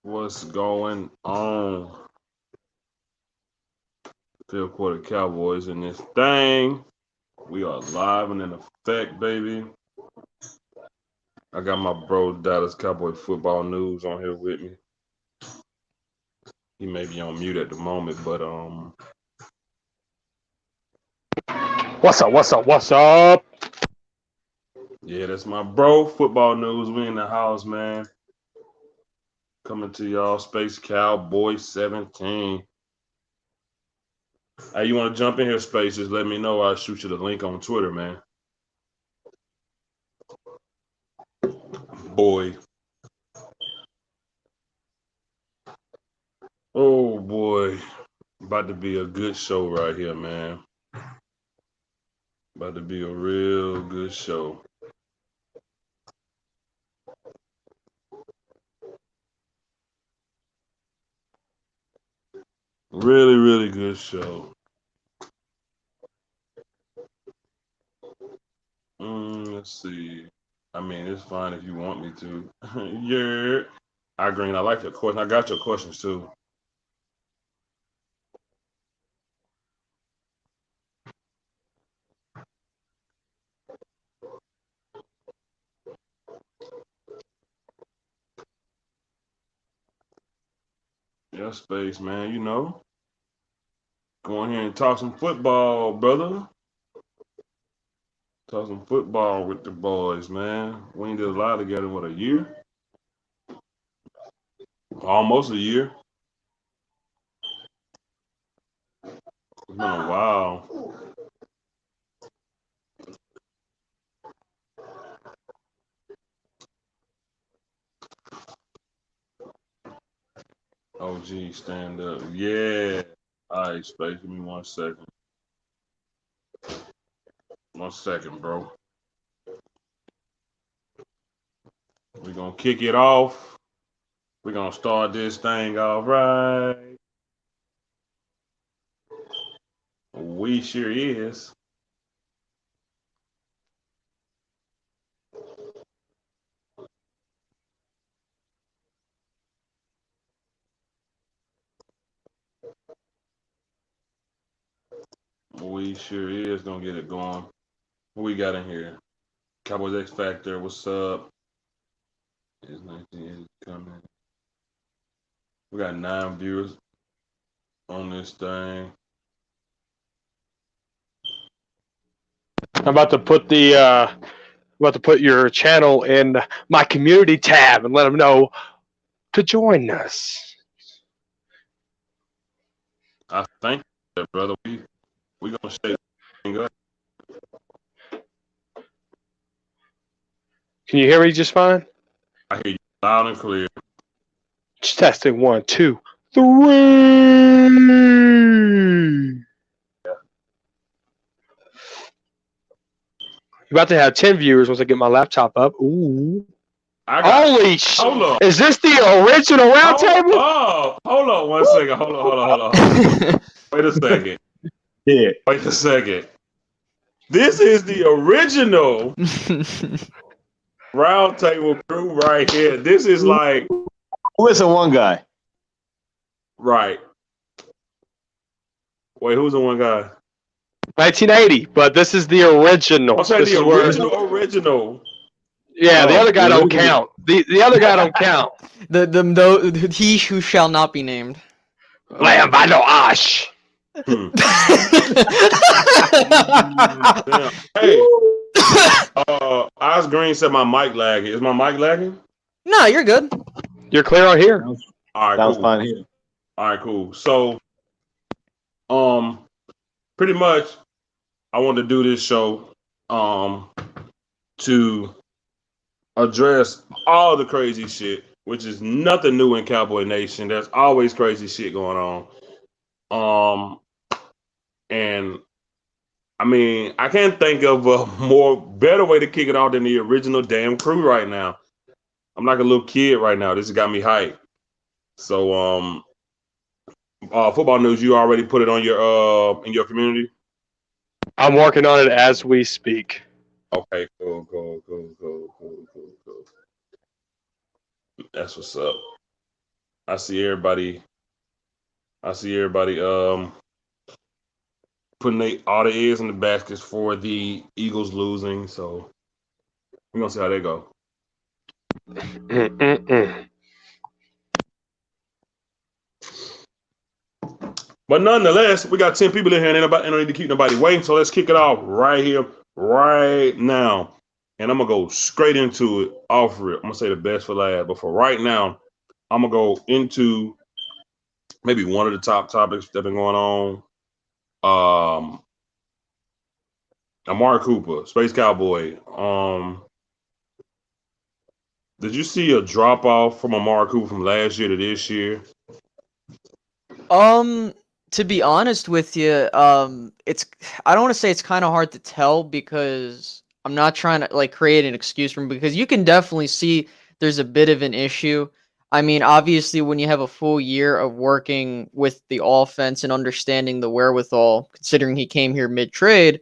What's going on? Third quarter Cowboys in this thing. We are live and in effect, baby. I got my bro Dallas Cowboy football news on here with me. He may be on mute at the moment, but What's up? What's up? What's up? yeah, that's my bro. Football news. We in the house, man. Coming to y'all, Space Cowboy 17. Hey, you want to jump in here, Space? Just let me know. I'll shoot you the link on Twitter, man. Boy. Oh, boy. About to be a good show right here, man. About to be a real good show. Really, really good show. Let's see. I mean, it's fine if you want me to. Yeah. I agree. I like your question. I got your questions too. Yeah, Space, man. Go in here and talk some football, brother. Talk some football with the boys, man. We ain't did a lot together, what, a year? Almost a year. It's been a while. Oh, gee, stand up. Yeah. All right, Space, give me 1 second. 1 second, bro. We're going to kick it off. We're going to start this thing off right. We sure is. We sure is going to get it going. What we got in here? Cowboys X Factor, what's up? It's 19 coming. We got 9 viewers on this thing. I'm about to put your channel in my community tab and let them know to join us. I thank you, brother. We gonna shake thing up. Can you hear me just fine? I hear you loud and clear. Just testing 1, 2, 3. You're about to have 10 viewers once I get my laptop up. Ooh. Holy shit. Hold on. Is this the original roundtable? Oh, hold on 1 second. Hold on. Wait a second. Yeah. Wait a second. This is the original roundtable crew right here. This is like Who is the one guy? right. Wait, who's the one guy? 1980, but this is the original. I'm saying This the is where- original. Yeah, the Oh, other guy the don't original. count. The other guy don't count. The he who shall not be named. Lamb by no ash. Damn. Hey, Oz Green said my mic lagging. Is my mic lagging? No, you're good. You're clear on here. All right, Sounds cool. fine here. All right, cool. So, pretty much, I want to do this show, to address all the crazy shit, which is nothing new in Cowboy Nation. There's always crazy shit going on. And I mean, I can't think of a better way to kick it off than the original damn crew right now. I'm like a little kid right now. This has got me hyped. So, football news, you already put it on your in your community? I'm working on it as we speak. Okay, cool. That's what's up. I see everybody. Putting all the eggs in the baskets for the Eagles losing. So we're gonna see how they go. But nonetheless, we got 10 people in here, and I don't need to keep nobody waiting. So let's kick it off right here, right now. And I'm gonna go straight into it off rip. I'm gonna say the best for last, but for right now, I'm gonna go into maybe one of the top topics that have been going on. Amari Cooper, Space Cowboy. Did you see a drop off from Amari Cooper from last year to this year? To be honest with you, it's I don't want to say it's kind of hard to tell because I'm not trying to like create an excuse for him because you can definitely see there's a bit of an issue. I mean, obviously, when you have a full year of working with the offense and understanding the wherewithal, considering he came here mid-trade,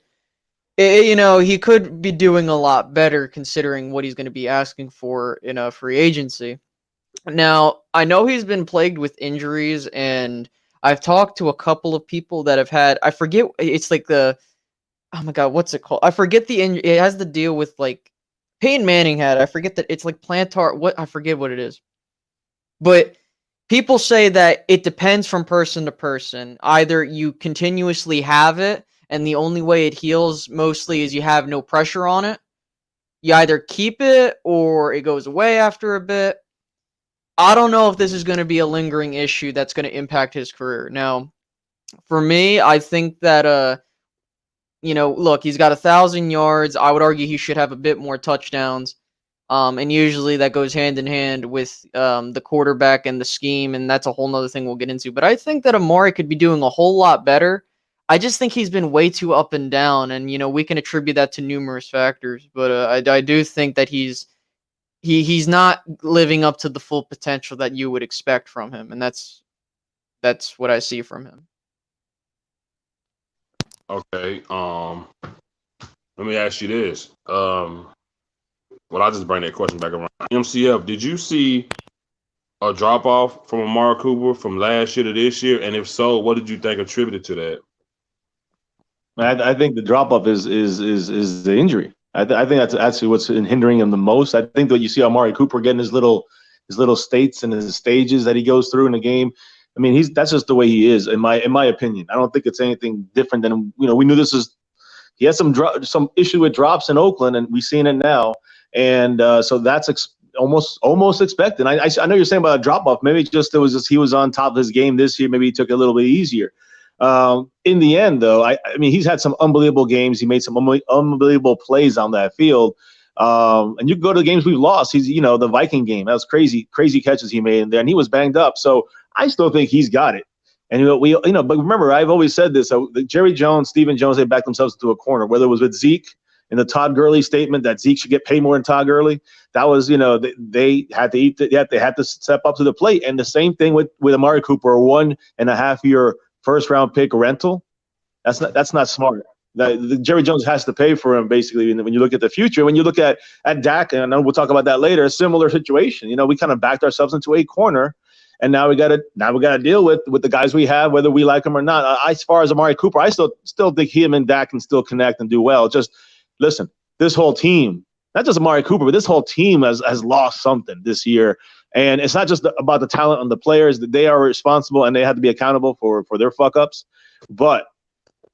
he could be doing a lot better considering what he's going to be asking for in a free agency. Now, I know he's been plagued with injuries, and I've talked to a couple of people that have had, I forget, it's like oh my God, what's it called? I forget it has the deal with like, Peyton Manning had, I forget that it's like I forget what it is. But people say that it depends from person to person. Either you continuously have it, and the only way it heals mostly is you have no pressure on it. You either keep it, or it goes away after a bit. I don't know if this is going to be a lingering issue that's going to impact his career. Now, for me, I think that, look, he's got 1,000 yards. I would argue he should have a bit more touchdowns. And usually that goes hand in hand with the quarterback and the scheme, and that's a whole nother thing we'll get into. But I think that Amari could be doing a whole lot better. I just think he's been way too up and down, and, we can attribute that to numerous factors. But I do think that he's not living up to the full potential that you would expect from him, and that's what I see from him. Okay. Let me ask you this. I'll just bring that question back around. MCF, did you see a drop off from Amari Cooper from last year to this year? And if so, what did you think attributed to that? I think the drop off is the injury. I think that's actually what's hindering him the most. I think that you see Amari Cooper getting his little states and his stages that he goes through in the game. I mean, that's just the way he is, in my opinion. I don't think it's anything different than we knew this is. He had some issue with drops in Oakland, and we've seen it now, and so that's almost expected. I know you're saying about a drop off. Maybe he was on top of his game this year. Maybe he took it a little bit easier. In the end, though, I mean, he's had some unbelievable games. He made some unbelievable plays on that field. And you can go to the games we've lost. He's, the Viking game. That was crazy catches he made in there, and he was banged up. So I still think he's got it. And but remember, I've always said this. Jerry Jones, Stephen Jones, they backed themselves into a corner. Whether it was with Zeke in the Todd Gurley statement that Zeke should get paid more than Todd Gurley, that was, they had to they had to step up to the plate. And the same thing with Amari Cooper, a 1.5 year first-round pick rental. That's not smart. Jerry Jones has to pay for him, basically. And when you look at the future, when you look at Dak, and I know we'll talk about that later, a similar situation. We kind of backed ourselves into a corner, and now we got to deal with the guys we have, whether we like them or not. As far as Amari Cooper, I still think him and Dak can still connect and do well. Just listen, this whole team, not just Amari Cooper, but this whole team has lost something this year. And it's not just about the talent on the players. That they are responsible and they have to be accountable for their fuck ups. But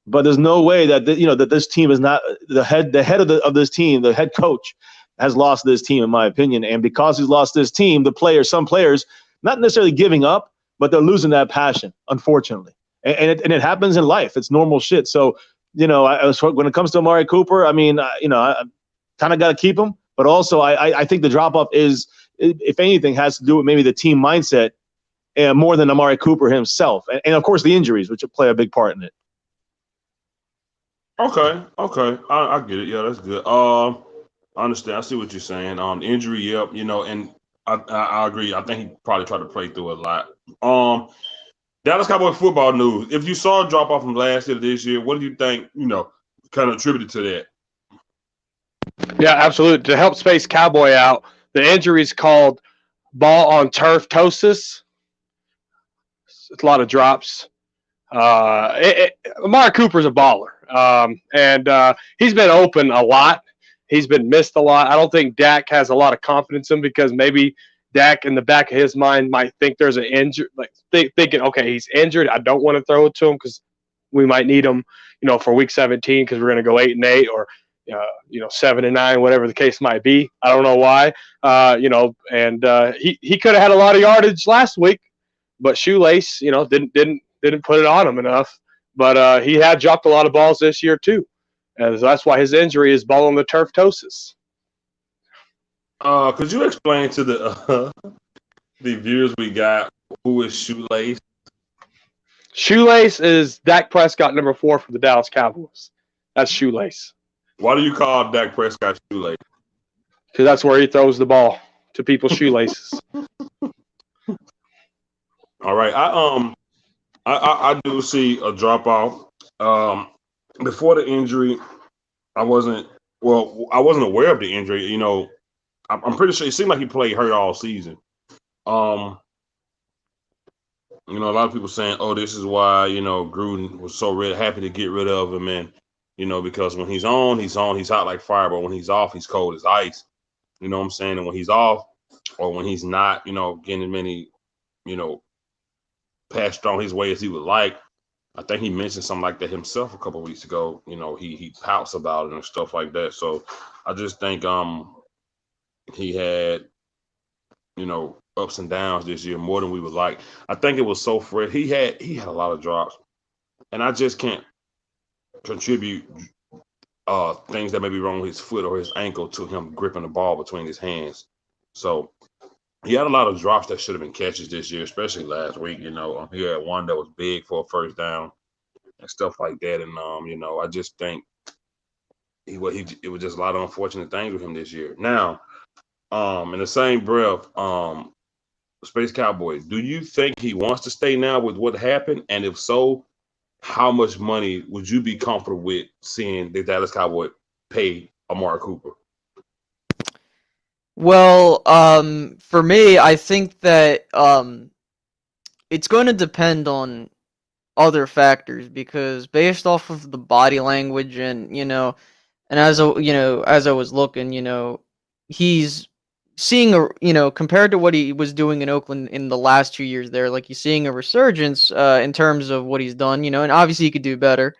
there's no way that that this team is not the head of this team. The head coach has lost this team, in my opinion. And because he's lost this team, some players not necessarily giving up, but they're losing that passion, unfortunately. And it happens in life. It's normal shit. So when it comes to Amari Cooper, I mean, I kind of got to keep him, but also I think the drop off is, if anything, has to do with maybe the team mindset and more than Amari Cooper himself. And of course, the injuries, which play a big part in it. Okay. I get it. Yeah, that's good. I understand. I see what you're saying. Injury, yep. And I agree. I think he probably tried to play through it a lot. Dallas Cowboy football news. If you saw a drop off from last year to this year, what do you think, kind of attributed to that? Yeah, absolutely. To help Space Cowboy out, the injury is called ball on turf ptosis. It's a lot of drops. Amari Cooper's a baller, and he's been open a lot. He's been missed a lot. I don't think Dak has a lot of confidence in him because maybe Dak, in the back of his mind, might think there's an injury, like thinking, okay, he's injured. I don't want to throw it to him because we might need him, for Week 17 because we're going to go 8-8 or 7-9, whatever the case might be. I don't know why, and he could have had a lot of yardage last week, but Shoelace, didn't put it on him enough. But he had dropped a lot of balls this year too, and that's why his injury is ball on the turf ptosis. Could you explain to the viewers we got who is Shoelace? Shoelace is Dak Prescott, number 4 for the Dallas Cowboys. That's Shoelace. Why do you call Dak Prescott Shoelace? Because that's where he throws the ball to people's shoelaces. All right, I do see a drop off. Before the injury, I wasn't aware of the injury. I'm pretty sure it seemed like he played hurt all season. A lot of people saying, "Oh, this is why Gruden was so happy to get rid of him," and because when he's on, he's hot like fire, but when he's off, he's cold as ice. You know what I'm saying? And when he's off, or when he's not, getting many, pass thrown his way as he would like. I think he mentioned something like that himself a couple of weeks ago. He pouts about it and stuff like that. So I just think he had ups and downs this year more than we would like. I think it was so fresh. He had a lot of drops, and I just can't contribute things that may be wrong with his foot or his ankle to him gripping the ball between his hands. So he had a lot of drops that should have been catches this year, especially last week. He had one that was big for a first down and stuff like that. And I just think it was just a lot of unfortunate things with him this year. Now, in the same breath, Space Cowboy, do you think he wants to stay now with what happened? And if so, how much money would you be comfortable with seeing the Dallas Cowboys pay Amari Cooper? Well, for me, I think that it's going to depend on other factors because based off of the body language and and as I was looking, he's seeing compared to what he was doing in Oakland in the last 2 years there, like he's seeing a resurgence in terms of what he's done, and obviously he could do better.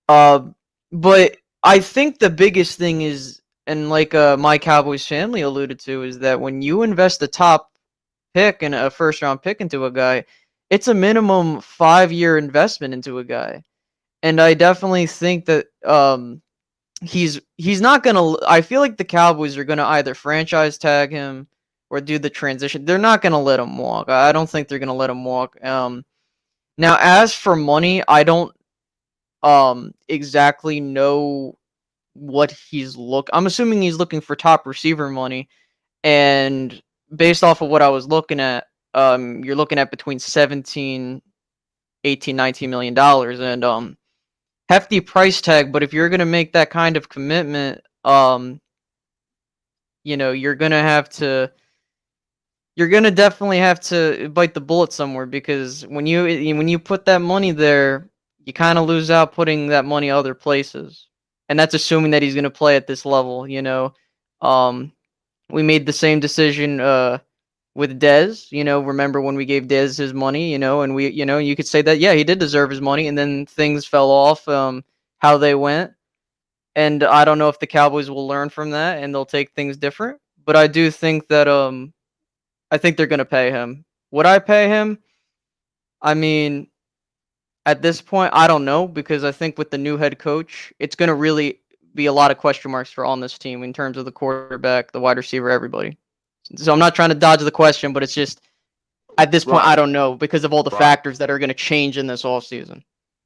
But I think the biggest thing is, and like my Cowboys family alluded to, is that when you invest a top pick and a first-round pick into a guy, it's a minimum 5-year investment into a guy. And I definitely think that he's not going to – I feel like the Cowboys are going to either franchise tag him or do the transition. They're not going to let him walk. I don't think they're going to let him walk. Now, as for money, I don't exactly know what I'm assuming he's looking for top receiver money, and based off of what I was looking at, you're looking at between 17, 18, 19 million dollars, and hefty price tag. But if you're gonna make that kind of commitment, you're gonna definitely have to bite the bullet somewhere, because when you put that money there, you kind of lose out putting that money other places. And that's assuming that he's going to play at this level, We made the same decision with Dez, remember when we gave Dez his money, and we, you could say that, yeah, he did deserve his money, and then things fell off how they went. And I don't know if the Cowboys will learn from that and they'll take things different. But I do think that I think they're going to pay him. Would I pay him? I mean, at this point, I don't know, because I think with the new head coach, it's going to really be a lot of question marks on this team in terms of the quarterback, the wide receiver, everybody. So I'm not trying to dodge the question, but it's just, at this point, I don't know, because of all the factors that are going to change in this offseason.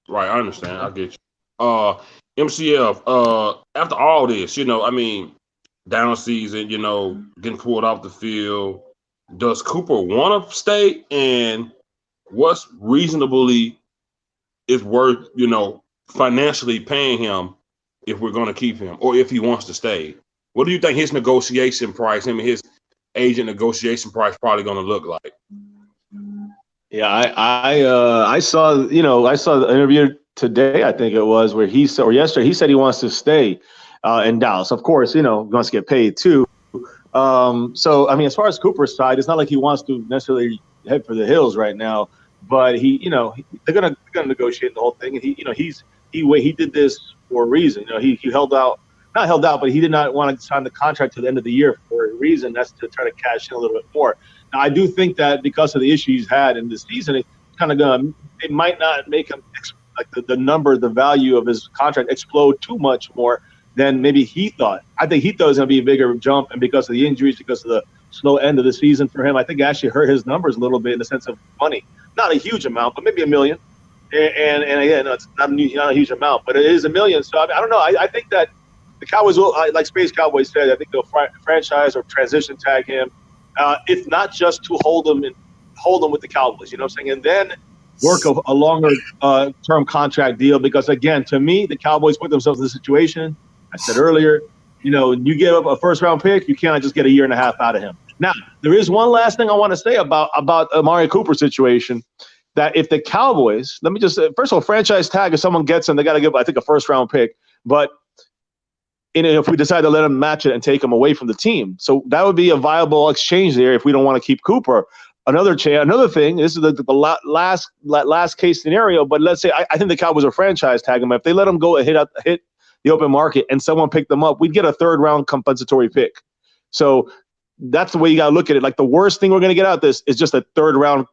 Right, I understand. I get you. MCF, after all this, down season, getting pulled off the field, does Cooper want to stay? And what's reasonably is worth, financially paying him if we're going to keep him, or if he wants to stay? What do you think his negotiation price, him and his agent negotiation price, probably going to look like? Yeah, I saw the interview today, I think it was, where he said, or yesterday, he said he wants to stay in Dallas. Of course, he wants to get paid too. So I mean, as far as Cooper's side, it's not like he wants to necessarily head for the hills right now, but they're gonna negotiate the whole thing, and he did this for a reason. He not held out, but he did not want to sign the contract to the end of the year for a reason. That's to try to cash in a little bit more. Now, I do think that because of the issues he's had in this season, it might not make him like the value of his contract explode too much more than maybe he thought. I think he thought it was going to be a bigger jump, and because of the injuries, because of the slow end of the season for him, I think it actually hurt his numbers a little bit in the sense of money. Not a huge amount, but maybe $1 million. And again, it's not a huge amount, but it is $1 million. So I don't know. I think that the Cowboys will, like Space Cowboys said, I think they'll franchise or transition tag him. If not just to hold him with the Cowboys, you know what I'm saying, and then work a longer term contract deal. Because again, to me, the Cowboys put themselves in this situation. I said earlier, you give up a first round pick, you cannot just get a year and a half out of him. Now, there is one last thing I want to say about Amari Cooper situation. That if the Cowboys, let me just say, first of all, franchise tag, if someone gets him, they got to give, I think, a first round pick. But if we decide to let him match it and take him away from the team, so that would be a viable exchange there if we don't want to keep Cooper. Another thing, this is the last case scenario, but let's say I think the Cowboys are franchise tag him. If they let him go and hit the open market and someone picked them up, we'd get a third round compensatory pick. So that's the way you got to look at it. Like, the worst thing we're going to get out of this is just a third round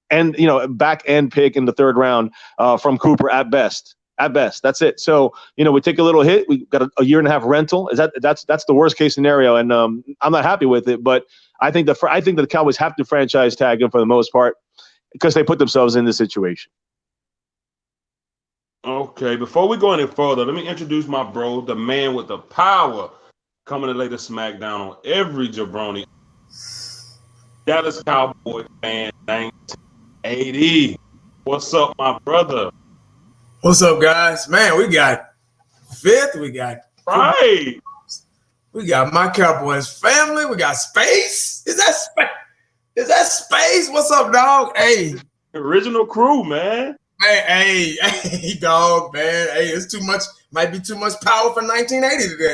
and back end pick in the third round from Cooper at best. At best, that's it. So we take a little hit. We got a year and a half rental. That's the worst case scenario, and I'm not happy with it. But I think that the Cowboys have to franchise tag him for the most part because they put themselves in this situation. Okay, before we go any further, let me introduce my bro, the man with the power, coming to lay the smackdown on every jabroni. Dallas Cowboy fan 1980. What's up, my brother? What's up, guys? Man, we got Fifth. We got right. We got my Cowboys family. We got Space. Is that Space? Is that Space? What's up, dog? Hey, original crew, man. Hey, dog, man. Hey, it's too much. Might be too much power for 1980 today.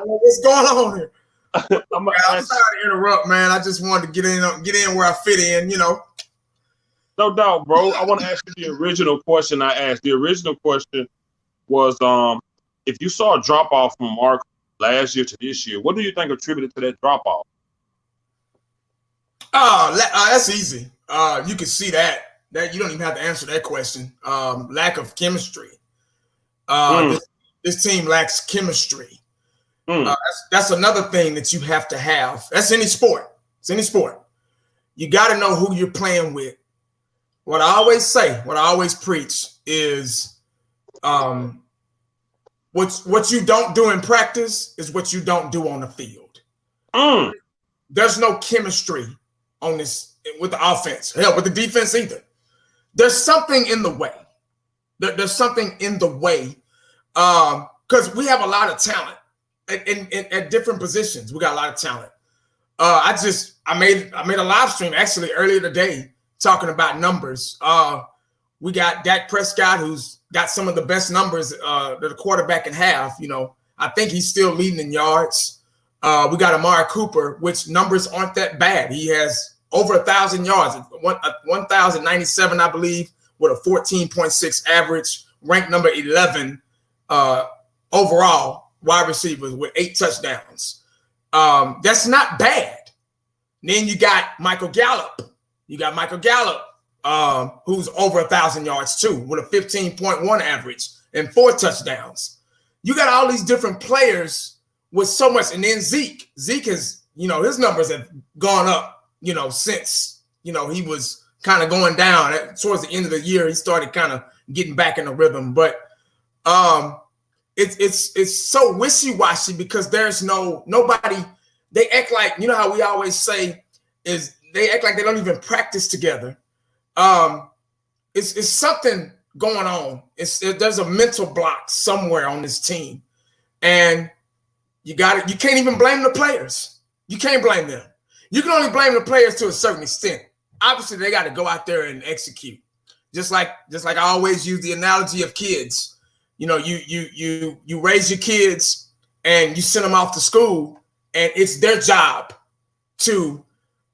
What's going on here? I'm sorry to interrupt, man. I just wanted to get in where I fit in, No doubt, bro. I want to ask you the original question I asked. The original question was, if you saw a drop off from Mark last year to this year, what do you think attributed to that drop off? That's easy. You can see that you don't even have to answer that question. Lack of chemistry. This team lacks chemistry. That's another thing that you have to have. That's any sport. It's any sport. You got to know who you're playing with. What I always say, what I always preach is what you don't do in practice is what you don't do on the field. There's no chemistry on this with the offense. Hell, with the defense either. There's something in the way. There's something in the way because we have a lot of talent at different positions. We got a lot of talent. I made a live stream actually earlier today talking about numbers. We got Dak Prescott, who's got some of the best numbers that a quarterback can have. I think he's still leading in yards. We got Amari Cooper, which numbers aren't that bad. He has over 1,000 yards, 1,097, I believe, with a 14.6 average, ranked number 11 overall wide receivers with 8 touchdowns. That's not bad. Then you got Michael Gallup. Who's over 1,000 yards too, with a 15.1 average and 4 touchdowns. You got all these different players with so much, and then Zeke has, his numbers have gone up, since, he was kind of going down towards the end of the year. He started kind of getting back in the rhythm, but it's so wishy-washy because there's nobody. They act like, how we always say is they act like they don't even practice together. It's something going on. There's a mental block somewhere on this team, and you can't even blame the players. You can't blame them. You can only blame the players to a certain extent. obviously they got to go out there and execute. Just like I always use the analogy of kids. You know, you raise your kids and you send them off to school, and it's their job to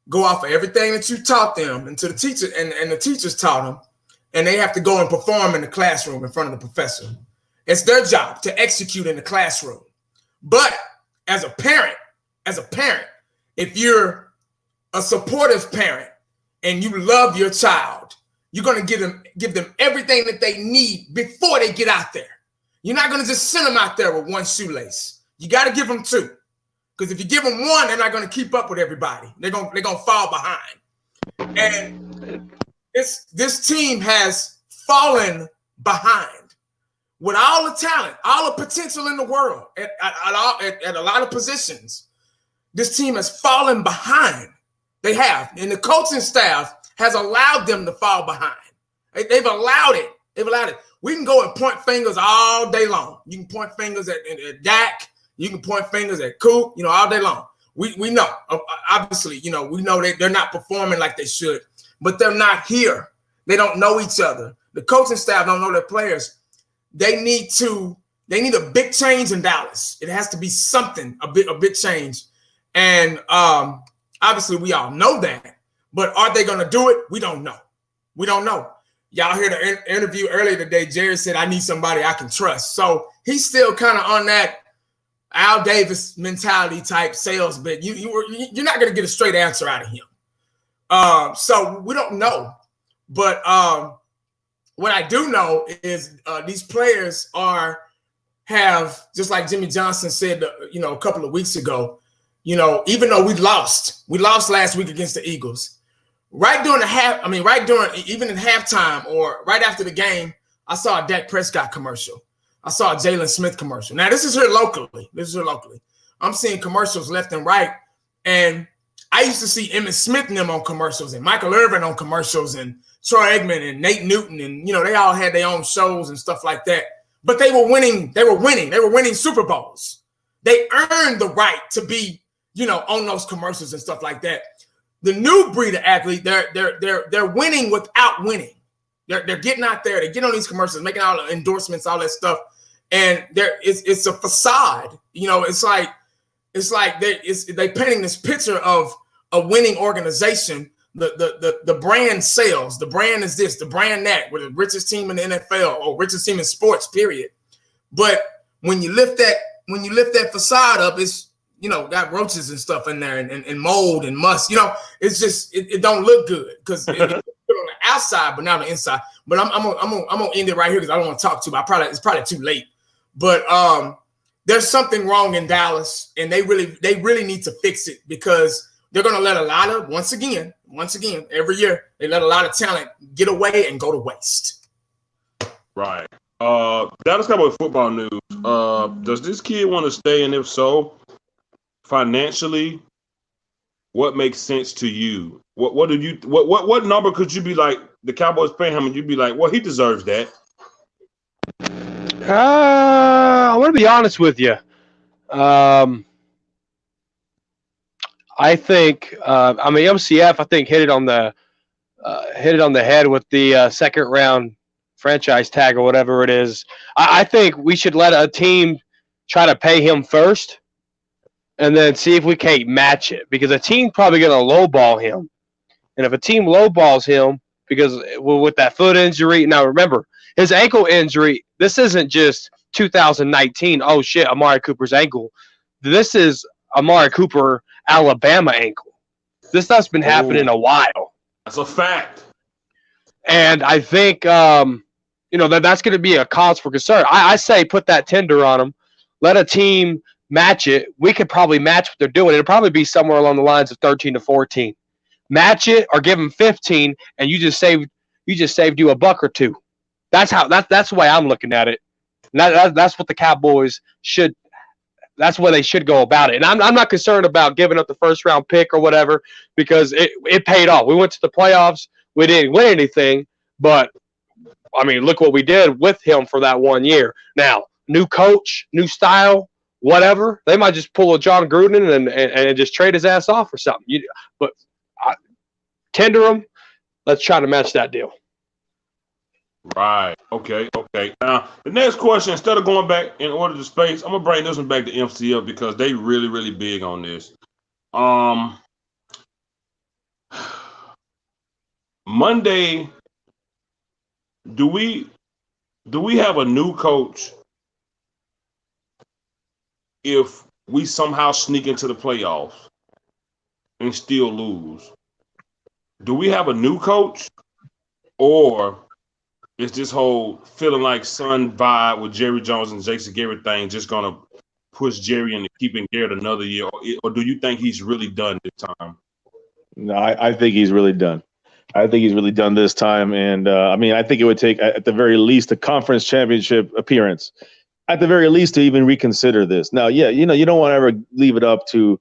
go off of everything that you taught them and to the teacher and the teachers taught them, and they have to go and perform in the classroom in front of the professor. It's their job to execute in the classroom. But as a parent, if you're a supportive parent and you love your child, you're going to give them everything that they need before they get out there. You're not going to just send them out there with one shoelace. You got to give them two. Because if you give them one, they're not going to keep up with everybody. They're going to fall behind. And this team has fallen behind with all the talent, all the potential in the world at a lot of positions. This team has fallen behind. They have. And the coaching staff has allowed them to fall behind. They've allowed it. We can go and point fingers all day long. You can point fingers at Dak. You can point fingers at Coop, all day long. We know, obviously, we know they're not performing like they should, but they're not here. They don't know each other. The coaching staff don't know their players. They need a big change in Dallas. It has to be something, a big change. And obviously we all know that, but are they going to do it? We don't know. Y'all heard the interview earlier today. Jerry said, I need somebody I can trust. So he's still kind of on that Al Davis mentality type sales, but you're not going to get a straight answer out of him. So we don't know. But what I do know is these players have, just like Jimmy Johnson said, a couple of weeks ago, even though we lost last week against the Eagles, even in halftime or right after the game, I saw a Dak Prescott commercial. I saw a Jalen Smith commercial. Now, this is here locally. I'm seeing commercials left and right. And I used to see Emmitt Smith and them on commercials and Michael Irvin on commercials and Troy Aikman and Nate Newton. And, they all had their own shows and stuff like that. But they were winning. They were winning Super Bowls. They earned the right to be, on those commercials and stuff like that. The new breed of athlete, they're winning without winning. They're getting out there. They get on these commercials, making all the endorsements, all that stuff. And it's a facade. It's like they painting this picture of a winning organization. The brand sells. The brand is this. The brand that. We're the richest team in the NFL or richest team in sports. Period. But when you lift that facade up, it's got roaches and stuff in there and mold and must. It's just it don't look good because it's on the outside, but not on the inside. But I'm gonna end it right here because I don't want to talk too much. It's probably too late. But there's something wrong in Dallas, and they really need to fix it because they're going to let a lot of once again every year they let a lot of talent get away and go to waste. Right. Dallas Cowboys football news. Does this kid want to stay, and if so, financially, what makes sense to you? What number could you be like? The Cowboys pay him, and you'd be like, well, he deserves that. I want to be honest with you. I think MCF I think hit it on the head with the second round franchise tag or whatever it is. I think we should let a team try to pay him first and then see if we can't match it because a team probably going to lowball him. And if a team lowballs him because with that foot injury, now remember his ankle injury, this isn't just 2019. Oh shit, Amari Cooper's ankle. This is Amari Cooper, Alabama ankle. This stuff's been happening a while. That's a fact. And I think, that's going to be a cause for concern. I say put that tender on them. Let a team match it. We could probably match what they're doing. It'll probably be somewhere along the lines of 13 to 14. Match it or give them 15, and you just saved you a buck or two. That's the way I'm looking at it. And that's what the Cowboys should. That's where they should go about it. And I'm not concerned about giving up the first round pick or whatever because it paid off. We went to the playoffs. We didn't win anything, but look what we did with him for that 1 year. Now, new coach, new style, whatever. They might just pull a John Gruden and just trade his ass off or something. But tender him, let's try to match that deal. Right. Okay. Now, the next question, instead of going back in order to space, I'm gonna bring this one back to MCF because they really, really big on this. Monday, do we have a new coach if we somehow sneak into the playoffs and still lose? Do we have a new coach, or is this whole feeling like son vibe with Jerry Jones and Jason Garrett thing just gonna push Jerry into keeping Garrett another year, or do you think he's really done this time? No, I think he's really done. I think he's really done this time, and I mean, I think it would take at the very least a conference championship appearance, at the very least, to even reconsider this. Now, yeah, you don't want to ever leave it up to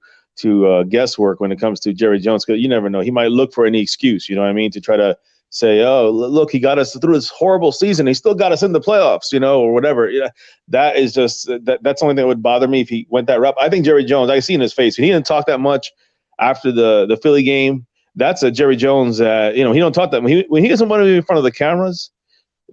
guesswork when it comes to Jerry Jones, because you never know. He might look for any excuse, you know what I mean, to try to say, oh, look, he got us through this horrible season. He still got us in the playoffs, or whatever. Yeah, that is just that's the only thing that would bother me if he went that route. I think Jerry Jones, I see in his face, he didn't talk that much after the Philly game. That's a Jerry Jones. He don't talk that when he doesn't want to be in front of the cameras.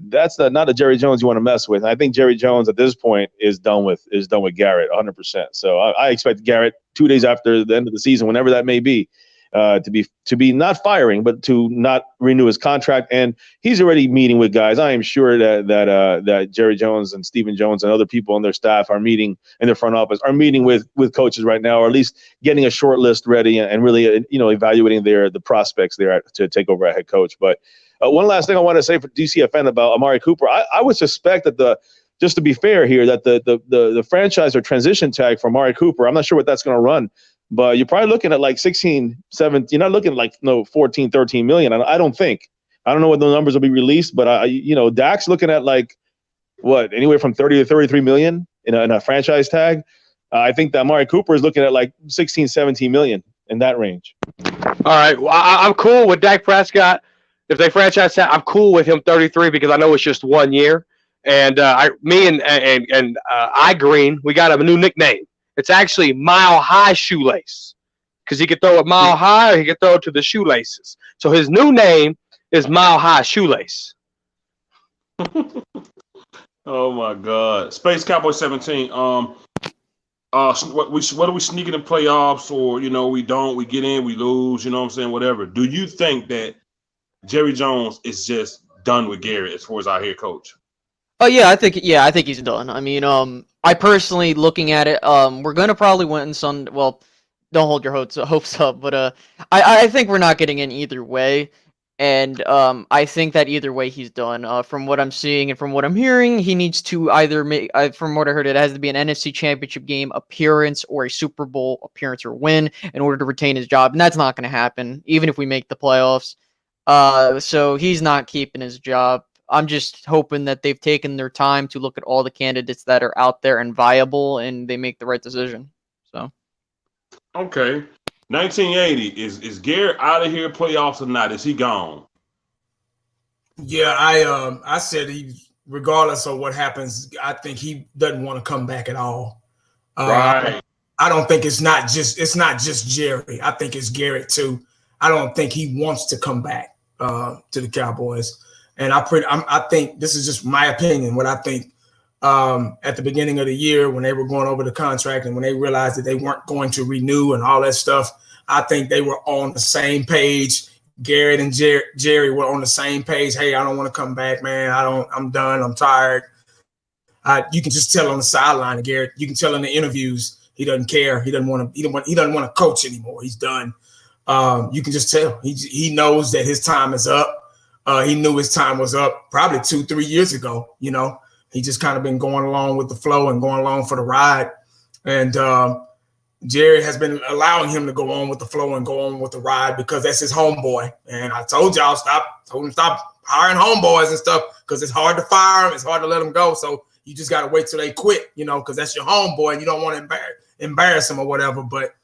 That's not a Jerry Jones you want to mess with. And I think Jerry Jones at this point is done with Garrett 100%. So I expect Garrett 2 days after the end of the season, whenever that may be, to be not firing, but to not renew his contract. And he's already meeting with guys. I am sure that Jerry Jones and Stephen Jones and other people on their staff are meeting in their front office, are meeting with coaches right now, or at least getting a short list ready and really, evaluating the prospects there to take over a head coach. But one last thing I want to say for DCFN about Amari Cooper, I would suspect that just to be fair here, that the franchise or transition tag for Amari Cooper, I'm not sure what that's going to run, but you're probably looking at like 16, 17. You're not looking at like 14, 13 million. I don't know what the numbers will be released, but Dak's looking at like anywhere from 30 to 33 million in a franchise tag. I think that Amari Cooper is looking at like 16, 17 million in that range. All right, well, I'm cool with Dak Prescott. If they franchise tag, I'm cool with him 33 because I know it's just 1 year. And I Green, we got him a new nickname. It's actually Mile High Shoelace, because he could throw it mile high or he could throw it to the shoelaces. So his new name is Mile High Shoelace. Oh my God, Space Cowboy 17. What are we sneaking in playoffs, or we don't, we get in, we lose, you know what I'm saying, whatever. Do you think that Jerry Jones is just done with Garrett as far as our head coach? Oh yeah, I think he's done. I mean, I personally, looking at it, we're gonna probably win some. Well, don't hold your hopes up, but I think we're not getting in either way, and I think that either way he's done. From what I'm seeing and from what I'm hearing, he needs to either make, from what I heard, it has to be an NFC Championship game appearance or a Super Bowl appearance or win in order to retain his job, and that's not gonna happen, even if we make the playoffs. So he's not keeping his job. I'm just hoping that they've taken their time to look at all the candidates that are out there and viable, and they make the right decision. So, okay, 1980 is Garrett out of here playoffs or not? Is he gone? Yeah, I said regardless of what happens, I think he doesn't want to come back at all. Right. I don't think it's not just Jerry. I think it's Garrett too. I don't think he wants to come back to the Cowboys. And I think this is just my opinion. What I think at the beginning of the year, when they were going over the contract and when they realized that they weren't going to renew and all that stuff, I think they were on the same page. Garrett and Jerry were on the same page. Hey, I don't want to come back, man. I'm done. I'm tired. You can just tell on the sideline, Garrett. You can tell in the interviews he doesn't care. He doesn't want to coach anymore. He's done. You can just tell. He knows that his time is up. He knew his time was up probably 2-3 years ago. He just kind of been going along with the flow and going along for the ride. And Jerry has been allowing him to go on with the flow and go on with the ride because that's his homeboy. And I told y'all, told him stop hiring homeboys and stuff because it's hard to fire them. It's hard to let them go. So you just got to wait till they quit, because that's your homeboy and you don't want to embarrass him or whatever. But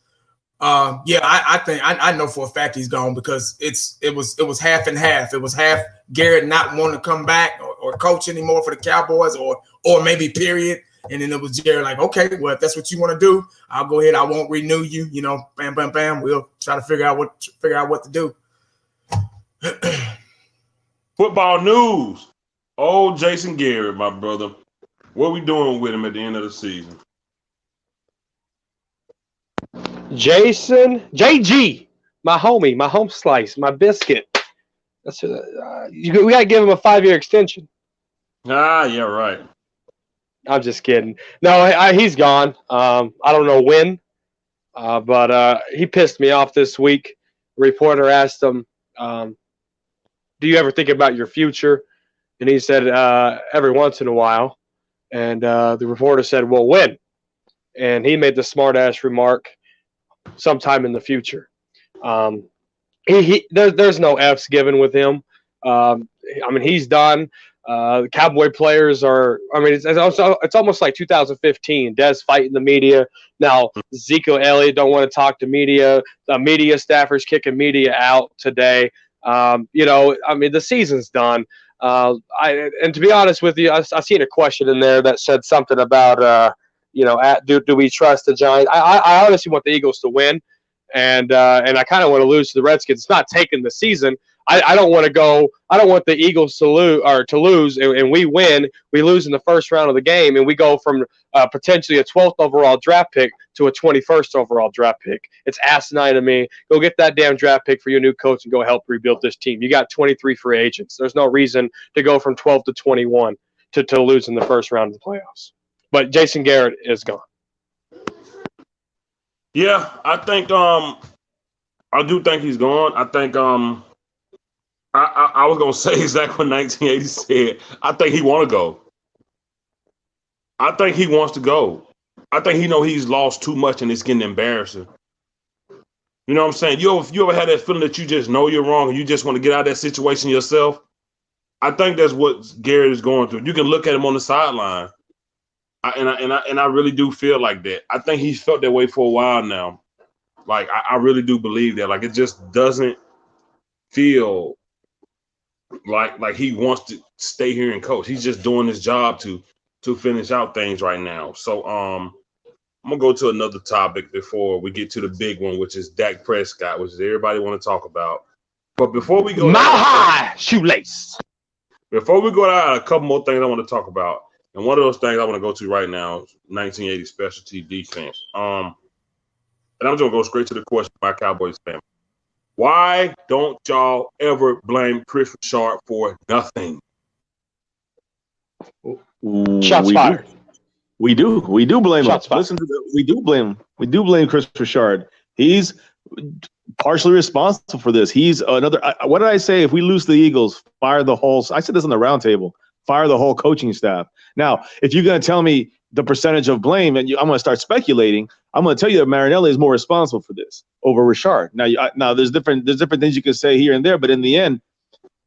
I think I know for a fact he's gone because it was half and half. It was half Garrett not wanting to come back or coach anymore for the Cowboys or maybe period. And then it was Jerry like, okay, well, if that's what you want to do, I'll go ahead. I won't renew you. Bam, bam, bam. We'll try to figure out what to do. Football news. Oh, Jason Garrett, my brother. What are we doing with him at the end of the season? Jason, JG, my homie, my home slice, my biscuit. We got to give him a 5-year extension. Ah, yeah, right. I'm just kidding. No, he's gone. I don't know when, but he pissed me off this week. A reporter asked him, do you ever think about your future? And he said, every once in a while. And the reporter said, well, when? And he made the smart-ass remark, sometime in the future. There's no F's given with him. I mean, he's done. The Cowboy players are. I mean, it's almost like 2015. Des fighting the media. Now Ezekiel Elliott don't want to talk to media. The media staffers kicking media out today. I mean, the season's done. And to be honest with you, I seen a question in there that said something about do we trust the Giants? I honestly want the Eagles to win, and I kind of want to lose to the Redskins. It's not taking the season. I don't want to go. I don't want the Eagles to lose, and we win. We lose in the first round of the game, and we go from potentially a 12th overall draft pick to a 21st overall draft pick. It's asinine to me. Go get that damn draft pick for your new coach and go help rebuild this team. You got 23 free agents. There's no reason to go from 12 to 21 to lose in the first round of the playoffs. But Jason Garrett is gone. Yeah, I think I do think he's gone. I think I was gonna say exactly what 1980 said. I think he want to go. I think he wants to go. I think he know he's lost too much and it's getting embarrassing. You know what I'm saying? You ever had that feeling that you just know you're wrong and you just want to get out of that situation yourself? I think that's what Garrett is going through. You can look at him on the sideline. And I really do feel like that. I think he's felt that way for a while now. Like I really do believe that. Like it just doesn't feel like he wants to stay here and coach. He's just doing his job to finish out things right now. So I'm gonna go to another topic before we get to the big one, which is Dak Prescott, which is everybody want to talk about. But before we go, mile high shoelace. Before we go out, a couple more things I want to talk about. And one of those things I want to go to right now is 1980 specialty defense. And I'm just going to go straight to the question by Cowboys fan. Why don't y'all ever blame Chris Richard for nothing? Shots fired. We do blame him. Listen we do blame Chris Richard. He's partially responsible for this. He's another. What did I say? If we lose the Eagles, fire the whole. I said this on the roundtable. Fire the whole coaching staff. Now, if you're going to tell me the percentage of blame, and I'm going to start speculating, I'm going to tell you that Marinelli is more responsible for this over Richard. Now, there's different things you can say here and there, but in the end,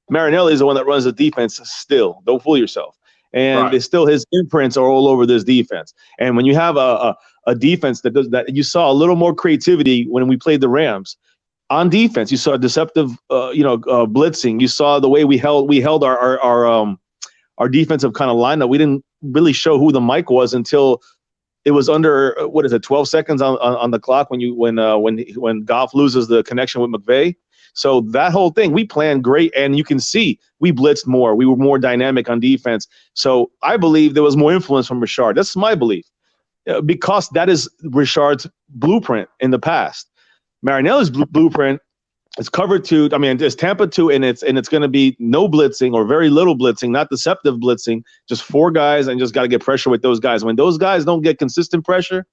Marinelli is the one that runs the defense still. Don't fool yourself. And It's still his imprints are all over this defense. And when you have a defense that does that, you saw a little more creativity when we played the Rams. On defense, you saw deceptive, blitzing. You saw the way we held our defensive kind of lineup. We didn't really show who the Mike was until it was under 12 seconds on the clock when Goff loses the connection with McVay. So that whole thing, we planned great, and you can see we blitzed more. We were more dynamic on defense. So I believe there was more influence from Richard. That's my belief, because that is Richard's blueprint in the past. Marinelli's blueprint is cover two. I mean, it's Tampa 2, and it's going to be no blitzing or very little blitzing, not deceptive blitzing. Just 4 guys, and just got to get pressure with those guys. When those guys don't get consistent pressure,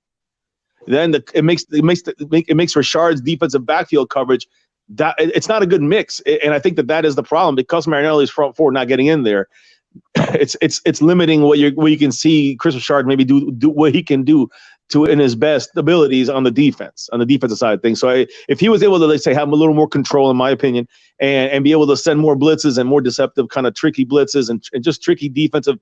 then it makes Richard's defensive backfield coverage that it's not a good mix. And I think that is the problem, because Marinelli's front 4 not getting in there. It's limiting what you can see Chris Richard maybe do what he can do to in his best abilities on the defensive side of things. So if he was able to, let's say, have a little more control, in my opinion, and be able to send more blitzes and more deceptive kind of tricky blitzes and just tricky defensive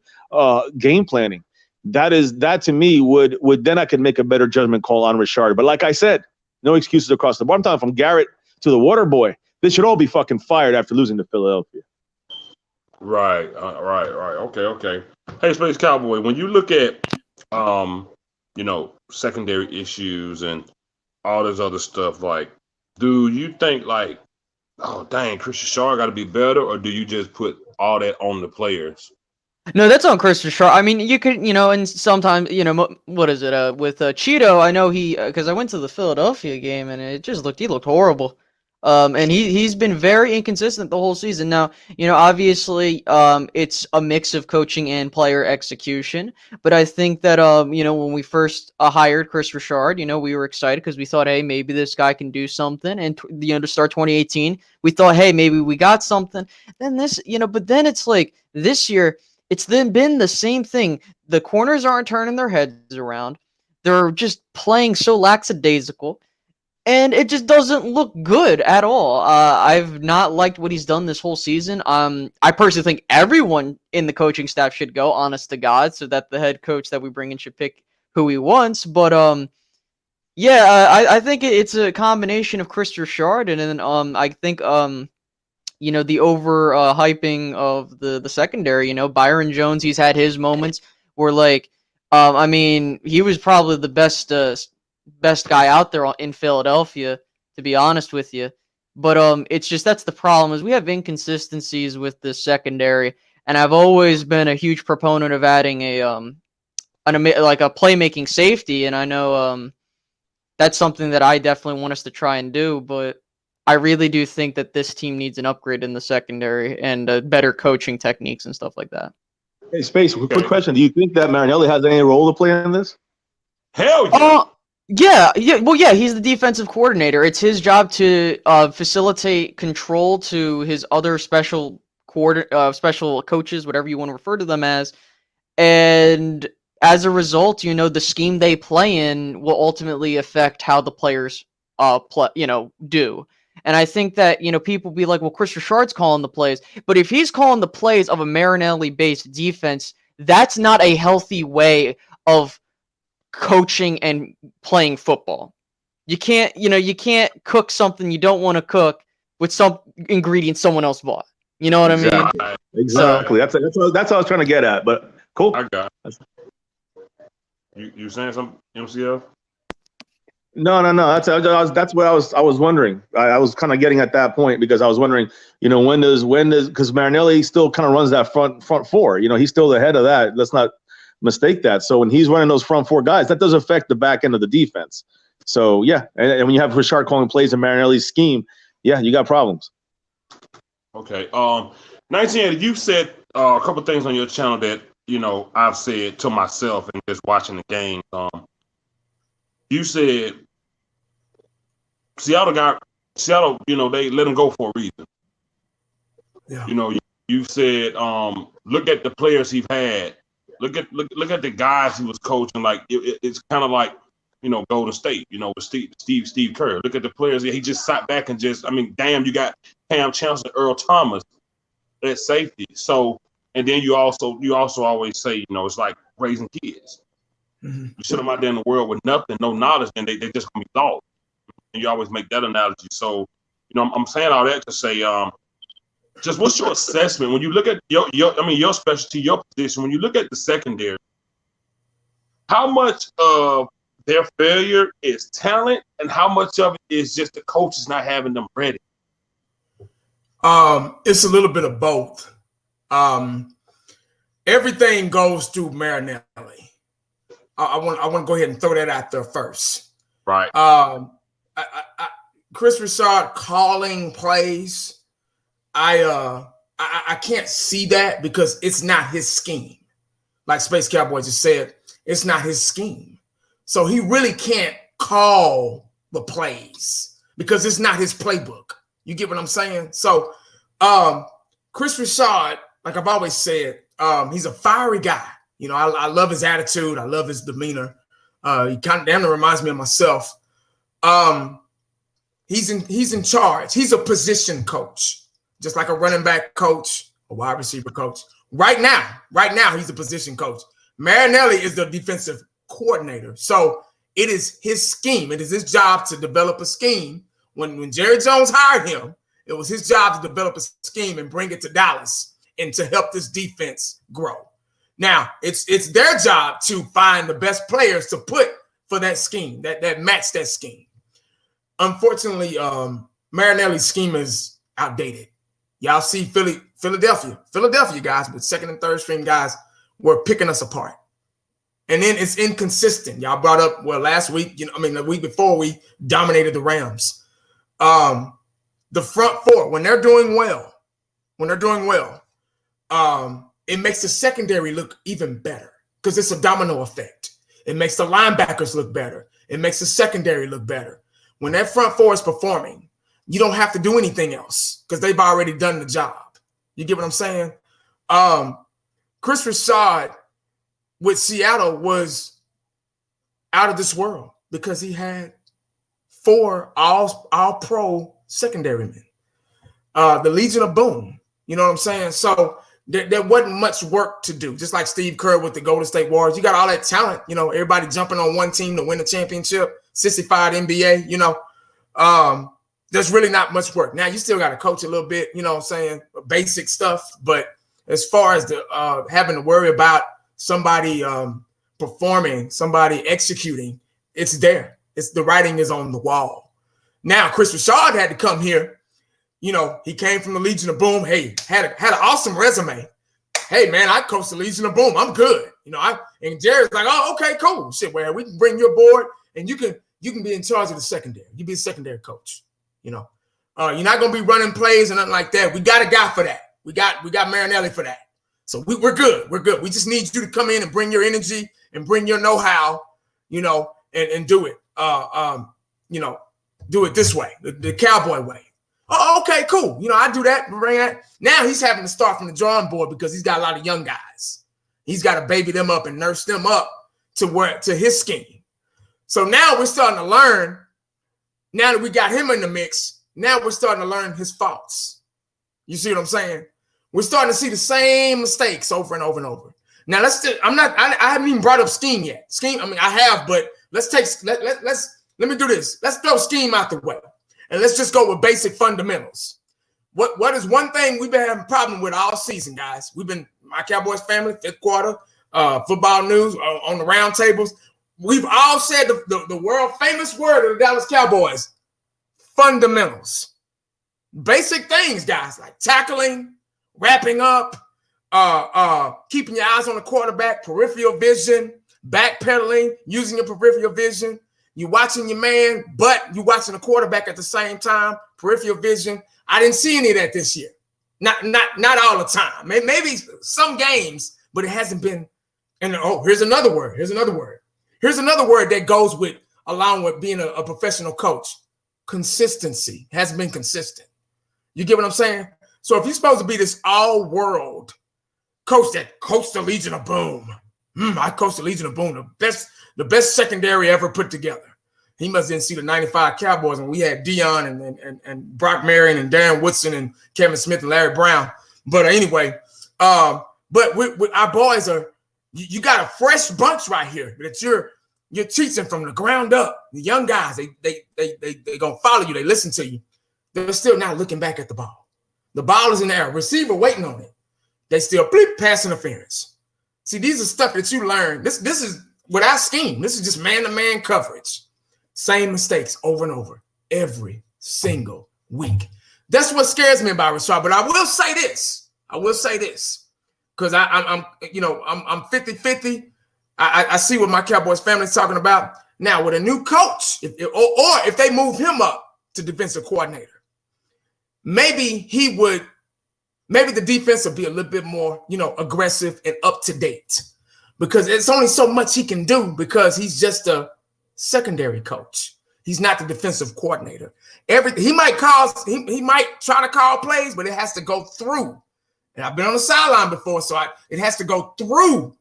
game planning, that to me would then I could make a better judgment call on Richard. But like I said, no excuses across the board. I'm talking from Garrett to the water boy. They should all be fucking fired after losing to Philadelphia. Right. Okay. Hey, Space Cowboy, when you look at secondary issues and all this other stuff, like, do you think like oh dang, Chris Richard got to be better, or do you just put all that on the players? No, that's on Chris Richard. I mean, you could, and sometimes, what is it? With Cheeto, I know because I went to the Philadelphia game and he looked horrible. And he's been very inconsistent the whole season. Now, obviously, it's a mix of coaching and player execution. But I think that, when we first hired Chris Richard, we were excited because we thought, hey, maybe this guy can do something. And to start 2018, we thought, hey, maybe we got something. Then but then it's like this year, it's then been the same thing. The corners aren't turning their heads around. They're just playing so lackadaisical. And it just doesn't look good at all. I've not liked what he's done this whole season. I personally think everyone in the coaching staff should go, honest to God, so that the head coach that we bring in should pick who he wants. But I think it's a combination of Chris Richard and then I think the over hyping of the secondary. Byron Jones, he's had his moments where he was probably the best guy out there in Philadelphia, to be honest with you. But it's just that's the problem is we have inconsistencies with the secondary, and I've always been a huge proponent of adding a playmaking safety, and I know that's something that I definitely want us to try and do. But I really do think that this team needs an upgrade in the secondary and better coaching techniques and stuff like that. Hey, Space, quick question: do you think that Marinelli has any role to play in this? Hell yeah. Yeah. He's the defensive coordinator. It's his job to facilitate control to his other special coaches, whatever you want to refer to them as. And as a result, the scheme they play in will ultimately affect how the players do. And I think that, people be like, well, Chris Richard's calling the plays. But if he's calling the plays of a Marinelli-based defense, that's not a healthy way of coaching and playing football. You can't cook something you don't want to cook with some ingredients someone else bought. You know what I mean? Exactly. That's what I was trying to get at. But cool. I got it. You saying something, MCF? No. That's what I was wondering. I was kind of getting at that point because I was wondering, when does because Marinelli still kind of runs that front four. He's still the head of that. Let's not mistake that. So when he's running those front four guys, that does affect the back end of the defense. So yeah, and when you have Richard calling plays in Marinelli's scheme, yeah, you got problems. Okay. 1980, you said a couple things on your channel that I've said to myself and just watching the game. You said Seattle, they let him go for a reason. Yeah. You said look at the players he's had. Look at the guys he was coaching. Like it's kind of like Golden State. With Steve Kerr. Look at the players. He just sat back and damn, you got Cam Chancellor, Earl Thomas at safety. So and then you also always say it's like raising kids. Mm-hmm. You sit them out there in the world with nothing, no knowledge, and they just gonna be lost. And you always make that analogy. So I'm saying all that to say just what's your assessment when you look at your specialty, your position, when you look at the secondary, how much of their failure is talent and how much of it is just the coaches not having them ready? It's a little bit of both. Everything goes through Marinelli. I want to go ahead and throw that out there first. Right. Chris Richard calling plays. I can't see that because it's not his scheme. Like Space Cowboys just said, it's not his scheme. So he really can't call the plays because it's not his playbook. You get what I'm saying? So Chris Richard, like I've always said, he's a fiery guy. I love his attitude. I love his demeanor. He kind of damn near reminds me of myself. He's in charge. He's a position coach, just like a running back coach, a wide receiver coach. Right now, he's a position coach. Marinelli is the defensive coordinator. So it is his scheme. It is his job to develop a scheme. When Jerry Jones hired him, it was his job to develop a scheme and bring it to Dallas and to help this defense grow. Now, it's their job to find the best players to put for that scheme, that match that scheme. Unfortunately, Marinelli's scheme is outdated. Y'all see Philadelphia guys with second and third string guys were picking us apart. And then it's inconsistent. Y'all brought up, last week, the week before we dominated the Rams. The front four, when they're doing well, it makes the secondary look even better because it's a domino effect. It makes the linebackers look better. It makes the secondary look better. When that front four is performing, you don't have to do anything else because they've already done the job. You get what I'm saying? Chris Rashad with Seattle was out of this world because he had 4 all-pro secondary men. The Legion of Boom. You know what I'm saying? So there wasn't much work to do. Just like Steve Kerr with the Golden State Warriors. You got all that talent, everybody jumping on one team to win the championship, sissified NBA, there's really not much work. Now, you still got to coach a little bit, basic stuff. But as far as the having to worry about somebody performing, somebody executing, it's there. The writing is on the wall. Now, Chris Rashad had to come here. He came from the Legion of Boom. Hey, had an awesome resume. Hey, man, I coached the Legion of Boom. I'm good. And Jared's like, oh, okay, cool. Shit, well, we can bring you aboard, and you can be in charge of the secondary. You be a secondary coach. You're not gonna be running plays and nothing like that. We got a guy for that. We got Marinelli for that. So we're good. We're good. We just need you to come in and bring your energy and bring your know-how, and do it. Do it this way, the Cowboy way. Oh, okay, cool. I do that. Bring that. Now he's having to start from the drawing board because he's got a lot of young guys. He's got to baby them up and nurse them up to his scheme. So now we're starting to learn. Now that we got him in the mix, now we're starting to learn his faults. You see what I'm saying? We're starting to see the same mistakes over and over and over. Now I haven't even brought up scheme yet. I have, but let me do this. Let's throw scheme out the way. And let's just go with basic fundamentals. What is one thing we've been having a problem with all season, guys? My Cowboys family, fifth quarter, football news on the round tables. We've all said the world famous word of the Dallas Cowboys, fundamentals. Basic things, guys, like tackling, wrapping up, keeping your eyes on the quarterback, peripheral vision, backpedaling, using your peripheral vision. You watching your man, but you watching the quarterback at the same time, peripheral vision. I didn't see any of that this year. Not all the time. Maybe some games, but it hasn't been. And here's another word. Here's another word that goes with along with being a professional coach. Consistency. Hasn't been consistent. You get what I'm saying? So if you're supposed to be this all-world coach that coached the Legion of Boom, I coached the Legion of Boom, the best secondary ever put together. He must didn't see the 95 Cowboys when we had Dion and Brock Marion and Darren Woodson and Kevin Smith and Larry Brown. But anyway, but with our boys you got a fresh bunch right here that you're teaching from the ground up. The young guys, they gonna follow you. They listen to you. They're still not looking back at the ball. The ball is in the air. Receiver waiting on it. They still pass interference. See, these are stuff that you learn. This is without scheme. This is just man-to-man coverage. Same mistakes over and over every single week. That's what scares me about Rashad. But I will say this because I'm 50-50. I see what my Cowboys family is talking about now with a new coach. If they move him up to defensive coordinator, maybe the defense will be a little bit more, aggressive and up to date because it's only so much he can do because he's just a secondary coach. He's not the defensive coordinator. He might try to call plays, but it has to go through. And I've been on the sideline before, so it has to go through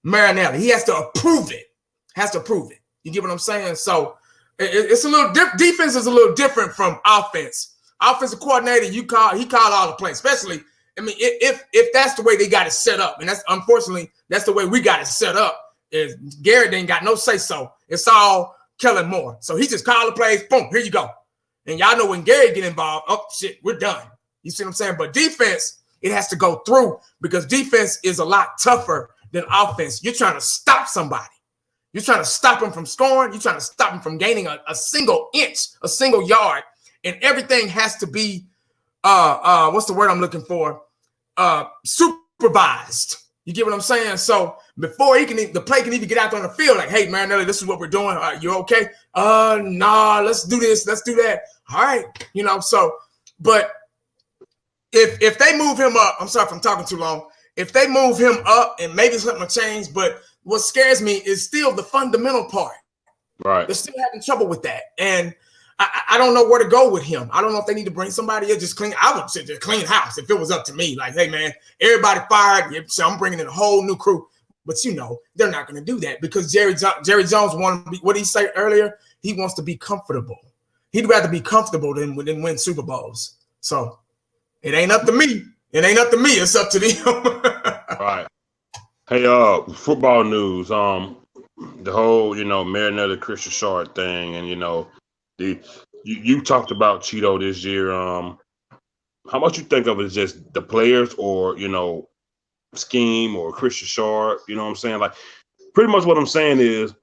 Marinelli. He has to approve it. You get what I'm saying? So it's a little defense is a little different from offense. Offensive coordinator, he called all the plays, especially. If that's the way they got it set up, and unfortunately that's the way we got it set up. Is Garrett ain't got no say so. It's all Kellen Moore. So he just called the plays, boom, here you go. And y'all know when Garrett get involved, oh shit, we're done. You see what I'm saying? But defense, it has to go through because defense is a lot tougher than offense. You're trying to stop somebody. You're trying to stop them from scoring. You're trying to stop them from gaining a single inch, a single yard. And everything has to be what's the word I'm looking for? Supervised. You get what I'm saying? So before the play can even get out on the field, like, hey, Marinelli, this is what we're doing. You okay? Nah, let's do this. Let's do that. All right. So, but if they move him up, I'm sorry if I'm talking too long. If they move him up and maybe something will change, but what scares me is still the fundamental part. Right. They're still having trouble with that. And I don't know where to go with him. I don't know if they need to bring somebody in, just clean. I would say just clean house if it was up to me. Like, hey, man, everybody fired. So I'm bringing in a whole new crew. But, they're not going to do that because Jerry Jones wanted to be, what did he say earlier? He wants to be comfortable. He'd rather be comfortable than win Super Bowls. So it ain't up to me. It ain't up to me. It's up to them. Right. Hey, football news. The whole, Marinelli, Chris Richard thing, and you talked about Cheeto this year. How much you think of it as just the players, or scheme, or Chris Richard? You know what I'm saying? Like, pretty much what I'm saying is,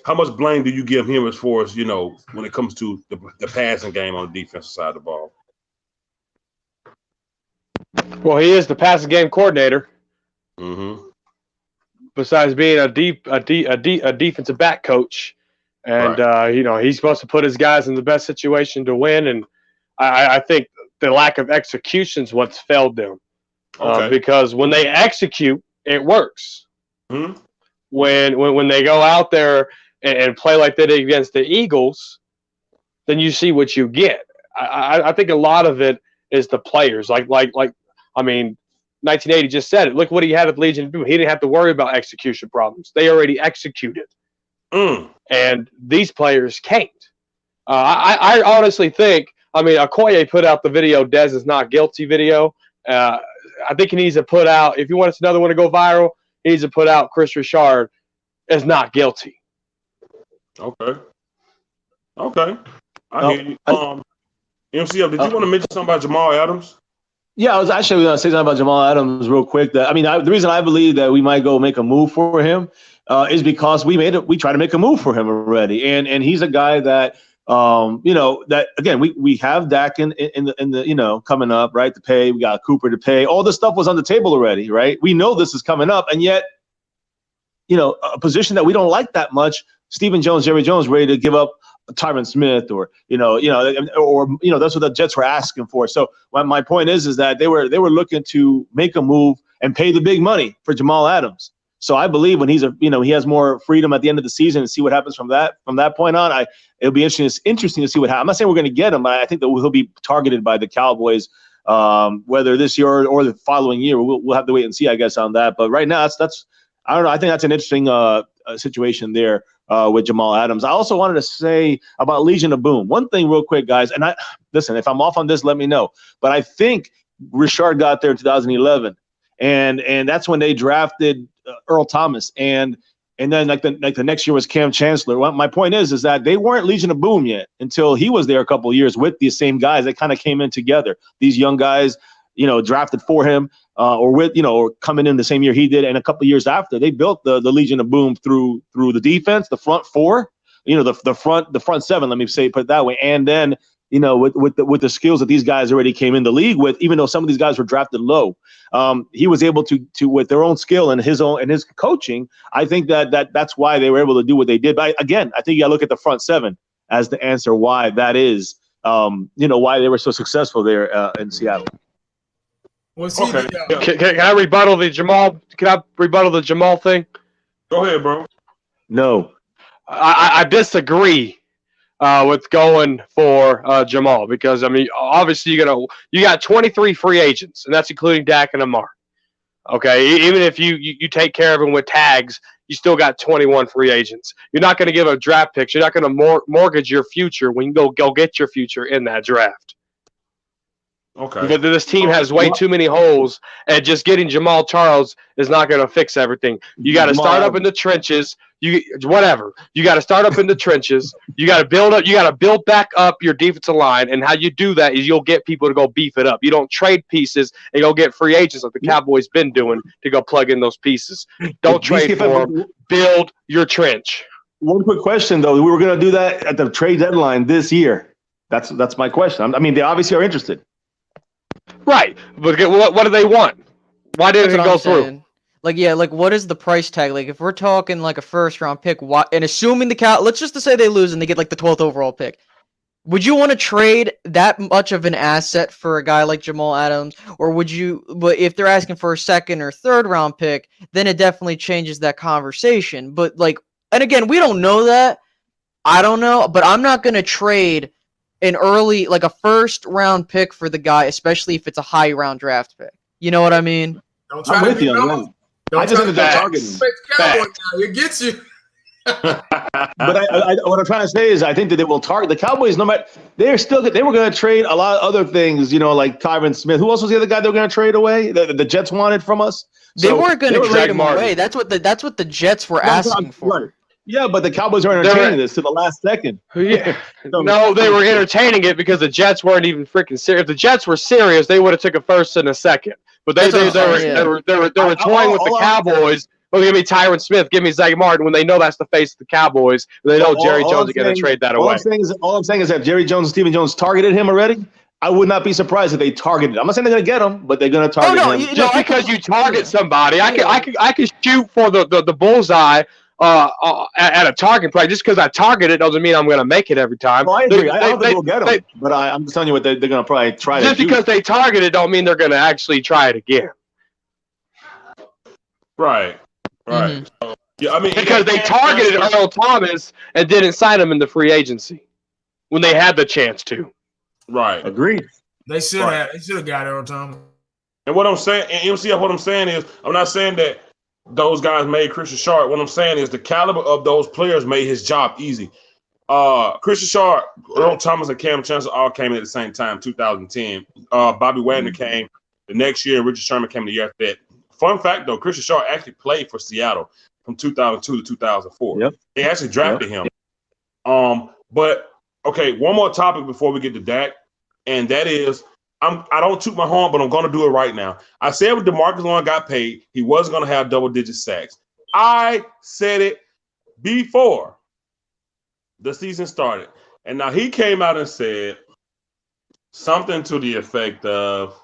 how much blame do you give him as far as when it comes to the passing game on the defensive side of the ball? Well, he is the passing game coordinator. Mm-hmm. Besides being a defensive back coach, and right. He's supposed to put his guys in the best situation to win. And I think the lack of execution is what's failed them. Okay. Because when they execute, it works. Mm-hmm. When they go out there and play like they did against the Eagles, then you see what you get. I think a lot of it is the players. Like 1980 just said it. Look what he had at Legion do. He didn't have to worry about execution problems. They already executed. And these players can't. I honestly think, Okoye put out the video, Dez is not guilty video. I think he needs to put out, if he wants another one to go viral, he needs to put out Chris Richard is not guilty. Okay. I hear you. MCF, did you want to mention something about Jamal Adams? Yeah, I was actually going to say something about Jamal Adams real quick. The reason I believe that we might go make a move for him is because we tried to make a move for him already, and he's a guy that that again we have Dak in the coming up, right, to pay. We got Cooper to pay. All this stuff was on the table already, right? We know this is coming up, and yet a position that we don't like that much. Stephen Jones, Jerry Jones, ready to give up Tyron Smith, or that's what the Jets were asking for. So my point is that they were looking to make a move and pay the big money for Jamal Adams. So I believe when he has more freedom at the end of the season and see what happens from that point on. It'll be interesting to see what happens. I'm not saying we're going to get him, but I think that he'll be targeted by the Cowboys, whether this year or the following year. We'll have to wait and see, I guess, on that. But right now, that's I don't know. I think that's an interesting situation there. With Jamal Adams. I also wanted to say about Legion of Boom. One thing real quick, guys, and listen, if I'm off on this, let me know. But I think Richard got there in 2011, and that's when they drafted Earl Thomas, and then like the next year was Cam Chancellor. Well, my point is that they weren't Legion of Boom yet until he was there a couple of years with these same guys. They kind of came in together. These young guys, drafted for him. Or coming in the same year he did, and a couple of years after, they built the Legion of Boom through the defense, the front four, the front seven. Let me put it that way, and then with the skills that these guys already came in the league with, even though some of these guys were drafted low, he was able to with their own skill and his coaching. I think that's why they were able to do what they did. But again, I think you got to look at the front seven as the answer why that is. Why they were so successful there in Seattle. Okay. Can I rebuttal the Jamal? Can I rebuttal the Jamal thing? Go ahead, bro. No, I disagree with going for Jamal because obviously you got 23 free agents, and that's including Dak and Amari. Okay, even if you take care of them with tags, you still got 21 free agents. You're not going to give a draft pick. You're not going to mortgage your future when you go get your future in that draft. Okay. Because this team has way too many holes, and just getting Jamal Charles is not going to fix everything. You got to start up in the trenches. You got to start up in the trenches. You got to build up. You got to build back up your defensive line, and how you do that is you'll get people to go beef it up. You don't trade pieces and go get free agents like the Cowboys been doing to go plug in those pieces. Don't trade for them. Build your trench. One quick question though: we were going to do that at the trade deadline this year. That's my question. They obviously are interested. Right. But what do they want? Why didn't it go through? Like, what is the price tag? Like, if we're talking like a first-round pick, and assuming let's just say they lose and they get like the 12th overall pick, would you want to trade that much of an asset for a guy like Jamal Adams, or would you? But if they're asking for a second or third-round pick, then it definitely changes that conversation. But like, and again, we don't know that. I don't know, but I'm not gonna trade an early, like a first-round pick for the guy, especially if it's a high-round draft pick. You know what I mean? I'm with you on that. I just think they're targeting. It gets you. But what I'm trying to say is, I think that they will target the Cowboys. No matter they were going to trade a lot of other things, like Tyron Smith. Who else was the other guy they were going to trade away? The Jets wanted from us. They weren't going to trade him away. That's what the Jets were asking for. Right. Yeah, but the Cowboys were entertaining this to the last second. Yeah. No, they were entertaining it because the Jets weren't even freaking serious. If the Jets were serious, they would have took a first and a second. But they were toying with the Cowboys. Oh, give me Tyron Smith, give me Zach Martin when they know that's the face of the Cowboys. They know Jerry Jones is going to trade that away. All I'm saying is that Jerry Jones and Stephen Jones targeted him already. I would not be surprised if they targeted him. I'm not saying they're going to get him, but they're going to target him. Just because you target somebody, I could shoot for the bullseye at a target price. Just because I target it doesn't mean I'm going to make it every time. Well, I agree. I don't think we'll get them, but I'm just telling you what they're going to probably try. Just because they target it don't mean they're going to actually try it again. Right. Mm-hmm. So, yeah, I mean, because they targeted Earl Thomas and didn't sign him in the free agency when they had the chance to. Right. Agreed. They should have. They should have got Earl Thomas. And what I'm saying, and MCF, what I'm saying is, I'm not saying that those guys made Christian Sharp. What I'm saying is the caliber of those players made his job easy. Christian Sharp, Earl Thomas, and Cam Chancellor all came in at the same time, 2010. Bobby Wagner came the next year, and Richard Sherman came the year after that. Fun fact, though, Christian Sharp actually played for Seattle from 2002 to 2004. Yep. They actually drafted him. But, okay, one more topic before we get to Dak, and that is, I don't toot my horn, but I'm going to do it right now. I said when DeMarcus Lawrence got paid, he wasn't going to have double-digit sacks. I said it before the season started. And now he came out and said something to the effect of,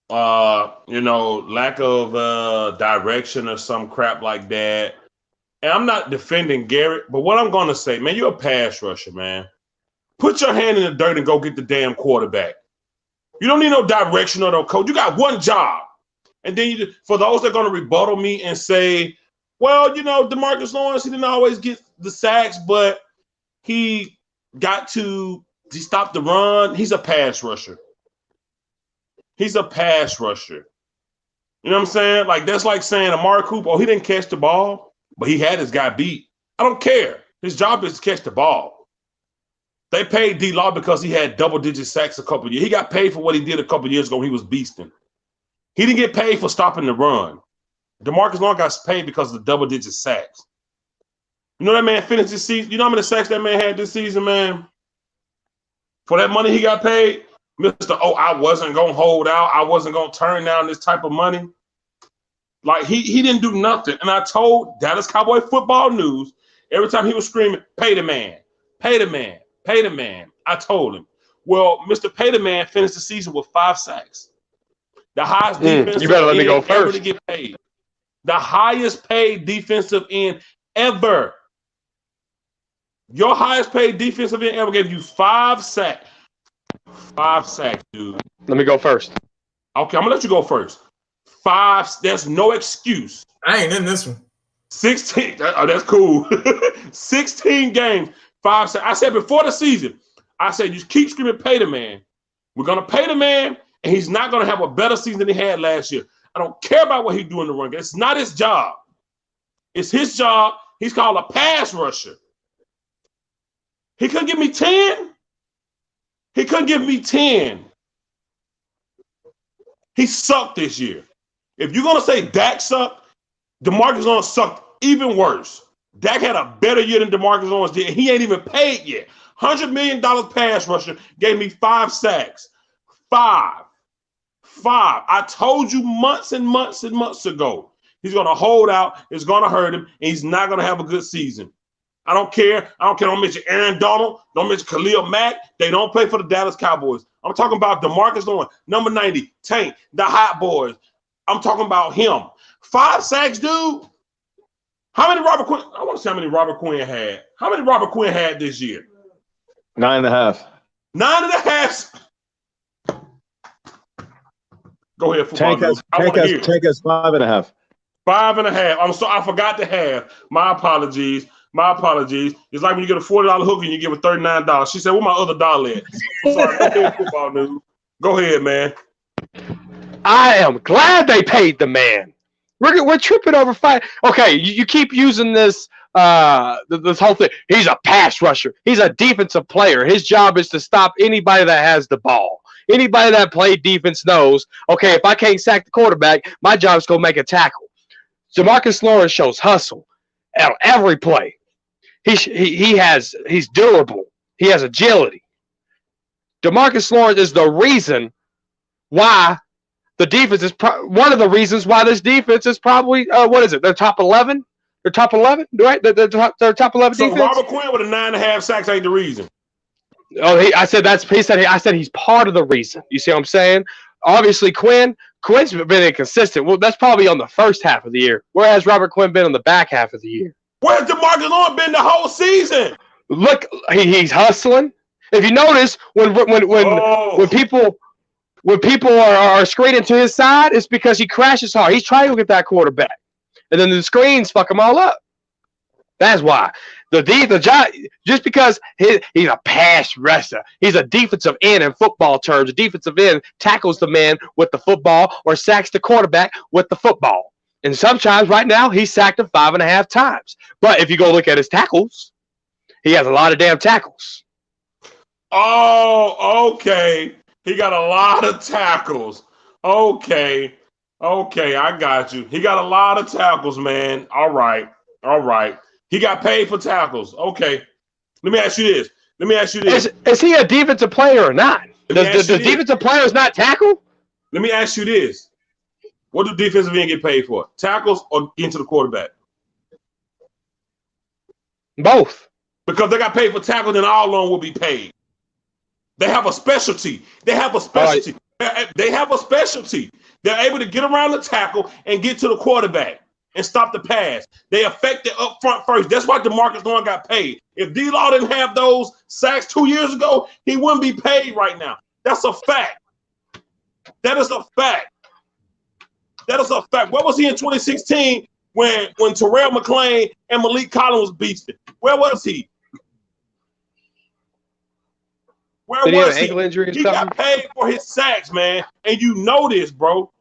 lack of direction or some crap like that. And I'm not defending Garrett, but what I'm going to say, man, you're a pass rusher, man. Put your hand in the dirt and go get the damn quarterback. You don't need no direction or no coach. You got one job. And then for those that are going to rebuttal me and say, well, DeMarcus Lawrence, he didn't always get the sacks, but he stopped the run. He's a pass rusher. He's a pass rusher. You know what I'm saying? Like, that's like saying Amari Cooper, he didn't catch the ball, but he had his guy beat. I don't care. His job is to catch the ball. They paid D-Law because he had double-digit sacks a couple of years. He got paid for what he did a couple of years ago when he was beasting. He didn't get paid for stopping the run. DeMarcus Lawrence got paid because of the double-digit sacks. You know that man finished this season? You know how many sacks that man had this season, man? For that money he got paid? I wasn't going to hold out. I wasn't going to turn down this type of money. Like, he didn't do nothing. And I told Dallas Cowboy Football News, every time he was screaming, pay the man, pay the man, pay the man. I told him, well, Mr. Pay the Man finished the season with 5 sacks. The highest defensive you better let me go end first. ever to get paid. The highest paid defensive end ever. Your highest paid defensive end ever gave you 5 sacks. 5 sacks, dude. Let me go first. Okay, I'm going to let you go first. 5, there's no excuse. I ain't in this one. 16, that's cool. 16 games, 5 sacks. I said before the season, I said, you keep screaming, pay the man. We're going to pay the man, and he's not going to have a better season than he had last year. I don't care about what he's doing in the run game. It's not his job. It's his job. He's called a pass rusher. He couldn't give me 10. He couldn't give me 10. He sucked this year. If you're going to say Dak sucked, DeMarcus Lawrence sucked even worse. Dak had a better year than DeMarcus Lawrence did, and he ain't even paid yet. $100 million pass rusher gave me 5 sacks. 5. I told you months and months and months ago, he's going to hold out, it's going to hurt him, and he's not going to have a good season. I don't care. Don't mention Aaron Donald. Don't mention Khalil Mack. They don't play for the Dallas Cowboys. I'm talking about DeMarcus Lawrence, number 90, Tank, the Hot Boys. I'm talking about him. 5 sacks, dude. How many Robert Quinn? I want to see how many Robert Quinn had. How many Robert Quinn had this year? 9.5. 9.5. Go ahead, football. Tank has 5.5. 5.5. I forgot to have. My apologies. It's like when you get a $40 hook and you give it $39. She said, "Where my other dollar at?" I'm sorry. Go ahead, football news. Go ahead, man. I am glad they paid the man. We're tripping over five. Okay, you keep using this this whole thing. He's a pass rusher. He's a defensive player. His job is to stop anybody that has the ball. Anybody that played defense knows, okay, if I can't sack the quarterback, my job is to go make a tackle. DeMarcus Lawrence shows hustle at every play. He's durable. He has agility. DeMarcus Lawrence is the reason why the defense is one of the reasons why this defense is probably what is it? They're top 11. They're top 11, right? They're top 11 so defense. Robert Quinn with a 9.5 sacks ain't the reason. Oh, I said he's part of the reason. You see what I'm saying? Obviously, Quinn's been inconsistent. Well, that's probably on the first half of the year. Where has Robert Quinn been on the back half of the year? Where's DeMarcus Lawrence been the whole season? Look, he's hustling. If you notice, when people are screening to his side, it's because he crashes hard. He's trying to get that quarterback, and then the screens fuck him all up. That's why the job, just because he's a pass rusher, he's a defensive end in football terms. A defensive end tackles the man with the football or sacks the quarterback with the football. And sometimes, right now, he's sacked him 5.5 times. But if you go look at his tackles, he has a lot of damn tackles. Oh, okay. He got a lot of tackles. Okay, I got you. He got a lot of tackles, man. All right. He got paid for tackles. Okay. Let me ask you this. Is he a defensive player or not? Does the defensive players not tackle? Let me ask you this. What do defensive end get paid for? Tackles or getting to the quarterback? Both. Because they got paid for tackles, then all along will be paid. They have a specialty. They have a specialty. They're able to get around the tackle and get to the quarterback and stop the pass. They affect it up front first. That's why DeMarcus Lawrence got paid. If D-Law didn't have those sacks 2 years ago, he wouldn't be paid right now. That's a fact. That is a fact. Where was he in 2016 when Terrell McClain and Malik Collins was beasting? Where was he? Did he have an ankle injury or something? He got paid for his sacks, man. And you know this, bro.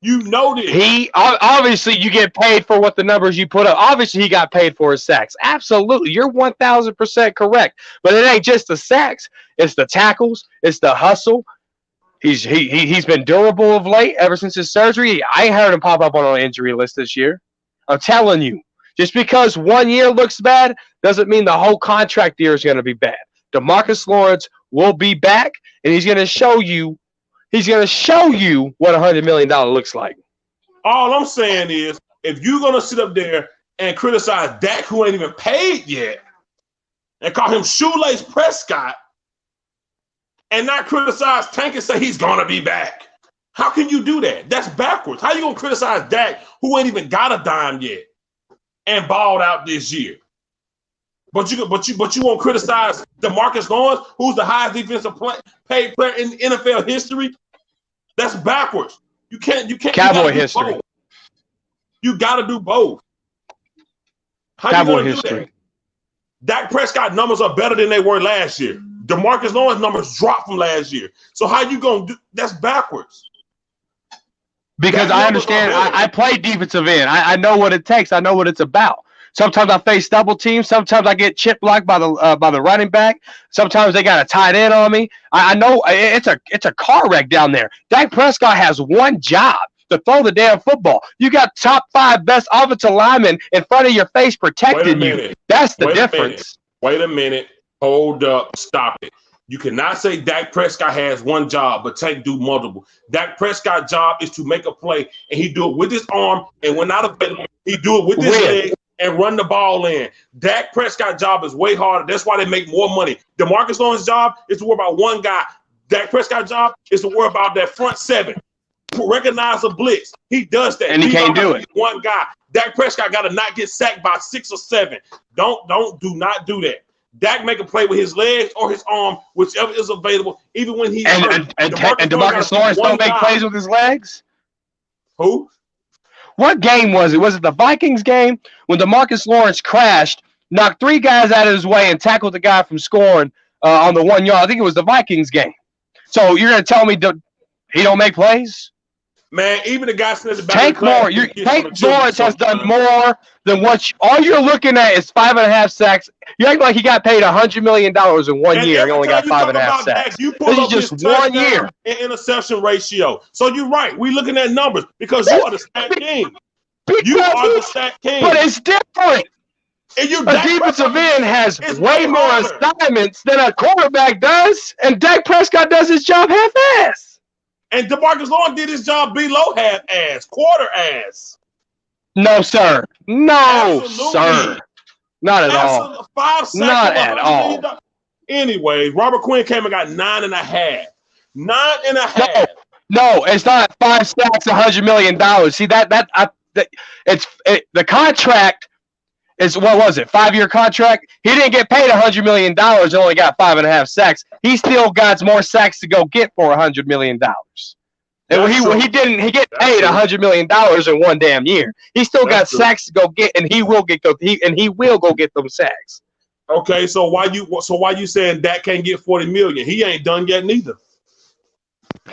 You know this. Obviously, you get paid for what the numbers you put up. Obviously, he got paid for his sacks. Absolutely. You're 1,000% correct. But it ain't just the sacks. It's the tackles. It's the hustle. He's been durable of late ever since his surgery. I ain't heard him pop up on an injury list this year. I'm telling you. Just because 1 year looks bad doesn't mean the whole contract year is going to be bad. DeMarcus Lawrence will be back, and he's going to show you what $100 million looks like. All I'm saying is, if you're going to sit up there and criticize Dak, who ain't even paid yet, and call him Shoelace Prescott, and not criticize Tank and say he's going to be back, how can you do that? That's backwards. How you going to criticize Dak, who ain't even got a dime yet, and balled out this year? But you won't criticize DeMarcus Lawrence, who's the highest defensive paid player in NFL history. That's backwards. You can't. Cowboy history. Both. You got to do both. How Cowboy you history. Do that? Dak Prescott numbers are better than they were last year. DeMarcus Lawrence numbers dropped from last year. So how you gonna do? That's backwards. Because I understand. I play defensive end. I know what it takes. I know what it's about. Sometimes I face double teams. Sometimes I get chip blocked by the running back. Sometimes they got a tight end on me. I know it's a car wreck down there. Dak Prescott has one job, to throw the damn football. You got top 5 best offensive linemen in front of your face protecting you. That's the difference. Wait a minute. Hold up. Stop it. You cannot say Dak Prescott has one job, but Tank do multiple. Dak Prescott's job is to make a play, and he do it with his arm, and when not available, he do it with his leg and run the ball in. Dak Prescott's job is way harder. That's why they make more money. DeMarcus Lawrence's job is to worry about one guy. Dak Prescott's job is to worry about that front seven. Recognize a blitz. He does that. And he can't do it. One guy. Dak Prescott got to not get sacked by 6 or 7. Do not do that. Dak make a play with his legs or his arm, whichever is available, even when he's hurt. And DeMarcus Lawrence don't make plays with his legs? Who? What game was it? Was it the Vikings game when DeMarcus Lawrence crashed, knocked 3 guys out of his way, and tackled the guy from scoring on the 1 yard? I think it was the Vikings game. So you're going to tell me he don't make plays? Man, even the guy sitting at the back Tank Lawrence has done more than all you're looking at is 5.5 sacks. You act like he got paid $100 million in 1 year. He only got 5.5 sacks. This is just 1 year. And interception ratio. So you're right. We're looking at numbers because you are the stat king. You are the stat king. But it's different. A defensive end has way more assignments than a quarterback does, and Dak Prescott does his job half-ass. And DeMarcus Lawrence did his job below half-ass, quarter-ass. No, sir. No, sir. Not at all. 5 sacks. Not at all. Anyway, Robert Quinn came and got 9.5. 9.5. No, it's not 5 sacks, $100 million. See the contract is, what was it? 5-year contract. He didn't get paid $100 million and only got 5.5 sacks. He still got more sacks to go get for $100 million. And he get paid $100 million in 1 damn year. He still got sacks to go get, and he will go get them sacks. Okay, so why you saying Dak can't get $40 million? He ain't done yet neither.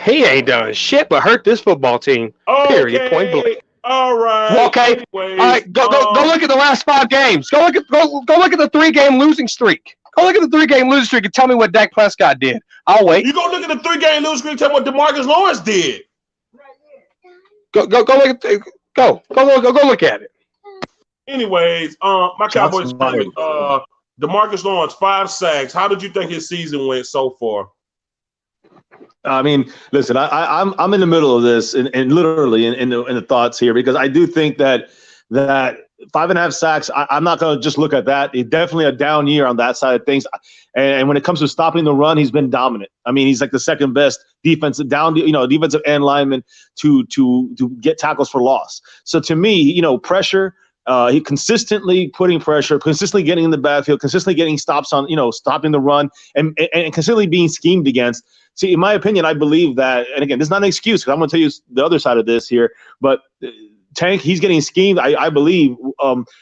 He ain't done shit but hurt this football team. Okay. Period. Point blank. All right. Okay. Anyways, all right. Go look at the last 5 games. Go look at the 3-game losing streak. Go look at the 3-game losing streak and tell me what Dak Prescott did. I'll wait. You go look at the 3-game losing streak and tell me what DeMarcus Lawrence did. Go look at it. Anyways, my Cowboys DeMarcus Lawrence 5 sacks. How did you think his season went so far? I mean, listen, I'm in the middle of this and literally in the thoughts here, because I do think that 5.5 sacks, I'm not going to just look at that. It's definitely a down year on that side of things. And when it comes to stopping the run, he's been dominant. I mean, he's like the second best defensive end lineman to get tackles for loss. So to me, pressure, he consistently putting pressure, consistently getting in the backfield, consistently getting stops on, stopping the run and consistently being schemed against. See, in my opinion, I believe that, and again, this is not an excuse because I'm going to tell you the other side of this here, but Tank, he's getting schemed, I believe,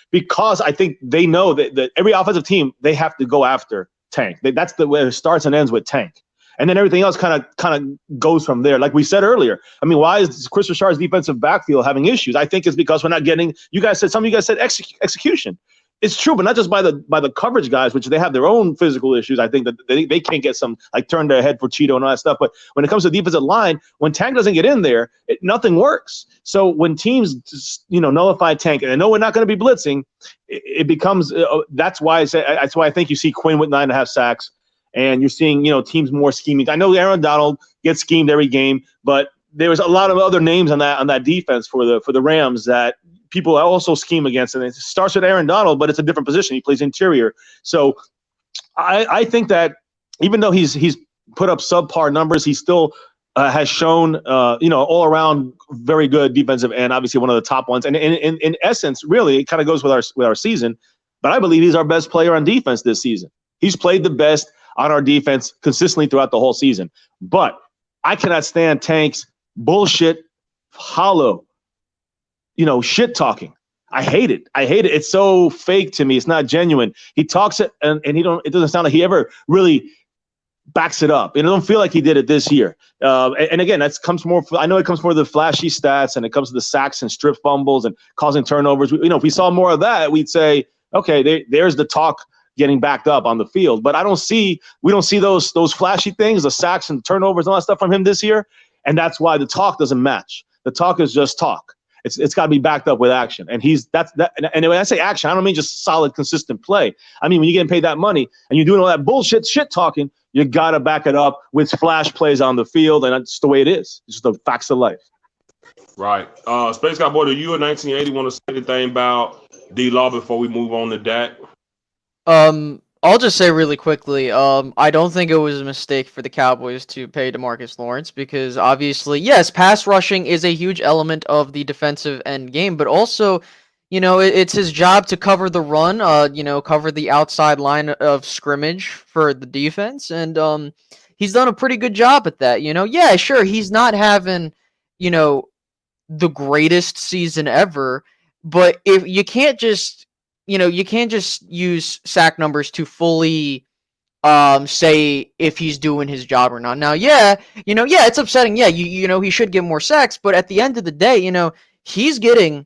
because I think they know that every offensive team, they have to go after Tank. That's the way it starts and ends with Tank. And then everything else kind of goes from there. Like we said earlier, I mean, why is Chris Richard's defensive backfield having issues? I think it's because we're not getting, some of you guys said execution. It's true, but not just by the coverage guys, which they have their own physical issues. I think that they can't get some, like, turn their head for Cheeto and all that stuff. But when it comes to the defensive line, when Tank doesn't get in there, nothing works. So when teams, nullify Tank, and I know we're not going to be blitzing, it becomes that's why I think you see Quinn with 9.5 sacks, and you're seeing teams more scheming. I know Aaron Donald gets schemed every game, but there was a lot of other names on that defense for the Rams that people also scheme against, and it starts with Aaron Donald, but it's a different position. He plays interior. So I think that even though he's put up subpar numbers, he still has shown, all around very good defensive end, obviously one of the top ones. And in essence, really, it kind of goes with our season. But I believe he's our best player on defense this season. He's played the best on our defense consistently throughout the whole season. But I cannot stand Tank's bullshit, hollow, shit talking. I hate it. It's so fake to me. It's not genuine. He talks it and it doesn't sound like he ever really backs it up. It don't feel like he did it this year. And again, I know it comes more to the flashy stats, and it comes to the sacks and strip fumbles and causing turnovers. If we saw more of that, we'd say, okay, there's the talk getting backed up on the field. But we don't see those flashy things, the sacks and turnovers and all that stuff from him this year. And that's why the talk doesn't match. The talk is just talk. It's got to be backed up with action. And and when I say action, I don't mean just solid, consistent play. I mean, when you're getting paid that money and you're doing all that bullshit shit talking, you got to back it up with flash plays on the field. And that's the way it is. It's just the facts of life. Right. Space Cowboy, do you in 1980 want to say anything about D-Law before we move on to Dak? I'll just say really quickly, I don't think it was a mistake for the Cowboys to pay DeMarcus Lawrence because obviously, yes, pass rushing is a huge element of the defensive end game, but also, it's his job to cover the run, cover the outside line of scrimmage for the defense, and he's done a pretty good job at that. Yeah, sure, he's not having, the greatest season ever, but if you can't just use sack numbers to fully say if he's doing his job or not. Now, it's upsetting. Yeah, he should get more sacks, but at the end of the day, he's getting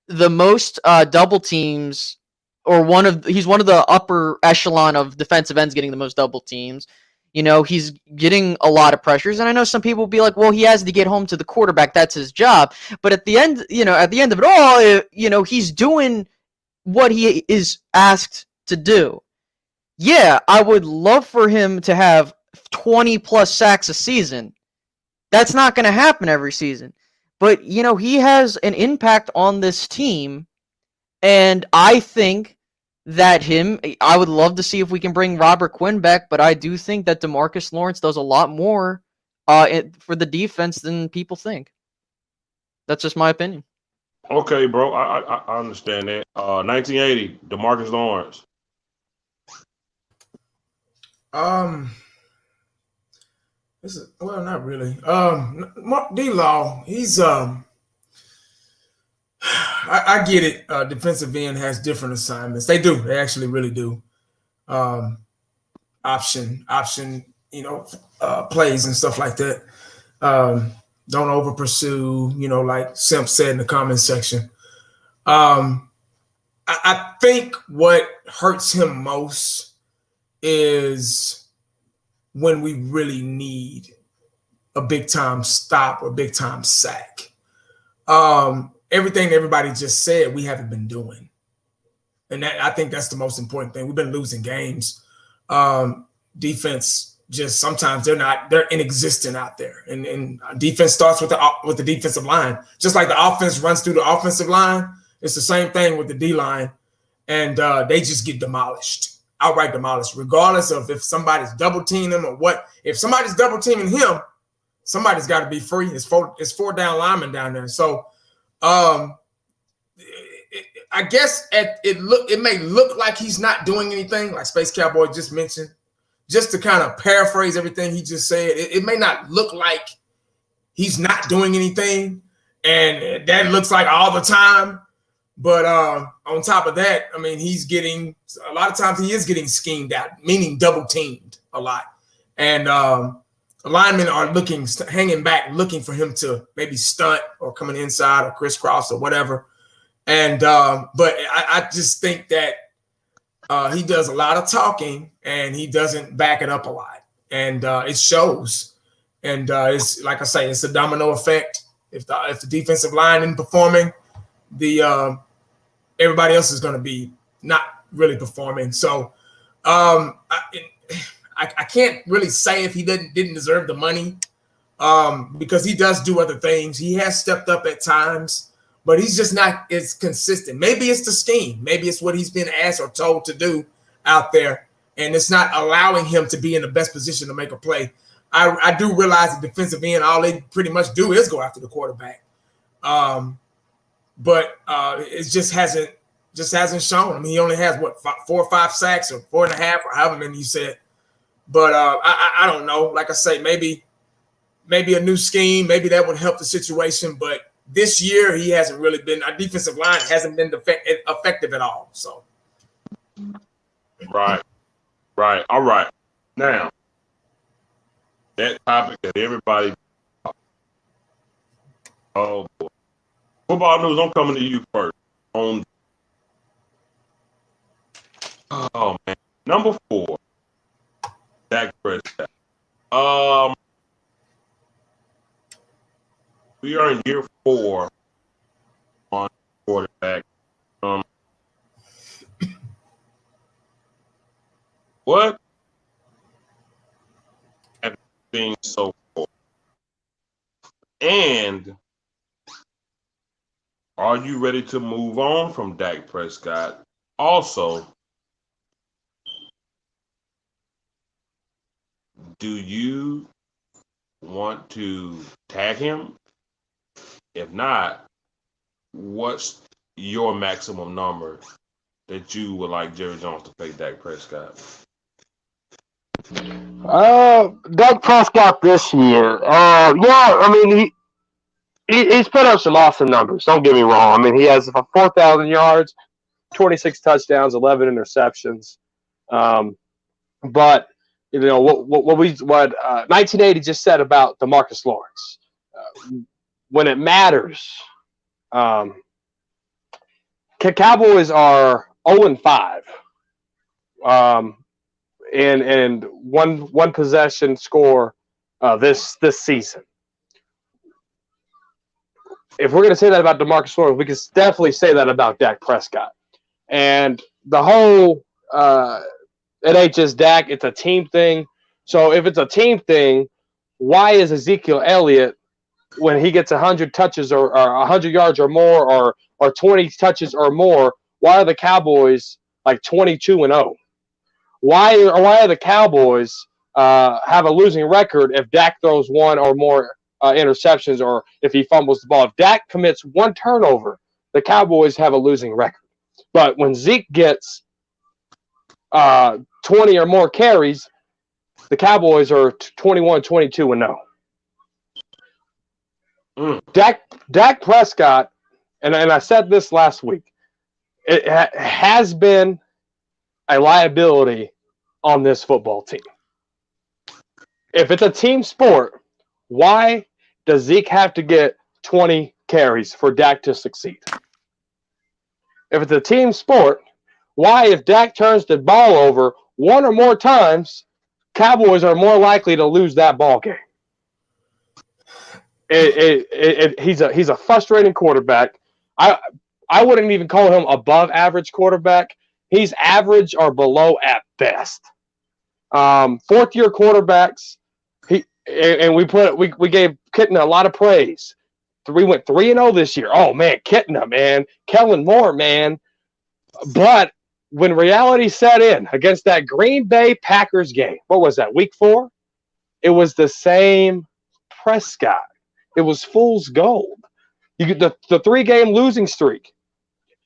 the most double teams, or he's one of the upper echelon of defensive ends getting the most double teams. He's getting a lot of pressures, and I know some people will be like, well, he has to get home to the quarterback. That's his job. But at the end of it all, he's doing what he is asked to do. Yeah, I would love for him to have 20 plus sacks a season. That's not going to happen every season. But, he has an impact on this team, and I think that I would love to see if we can bring Robert Quinn back, but I do think that DeMarcus Lawrence does a lot more for the defense than people think. That's just my opinion. Okay, bro, I understand that. 1980, DeMarcus Lawrence. Not really. D-Law, he's I get it. Defensive end has different assignments. They do. They actually really do. Option, plays and stuff like that. Don't over pursue, like Simp said in the comments section. I think what hurts him most is when we really need a big time stop or big time sack. Everything everybody just said, we haven't been doing. And I think that's the most important thing. We've been losing games. Defense, just sometimes they're inexistent out there. And defense starts with the defensive line. Just like the offense runs through the offensive line, it's the same thing with the D-line. And they just get demolished, outright demolished, regardless of if somebody's double teaming him or what. If somebody's double teaming him, somebody's got to be free. It's four down linemen down there. So I guess it may look like he's not doing anything, like Space Cowboy just mentioned. Just to kind of paraphrase everything he just said, it may not look like he's not doing anything, and that looks like all the time. But on top of that, I mean, a lot of times he is getting schemed out, meaning double teamed a lot. And linemen are hanging back, looking for him to maybe stunt or coming inside or crisscross or whatever. And but I just think that he does a lot of talking and he doesn't back it up a lot, and it shows. And it's like I say, it's a domino effect. If the defensive line isn't performing, everybody else is going to be not really performing. So I can't really say if he didn't deserve the money because he does do other things. He has stepped up at times, but he's just not as consistent. Maybe it's the scheme. Maybe it's what he's been asked or told to do out there, and it's not allowing him to be in the best position to make a play. I do realize the defensive end, all they pretty much do is go after the quarterback. But it just hasn't shown. I mean, he only has 4 or 5 sacks or 4.5 or however many you said. But I don't know. Like I say, maybe a new scheme, maybe that would help the situation. But this year, he hasn't really been. Our defensive line hasn't been effective at all. So, right. All right. Now, that topic that everybody. Oh boy. Football news. I'm coming to you first. Oh man, number 4, Dak Prescott. We are in year 4 on quarterback. What have you seen so far? And are you ready to move on from Dak Prescott? Also, do you want to tag him? If not, what's your maximum number that you would like Jerry Jones to pay Dak Prescott? Dak Prescott this year. Yeah, I mean he's put up some awesome numbers. Don't get me wrong. I mean he has 4,000 yards, 26 touchdowns, 11 interceptions. But you know what 1980 just said about DeMarcus Lawrence. When it matters, Cowboys are 0-5. And one possession score this season. If we're going to say that about DeMarcus Lawrence, we can definitely say that about Dak Prescott. And the whole it ain't just Dak, it's a team thing. So if it's a team thing, why is Ezekiel Elliott, when he gets 100 touches or 100 yards or more or 20 touches or more, why are the Cowboys like 22-0? Why are the Cowboys have a losing record if Dak throws one or more interceptions or if he fumbles the ball? If Dak commits one turnover, the Cowboys have a losing record. But when Zeke gets 20 or more carries, the Cowboys are 21-22-0. Dak Prescott, and I said this last week, it has been a liability on this football team. If it's a team sport, why does Zeke have to get 20 carries for Dak to succeed? If it's a team sport, why, if Dak turns the ball over one or more times, Cowboys are more likely to lose that ball game? He's a frustrating quarterback. I wouldn't even call him above average quarterback. He's average or below at best. Fourth year quarterbacks. We gave Kitten a lot of praise. We went 3-0 this year. Oh man, Kitten, man, Kellen Moore, man. But when reality set in against that Green Bay Packers game, what was that, week 4? It was the same Prescott. It was fool's gold. You get the 3-game losing streak.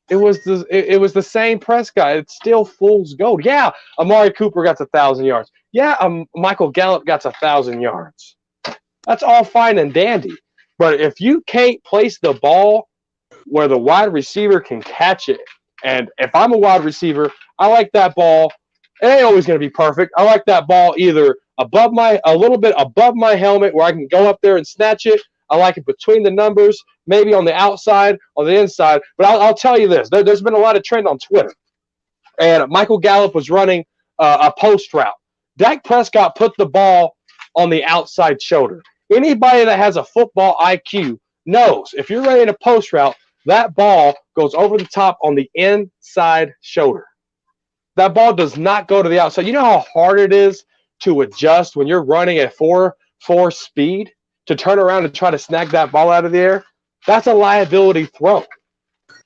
It was the same Prescott. It's still fool's gold. Yeah, Amari Cooper got 1,000 yards. Yeah, Michael Gallup got 1,000 yards. That's all fine and dandy. But if you can't place the ball where the wide receiver can catch it, and if I'm a wide receiver, I like that ball. It ain't always going to be perfect. I like that ball either a little bit above my helmet where I can go up there and snatch it. I like it between the numbers, maybe on the outside, on the inside. But I'll tell you this. There's been a lot of trend on Twitter. And Michael Gallup was running a post route. Dak Prescott put the ball on the outside shoulder. Anybody that has a football IQ knows if you're running a post route, that ball goes over the top on the inside shoulder. That ball does not go to the outside. You know how hard it is to adjust when you're running at 4 speed to turn around and try to snag that ball out of the air? That's a liability throw.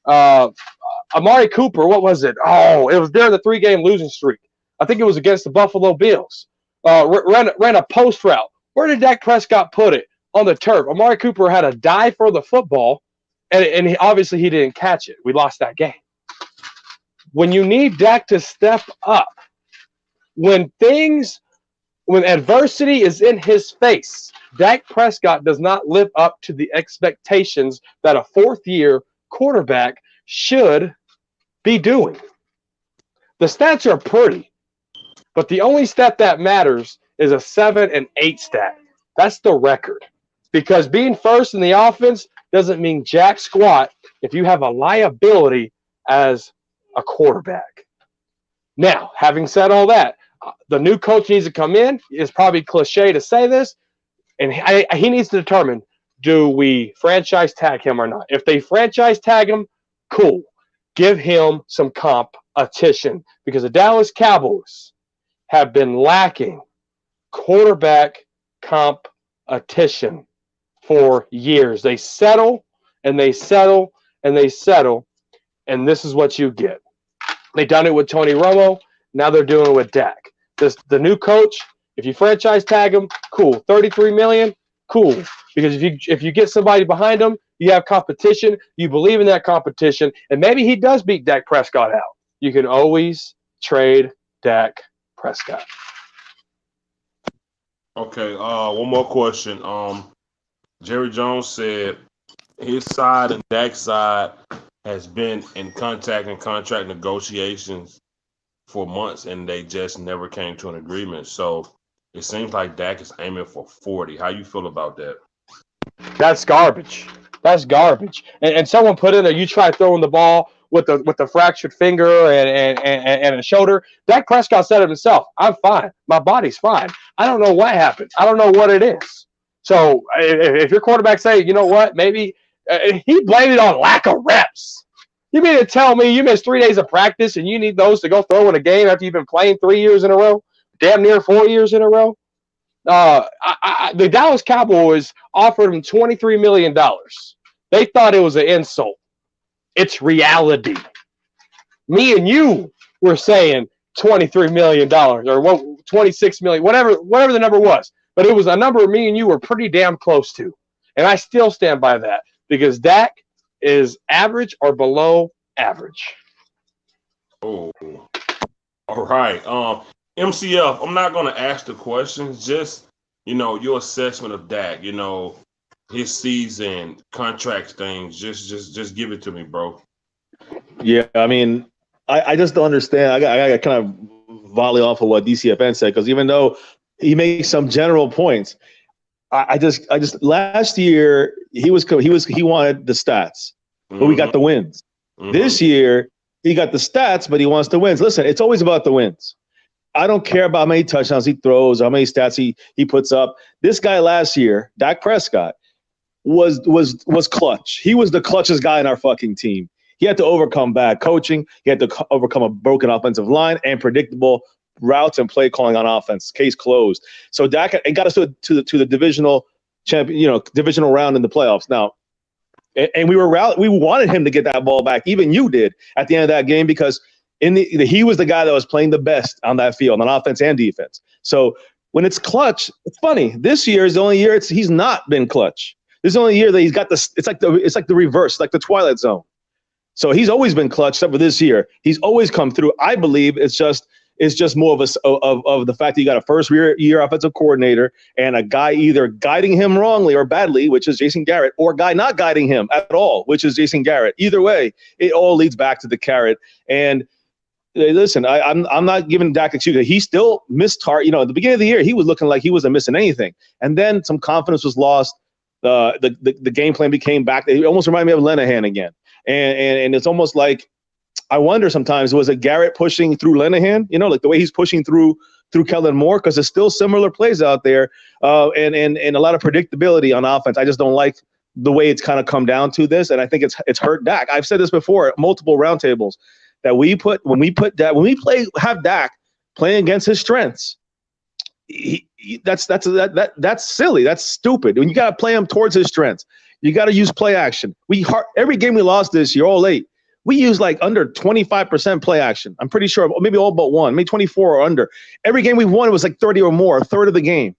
Amari Cooper, what was it? Oh, it was during the 3-game losing streak. I think it was against the Buffalo Bills. Ran a post route. Where did Dak Prescott put it? On the turf. Amari Cooper had a dive for the football, and obviously he didn't catch it. We lost that game. When you need Dak to step up, when adversity is in his face, Dak Prescott does not live up to the expectations that a fourth-year quarterback should be doing. The stats are pretty, but the only stat that matters is a 7 and 8 stat. That's the record. Because being first in the offense doesn't mean jack squat if you have a liability as a quarterback. Now, having said all that, the new coach needs to come in. It's probably cliche to say this, and he needs to determine, do we franchise tag him or not? If they franchise tag him, cool. Give him some competition, because the Dallas Cowboys have been lacking quarterback competition for years. They settle and they settle and they settle, and this is what you get. They done it with Tony Romo. Now they're doing it with Dak. The new coach, If you franchise tag him, cool. $33 million, cool. Because if you get somebody behind him, you have competition. You believe in that competition, and maybe he does beat Dak Prescott out. You can always trade Dak Prescott. Okay, one more question. Jerry Jones said his side and Dak's side has been in contact and contract negotiations for months, and they just never came to an agreement. So it seems like Dak is aiming for 40. How you feel about that? That's garbage. That's garbage. And someone put in there, you try throwing the ball with the fractured finger and a shoulder. Dak Prescott said it himself. I'm fine. My body's fine. I don't know what happened. I don't know what it is. So if your quarterback say, you know what, maybe he blamed it on lack of reps. You mean to tell me you missed 3 days of practice and you need those to go throw in a game after you've been playing 3 years in a row? Damn near 4 years in a row? The Dallas Cowboys offered him $23 million. They thought it was an insult. It's reality. Me and you were saying $23 million or $26 million, whatever the number was. But it was a number me and you were pretty damn close to. And I still stand by that because Dak is average or below average. Oh, all right. MCF, I'm not going to ask the questions. Just, your assessment of Dak, his season, contract things. Just give it to me, bro. Yeah, I mean, I just don't understand. I got kind of volley off of what DCFN said because even though he makes some general points, I just last year he wanted the stats, but we got the wins. Mm-hmm. This year he got the stats, but he wants the wins. Listen, it's always about the wins. I don't care about how many touchdowns he throws, how many stats he puts up. This guy last year, Dak Prescott, was clutch. He was the clutchest guy in our fucking team. He had to overcome bad coaching. He had to overcome a broken offensive line and predictable routes and play calling on offense. Case closed. So Dak got us to the divisional champion, divisional round in the playoffs. Now, and we wanted him to get that ball back. Even you did at the end of that game because he was the guy that was playing the best on that field on offense and defense. So when it's clutch, it's funny. This year is the only year he's not been clutch. This is the only year that he's got this. It's like the reverse, like the Twilight Zone. So he's always been clutch, except for this year. He's always come through. I believe it's just more of the fact that you got a first year offensive coordinator and a guy either guiding him wrongly or badly, which is Jason Garrett, or a guy not guiding him at all, which is Jason Garrett. Either way, it all leads back to the carrot. And listen, I'm not giving Dak excuse. He still missed target. At the beginning of the year, he was looking like he wasn't missing anything, and then some confidence was lost. The game plan became back. It almost reminded me of Linehan again, and it's almost like I wonder sometimes, was it Garrett pushing through Linehan? Like the way he's pushing through Kellen Moore, because there's still similar plays out there, and a lot of predictability on offense. I just don't like the way it's kind of come down to this, and I think it's hurt Dak. I've said this before at multiple roundtables that have Dak playing against his strengths. That's silly. That's stupid. When you got to play him towards his strengths, you got to use play action. Every game we lost this year, all 8, we used like under 25% play action. I'm pretty sure, maybe all but one, maybe 24 or under. Every game we won, it was like 30 or more, a third of the game.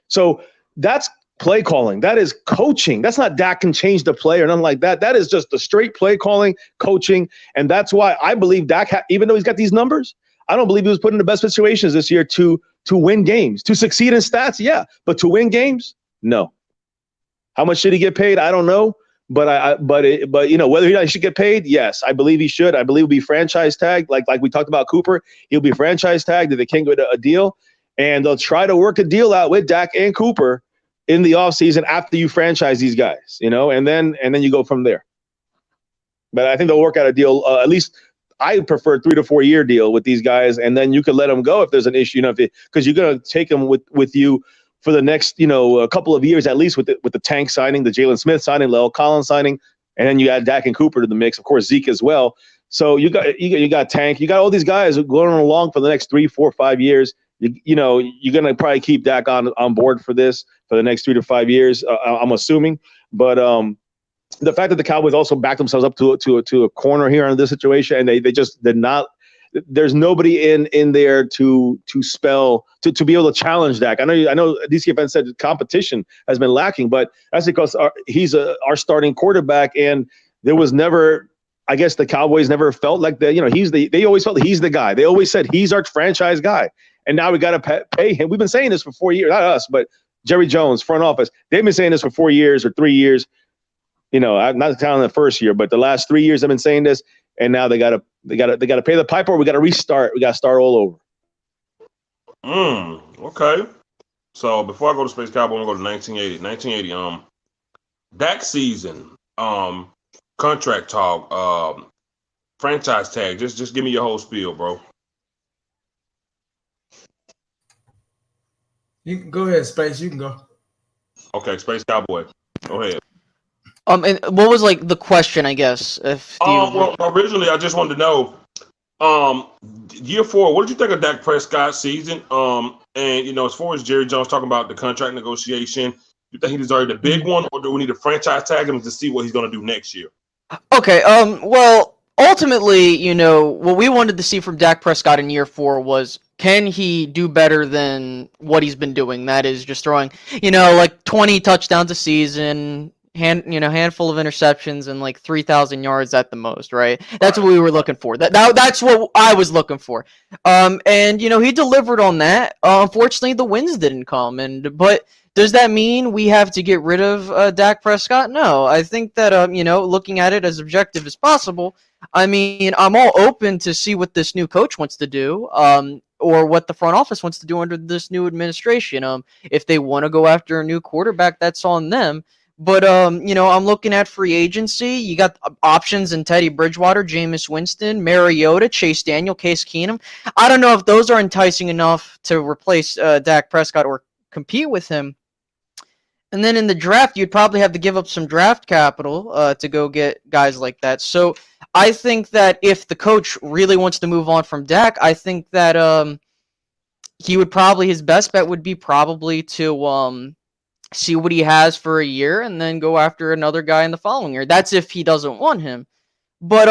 So that's play calling. That is coaching. That's not Dak can change the play or nothing like that. That is just the straight play calling, coaching. And that's why I believe Dak, even though he's got these numbers, I don't believe he was put in the best situations this year to win games. To succeed in stats, yeah. But to win games, no. How much should he get paid? I don't know. But whether he should get paid, yes, I believe he should. I believe he'll be franchise tagged, like we talked about Cooper. He'll be franchise tagged if they can't get a deal, and they'll try to work a deal out with Dak and Cooper in the offseason after you franchise these guys, and then you go from there. But I think they'll work out a deal. At least I prefer 3 to 4 year deal with these guys, and then you could let them go if there's an issue, because you're gonna take them with you for the next, a couple of years at least with the Tank signing, the Jalen Smith signing, Lel Collins signing, and then you add Dak and Cooper to the mix, of course Zeke as well. So you got Tank, you got all these guys going along for the next 3, 4, 5 years. You're gonna probably keep Dak on board for this for the next 3 to 5 years, I'm assuming. But the fact that the Cowboys also backed themselves up to a corner here in this situation, and they just did not there's nobody in there to be able to challenge Dak. I know DC fans said competition has been lacking, but that's because he's our starting quarterback, and there was never. I guess the Cowboys never felt like they always felt he's the guy. They always said he's our franchise guy. And now we got to pay him. We've been saying this for 4 years, not us, but Jerry Jones, front office. They've been saying this for 4 years or 3 years. I'm not counting the first year, but the last 3 years they've been saying this. And now they got to pay the piper. We got to restart. We got to start all over. Okay. So before I go to Space Cowboy, I'm going to go to 1980. 1980. Dak season. Contract talk, franchise tag. Just give me your whole spiel, bro. You can go ahead, Space. You can go. Okay, Space Cowboy. Go ahead. And what was like the question? I guess. Well, originally I just wanted to know, year 4. What did you think of Dak Prescott season? And as far as Jerry Jones talking about the contract negotiation, you think he deserved a big one, or do we need to franchise tag him to see what he's going to do next year? Okay. Well, ultimately, what we wanted to see from Dak Prescott in year 4 was, can he do better than what he's been doing? That is just throwing, like 20 touchdowns a season, handful of interceptions, and like 3,000 yards at the most, right? That's what we were looking for. That's what I was looking for. And he delivered on that. Unfortunately, the wins didn't come, but. Does that mean we have to get rid of Dak Prescott? No. I think that, looking at it as objective as possible, I mean, I'm all open to see what this new coach wants to do, or what the front office wants to do under this new administration. If they want to go after a new quarterback, that's on them. But, I'm looking at free agency. You got options in Teddy Bridgewater, Jameis Winston, Mariota, Chase Daniel, Case Keenum. I don't know if those are enticing enough to replace Dak Prescott or compete with him. And then in the draft, you'd probably have to give up some draft capital to go get guys like that. So I think that if the coach really wants to move on from Dak, I think that his best bet would be probably to see what he has for a year and then go after another guy in the following year. That's if he doesn't want him. But,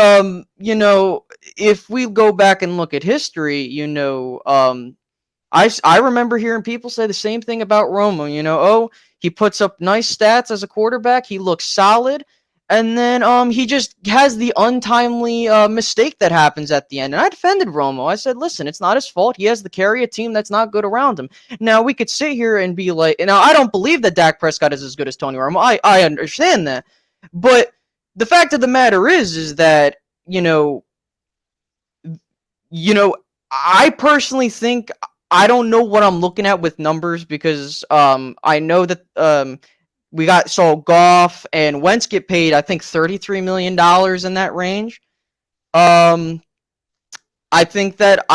if we go back and look at history, I remember hearing people say the same thing about Romo, he puts up nice stats as a quarterback. He looks solid. And then he just has the untimely mistake that happens at the end. And I defended Romo. I said, listen, it's not his fault. He has to carry a team that's not good around him. Now, we could sit here and be like, now, I don't believe that Dak Prescott is as good as Tony Romo. I understand that. But the fact of the matter is that, I personally think I don't know what I'm looking at with numbers because I know that we saw Goff and Wentz get paid, I think, $33 million in that range. I think that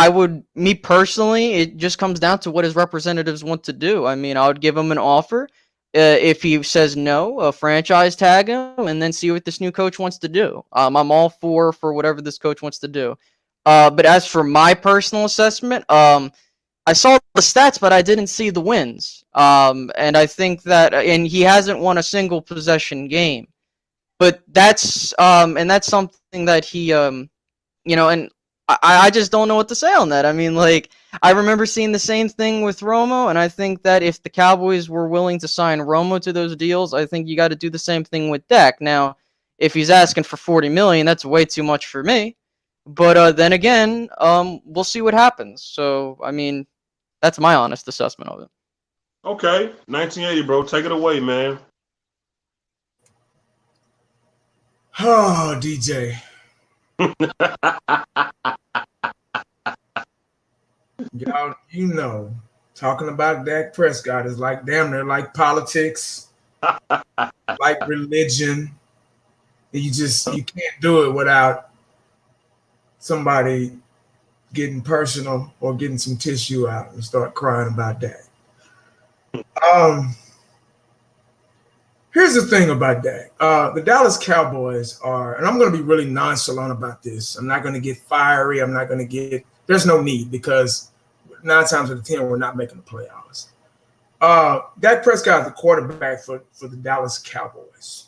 me personally, it just comes down to what his representatives want to do. I mean, I would give him an offer. If he says no, franchise tag him and then see what this new coach wants to do. I'm all for whatever this coach wants to do. But as for my personal assessment, I saw the stats, but I didn't see the wins. And I think that, and he hasn't won a single possession game. But that's something that he, and I just don't know what to say on that. I mean, like, I remember seeing the same thing with Romo, and I think that if the Cowboys were willing to sign Romo to those deals, I think you got to do the same thing with Dak. Now, if he's asking for $40 million, that's way too much for me. But then again, we'll see what happens. So, I mean, that's my honest assessment of it. Okay, 1980, bro. Take it away, man. Oh, DJ. Y'all, talking about Dak Prescott is like damn near like politics, like religion. You can't do it without somebody getting personal or getting some tissue out and start crying about that. Here's the thing about Dak. The Dallas Cowboys are, and I'm going to be really nonchalant about this. I'm not going to get fiery. There's no need because 9 times out of 10, we're not making the playoffs. Dak Prescott is the quarterback for the Dallas Cowboys,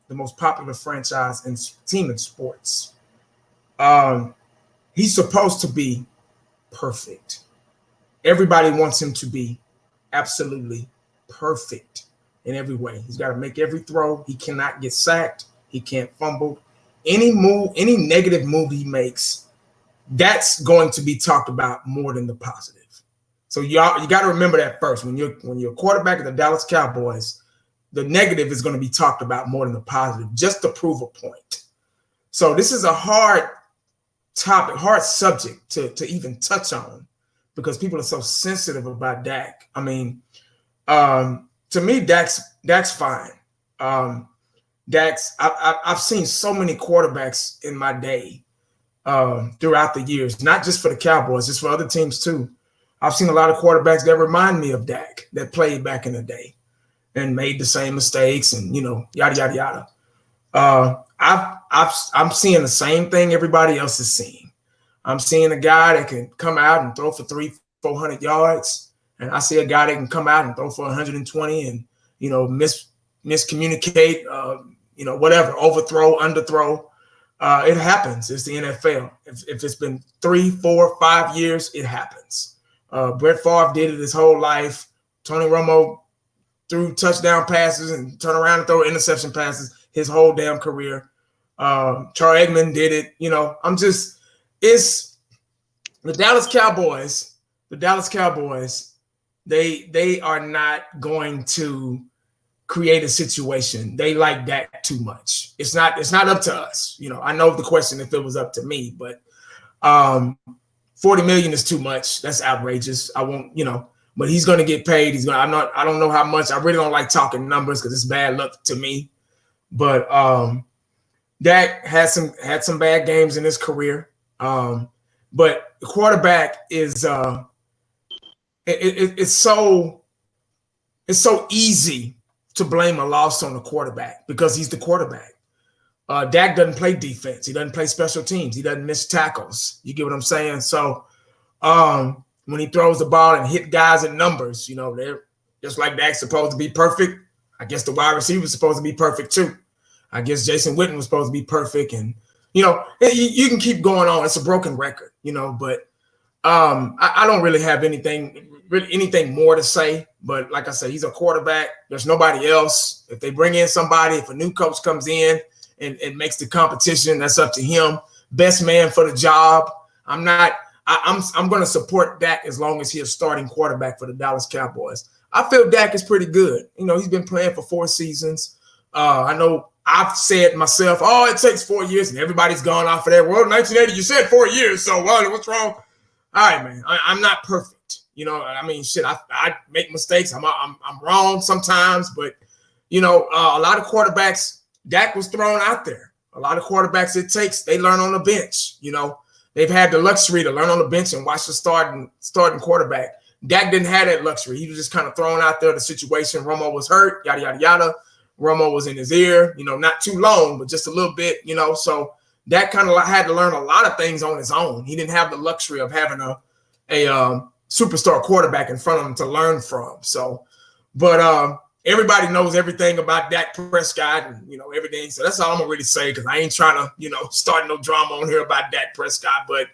the most popular franchise and team in sports. He's supposed to be perfect. Everybody wants him to be absolutely perfect in every way. He's got to make every throw. He cannot get sacked. He can't fumble. Any negative move he makes, that's going to be talked about more than the positive. So you got to remember that first. When you're a quarterback of the Dallas Cowboys, the negative is going to be talked about more than the positive, just to prove a point. So this is a hard topic, hard subject to even touch on, because people are so sensitive about Dak. I mean, to me, Dak's fine. I've seen so many quarterbacks in my day throughout the years, not just for the Cowboys, just for other teams too. I've seen a lot of quarterbacks that remind me of Dak, that played back in the day and made the same mistakes and, yada, yada, yada. I'm seeing the same thing everybody else is seeing. I'm seeing a guy that can come out and throw for 300-400 yards. And I see a guy that can come out and throw for 120 and, miscommunicate, whatever, overthrow, underthrow. It happens. It's the NFL. If it's been 3, 4, 5 years, it happens. Brett Favre did it his whole life. Tony Romo threw touchdown passes and turned around and throw interception passes his whole damn career. Charles Eggman did it. It's the Dallas Cowboys. The Dallas Cowboys, they are not going to create a situation. They like Dak too much. It's not up to us. I know the question if it was up to me, but $40 million is too much. That's outrageous. I won't, but he's going to get paid. I don't know how much. I really don't like talking numbers because it's bad luck to me. But Dak had some bad games in his career. But the quarterback is it's so easy to blame a loss on the quarterback because he's the quarterback. Dak doesn't play defense. He doesn't play special teams. He doesn't miss tackles. You get what I'm saying? So when he throws the ball and hit guys in numbers, they're just like Dak's supposed to be perfect. I guess the wide receiver is supposed to be perfect too. I guess Jason Witten was supposed to be perfect. And, you can keep going on. It's a broken record, but I don't really have anything more to say. But like I said, he's a quarterback. There's nobody else. If they bring in somebody, if a new coach comes in and makes the competition, that's up to him. Best man for the job. I'm going to support Dak as long as he's a starting quarterback for the Dallas Cowboys. I feel Dak is pretty good. He's been playing for 4 seasons. I know I've said myself, it takes 4 years, and everybody's gone off of that. Well, 1980, you said 4 years, so what's wrong? All right, man. I'm not perfect. I make mistakes. I'm wrong sometimes, but a lot of quarterbacks, Dak was thrown out there. A lot of quarterbacks, they learn on the bench. They've had the luxury to learn on the bench and watch the starting quarterback. Dak didn't have that luxury. He was just kind of thrown out there. The situation, Romo was hurt, yada, yada, yada. Romo was in his ear, not too long, but just a little bit, So Dak kind of had to learn a lot of things on his own. He didn't have the luxury of having a superstar quarterback in front of him to learn from. So, but everybody knows everything about Dak Prescott and, everything. So that's all I'm going to really say because I ain't trying to, start no drama on here about Dak Prescott. But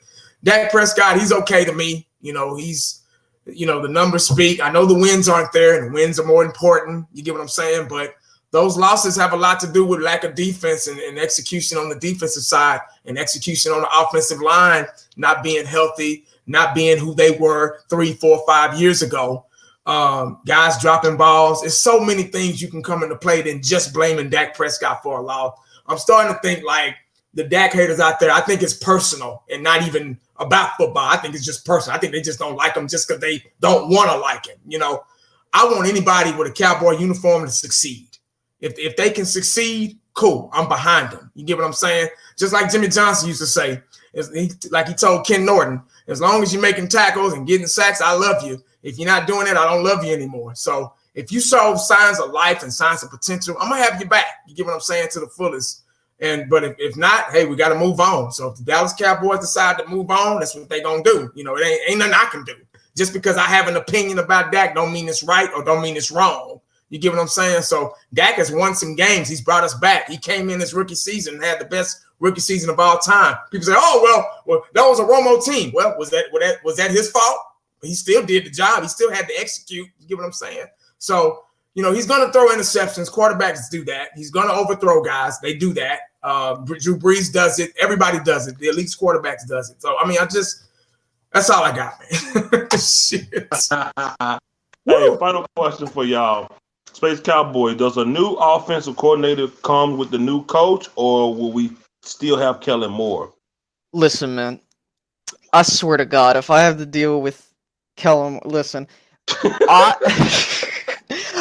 Dak Prescott, he's okay to me. He's, the numbers speak. I know the wins aren't there and the wins are more important. You get what I'm saying? But those losses have a lot to do with lack of defense and execution on the defensive side and execution on the offensive line, not being healthy, not being who they were 3, 4, 5 years ago. Guys dropping balls. There's so many things you can come into play than just blaming Dak Prescott for a loss. I'm starting to think like the Dak haters out there, I think it's personal and not even about football. I think it's just personal. I think they just don't like him just because they don't want to like him. I want anybody with a Cowboy uniform to succeed. If they can succeed, cool. I'm behind them. You get what I'm saying? Just like Jimmy Johnson used to say, like he told Ken Norton, as long as you're making tackles and getting sacks, I love you. If you're not doing it, I don't love you anymore. So if you show signs of life and signs of potential, I'm going to have you back. You get what I'm saying? To the fullest. But if not, hey, we got to move on. So if the Dallas Cowboys decide to move on, that's what they're going to do. It ain't nothing I can do. Just because I have an opinion about Dak don't mean it's right or don't mean it's wrong. You get what I'm saying? So Dak has won some games. He's brought us back. He came in his rookie season and had the best rookie season of all time. People say, "Oh, well, that was a Romo team." Well, was that his fault? He still did the job. He still had to execute. You get what I'm saying? So, he's going to throw interceptions. Quarterbacks do that. He's going to overthrow guys. They do that. Drew Brees does it. Everybody does it. The elite quarterbacks does it. So, that's all I got, man. Shit. Hey, final question for y'all. Space Cowboy, does a new offensive coordinator come with the new coach, or will we still have Kellen Moore? Listen, man. I swear to God, if I have to deal with Kellen, listen.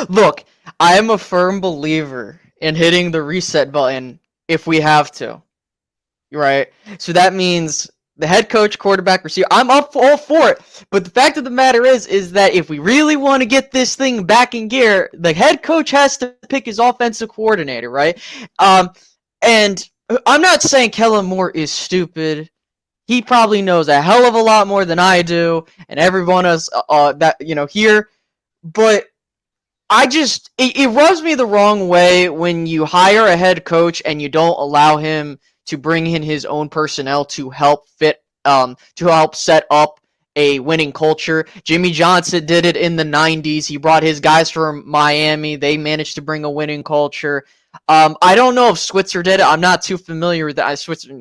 Look, I am a firm believer in hitting the reset button if we have to. Right? So that means the head coach, quarterback, receiver, I'm up all for it. But the fact of the matter is that if we really want to get this thing back in gear, the head coach has to pick his offensive coordinator, right? And I'm not saying Kellen Moore is stupid. He probably knows a hell of a lot more than I do, and everyone else here. But it rubs me the wrong way when you hire a head coach and you don't allow him to bring in his own personnel to help set up a winning culture. Jimmy Johnson did it in the 90s. He brought his guys from Miami. They managed to bring a winning culture. I don't know if Switzer did it. I'm not too familiar with that. Switzer's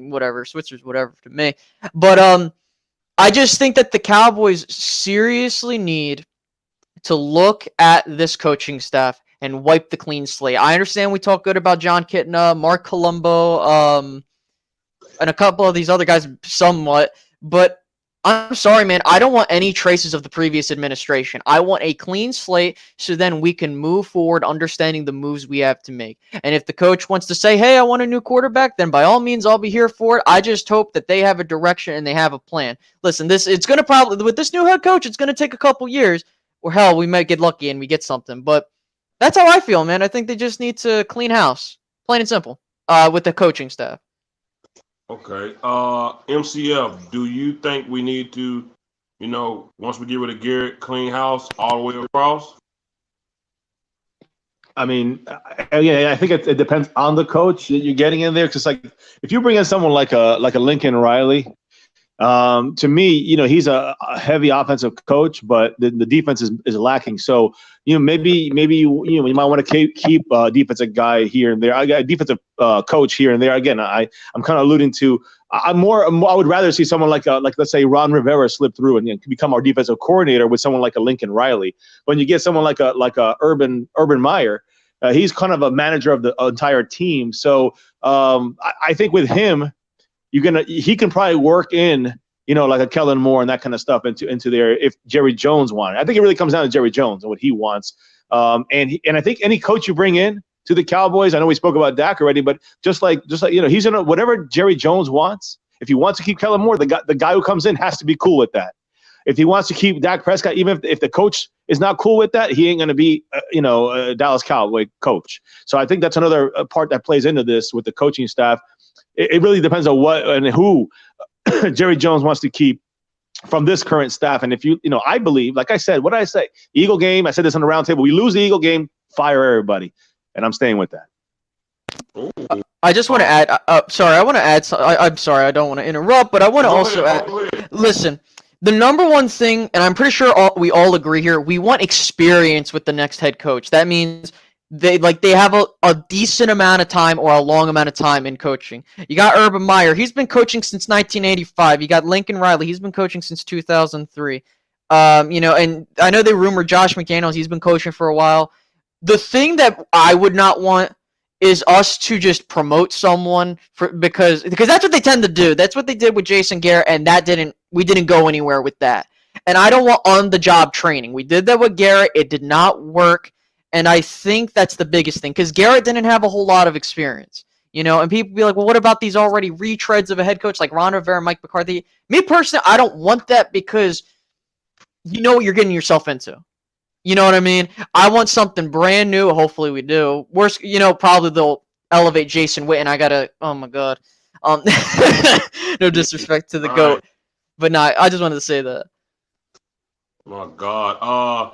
whatever to me. But I just think that the Cowboys seriously need to look at this coaching staff and wipe the clean slate. I understand we talk good about John Kitna, Mark Colombo, and a couple of these other guys somewhat, but I'm sorry, man. I don't want any traces of the previous administration. I want a clean slate so then we can move forward understanding the moves we have to make. And if the coach wants to say, hey, I want a new quarterback, then by all means, I'll be here for it. I just hope that they have a direction and they have a plan. Listen, it's going to probably, with this new head coach, it's going to take a couple years, or hell, we might get lucky and we get something. But that's how I feel, man. I think they just need to clean house, plain and simple, with the coaching staff. Okay. MCF, do you think we need to, once we get rid of Garrett, clean house all the way across? I think it depends on the coach that you're getting in there. Because if you bring in someone like a Lincoln Riley, to me, he's a heavy offensive coach, but the defense is lacking. So, maybe you might want to keep a defensive guy here and there. I got a defensive coach here and there. Again, I'm kind of alluding to. I would rather see someone like let's say Ron Rivera slip through and become our defensive coordinator with someone like a Lincoln Riley. When you get someone like a Urban Meyer, he's kind of a manager of the entire team. So I think with him, he can probably work in, like a Kellen Moore and that kind of stuff into there if Jerry Jones wanted. I think it really comes down to Jerry Jones and what he wants. And I think any coach you bring in to the Cowboys, I know we spoke about Dak already, but just like he's gonna whatever Jerry Jones wants. If he wants to keep Kellen Moore, the guy who comes in has to be cool with that. If he wants to keep Dak Prescott, even if the coach is not cool with that, he ain't going to be, a Dallas Cowboy coach. So I think that's another part that plays into this with the coaching staff. It really depends on what and who Jerry Jones wants to keep from this current staff. And if I believe, like I said, what did I say? Eagle game. I said this on the round table. We lose the Eagle game, fire everybody. And I'm staying with that. I just want to add. I want to add. I'm sorry. I don't want to interrupt, but I want to also add. Listen, the number one thing, and I'm pretty sure we all agree here, we want experience with the next head coach. That means they have a decent amount of time or a long amount of time in coaching. You got Urban Meyer. He's been coaching since 1985. You got Lincoln Riley. He's been coaching since 2003. And I know they rumored Josh McDaniels. He's been coaching for a while. The thing that I would not want is us to just promote someone because that's what they tend to do. That's what they did with Jason Garrett, and we didn't go anywhere with that. And I don't want on-the-job training. We did that with Garrett. It did not work, and I think that's the biggest thing because Garrett didn't have a whole lot of experience. And people be like, well, what about these already retreads of a head coach like Ron Rivera, Mike McCarthy? Me personally, I don't want that because you know what you're getting yourself into. You know what I mean? I want something brand new. Hopefully we do. Worst, probably they'll elevate Jason Witten. I gotta. Oh my god. No disrespect to the GOAT, but no, I just wanted to say that. My God.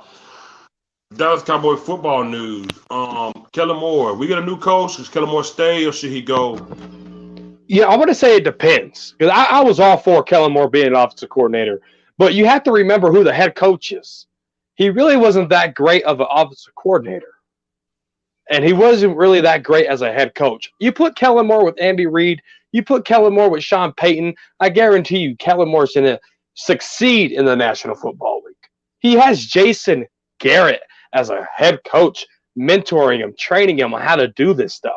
Dallas Cowboy football news. Kellen Moore. We get a new coach. Does Kellen Moore stay or should he go? Yeah, I'm going to say it depends because I was all for Kellen Moore being an offensive coordinator, but you have to remember who the head coach is. He really wasn't that great of an offensive coordinator, and he wasn't really that great as a head coach. You put Kellen Moore with Andy Reid, you put Kellen Moore with Sean Payton, I guarantee you Kellen Moore's going to succeed in the National Football League. He has Jason Garrett as a head coach, mentoring him, training him on how to do this stuff.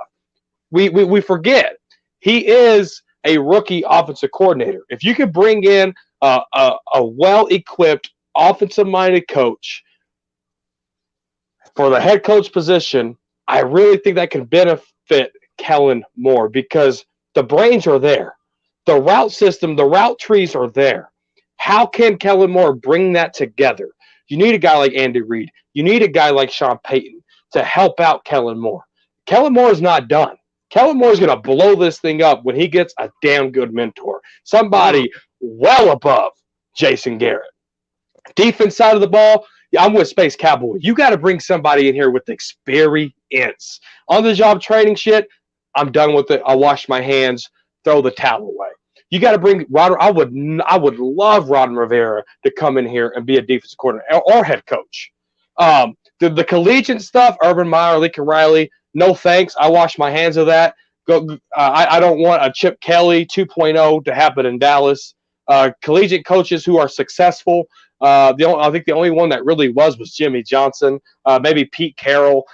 We forget. He is a rookie offensive coordinator. If you could bring in a well-equipped, offensive-minded coach for the head coach position, I really think that can benefit Kellen Moore because the brains are there. The route system, the route trees are there. How can Kellen Moore bring that together? You need a guy like Andy Reid. You need a guy like Sean Payton to help out Kellen Moore. Kellen Moore is not done. Kellen Moore is going to blow this thing up when he gets a damn good mentor. Somebody well above Jason Garrett. Defense side of the ball, I'm with Space Cowboy. You got to bring somebody in here with experience. On-the-job training shit, I'm done with it. I'll wash my hands, throw the towel away. You got to bring Rod. I would love Ron Rivera to come in here and be a defensive coordinator or head coach. The collegiate stuff, Urban Meyer, Lincoln Riley, no thanks. I wash my hands of that. I don't want a Chip Kelly 2.0 to happen in Dallas. Collegiate coaches who are successful. I think the only one that really was Jimmy Johnson, maybe Pete Carroll.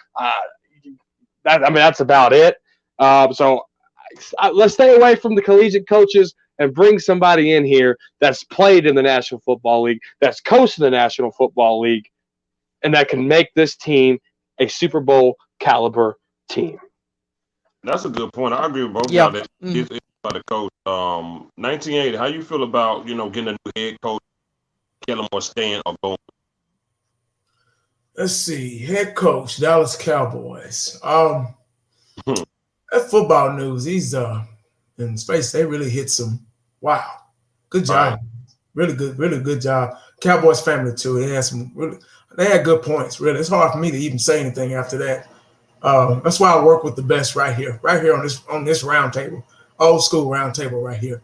That's about it. So let's stay away from the collegiate coaches and bring somebody in here that's played in the National Football League, that's coached in the National Football League, and that can make this team a Super Bowl caliber team. That's a good point. I agree with both of y'all. It's about the coach. 1980, how you feel about, getting a new head coach, Kellen Moore staying or going? Let's see. Head coach, Dallas Cowboys. That football news, these in space, they really hit some. Wow. Good job. Really good job. Cowboys family too. They had good points, really. It's hard for me to even say anything after that. That's why I work with the best right here on this round table, old school round table right here.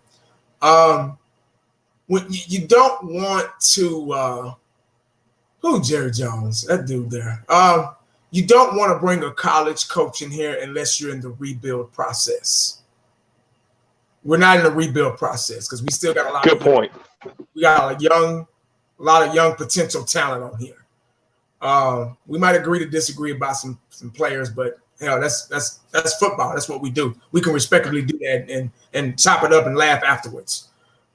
When you don't want to Jerry Jones, that dude there. You don't want to bring a college coach in here unless you're in the rebuild process. We're not in the rebuild process because we still got a lot. Good point. We got a lot of young potential talent on here. We might agree to disagree about some players, but hell, that's football. That's what we do. We can respectfully do that and chop it up and laugh afterwards.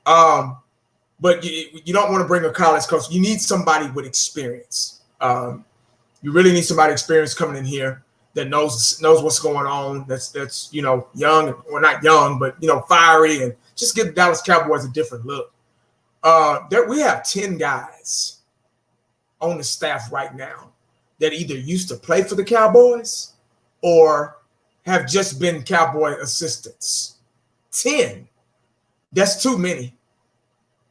But you don't want to bring a college coach. You need somebody with experience. You really need somebody experienced coming in here that knows what's going on. That's young, or not young, but fiery, and just give the Dallas Cowboys a different look. We have 10 guys on the staff right now that either used to play for the Cowboys or have just been Cowboy assistants. 10. That's too many.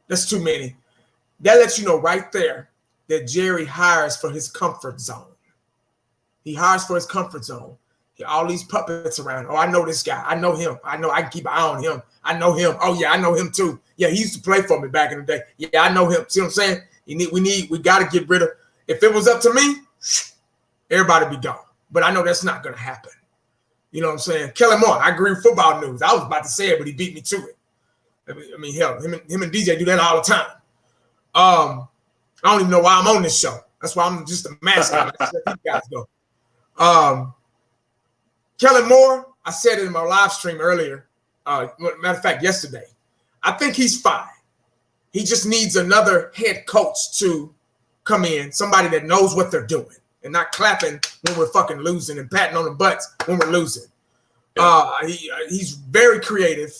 That lets you know right there that Jerry hires for his comfort zone. He hires for his comfort zone. All these puppets around. Oh, I know this guy. I know him. I know I can keep an eye on him. I know him. Oh, yeah, I know him too. Yeah, he used to play for me back in the day. Yeah, I know him. See what I'm saying? We got to get rid of. If it was up to me, everybody be gone. But I know that's not going to happen. You know what I'm saying? Kellen Moore, I agree with football news. I was about to say it, but he beat me to it. I mean, hell, him and DJ do that all the time. I don't even know why I'm on this show. That's why I'm just a mascot. That's where you guys go. Kellen Moore, I said it in my live stream earlier. Matter of fact, yesterday. I think he's fine. He just needs another head coach to come in, somebody that knows what they're doing and not clapping when we're fucking losing and patting on the butts when we're losing. He's very creative.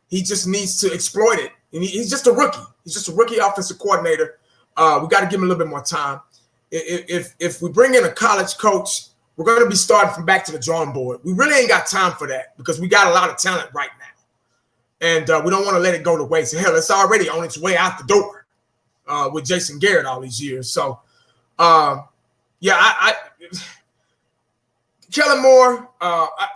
He just needs to exploit it. And he's just a rookie. He's just a rookie offensive coordinator. We got to give him a little bit more time. If we bring in a college coach, we're going to be starting from back to the drawing board. We really ain't got time for that because we got a lot of talent right now. And we don't want to let it go to waste. Hell, it's already on its way out the door with Jason Garrett all these years. So, Kellen Moore,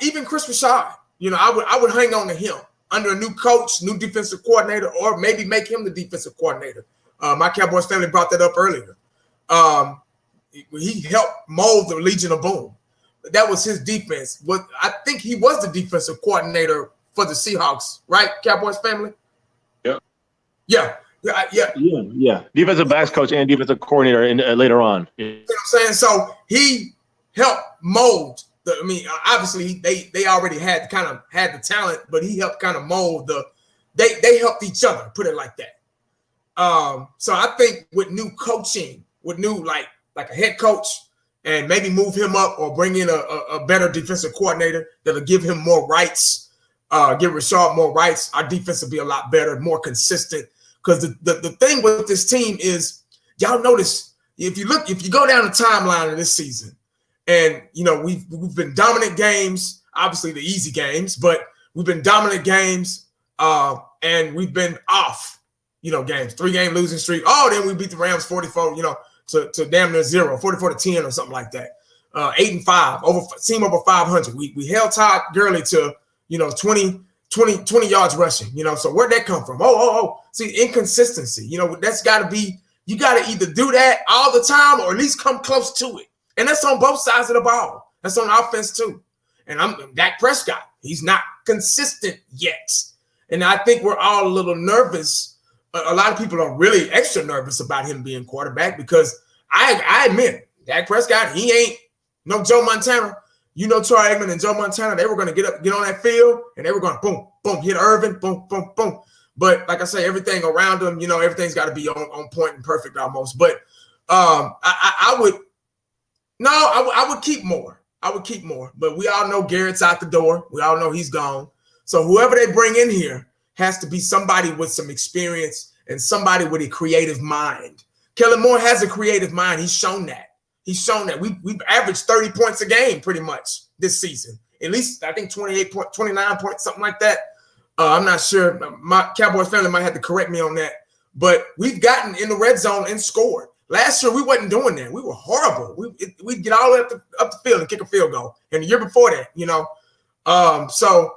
even Chris Rashad, I would hang on to him. under a new coach, new defensive coordinator, or maybe make him the defensive coordinator. My Cowboys family brought that up earlier. He helped mold the Legion of Boom. That was his defense. I think he was the defensive coordinator for the Seahawks, right, Cowboys family? Yep. Yeah. Defensive backs coach and defensive coordinator later on. You know what I'm saying? So he helped mold obviously they already had the talent, but he helped kind of mold they helped each other, put it like that. So I think with new coaching, with new like a head coach, and maybe move him up or bring in a better defensive coordinator that'll give him more rights, give Rashard more rights, our defense will be a lot better, more consistent. Because the thing with this team is, y'all notice, if you go down the timeline of this season, and we've been dominant games, obviously the easy games, but we've been dominant games, and we've been off, games, 3-game losing streak. Then we beat the Rams 44, to damn near 0, 44-10 or something like that. 8-5, team over 500. We held Todd Gurley to 20 yards rushing. So where'd that come from? See, inconsistency. That's got to be. You got to either do that all the time or at least come close to it. And that's on both sides of the ball. That's on offense too. And I'm Dak Prescott. He's not consistent yet. And I think we're all a little nervous. A lot of people are really extra nervous about him being quarterback because I admit, Dak Prescott, he ain't no Joe Montana. Troy Aikman and Joe Montana, they were going to get on that field and they were going to boom, boom, hit Irvin, boom, boom, boom. But like I say, everything around him, everything's got to be on point and perfect almost. But I would keep more. I would keep more. But we all know Garrett's out the door. We all know he's gone. So whoever they bring in here has to be somebody with some experience and somebody with a creative mind. Kellen Moore has a creative mind. He's shown that. We've averaged 30 points a game pretty much this season. At least I think 29 points, something like that. I'm not sure. My Cowboys family might have to correct me on that. But we've gotten in the red zone and scored. Last year, we wasn't doing that. We were horrible. We'd get all the way up the field and kick a field goal. And the year before that, so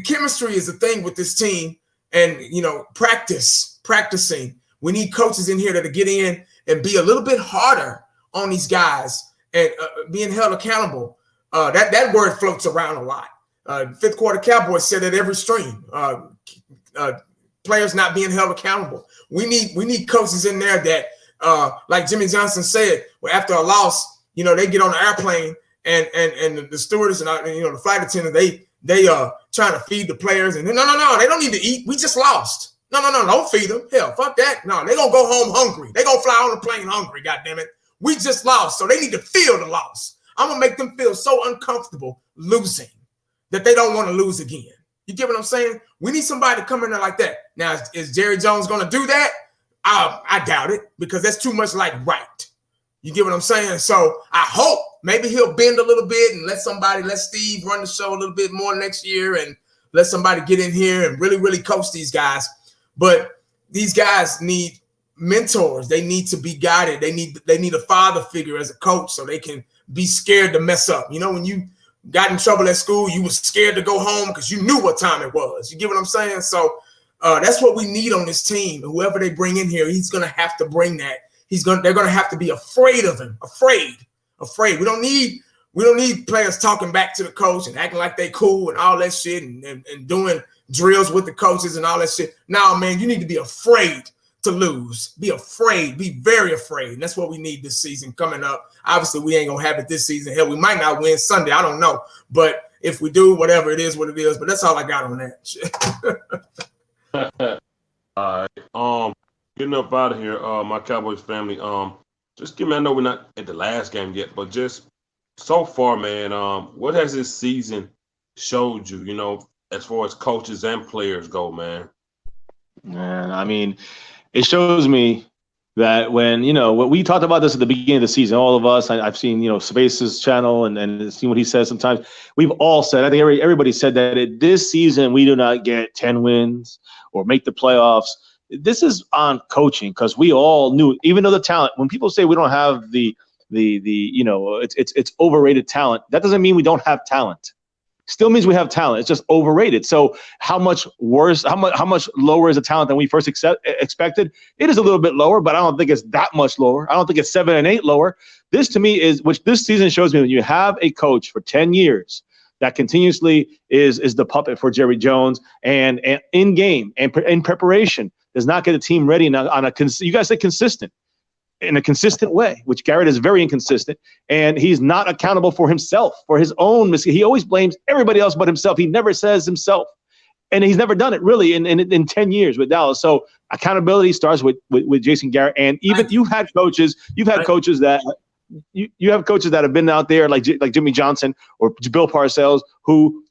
chemistry is a thing with this team. And, practicing. We need coaches in here that get in and be a little bit harder on these guys and being held accountable. That word floats around a lot. Fifth quarter Cowboys said at every stream, players not being held accountable. We need coaches in there that, like Jimmy Johnson said, after a loss, they get on the airplane and the stewardess and the flight attendant, they trying to feed the players and no, they don't need to eat. We just lost. No, don't feed them. Hell, fuck that. No, they gonna go home hungry. They gonna fly on the plane hungry. God damn it. We just lost, so they need to feel the loss. I'm gonna make them feel so uncomfortable losing that they don't want to lose again. You get what I'm saying? We need somebody to come in there like that. Now, is Jerry Jones gonna do that? I doubt it because that's too much like right. You get what I'm saying? So I hope maybe he'll bend a little bit and let Steve run the show a little bit more next year and let somebody get in here and really, really coach these guys. But these guys need mentors. They need to be guided. They need a father figure as a coach so they can be scared to mess up. When you got in trouble at school, you were scared to go home because you knew what time it was. You get what I'm saying? So that's what we need on this team. Whoever they bring in here, he's going to have to bring that. They're going to have to be afraid of him. Afraid. We don't need players talking back to the coach and acting like they cool and all that shit and doing drills with the coaches and all that shit. No, man, you need to be afraid to lose. Be afraid. Be very afraid. And that's what we need this season coming up. Obviously, we ain't going to have it this season. Hell, we might not win Sunday. I don't know. But if we do, whatever it is, what it is. But that's all I got on that shit. All right. Getting up out of here, my Cowboys family. Just give me, I know we're not at the last game yet, but just so far, man, what has this season showed you, as far as coaches and players go, man? Man, I mean, it shows me that when, what we talked about this at the beginning of the season, all of us, I've seen, Space's channel and seen what he says sometimes. We've all said, I think everybody said that this season we do not get 10 wins or make the playoffs. This is on coaching because we all knew, even though the talent, when people say we don't have the it's overrated talent, that doesn't mean we don't have talent. still means we have talent. It's just overrated. So how much worse, how much lower is the talent than we first expected? It is a little bit lower, but I don't think it's that much lower. I don't think it's 7 and 8 lower. This to me is, which this season shows me, when you have a coach for 10 years that continuously is the puppet for Jerry Jones and in game and in preparation does not get the team ready you guys say consistent, in a consistent way, which Garrett is very inconsistent, and he's not accountable for himself, for his own mistakes. He always blames everybody else but himself. He never says himself, and he's never done it really in 10 years with Dallas. So accountability starts with Jason Garrett, and even you have coaches that have been out there like Jimmy Johnson or Bill Parcells who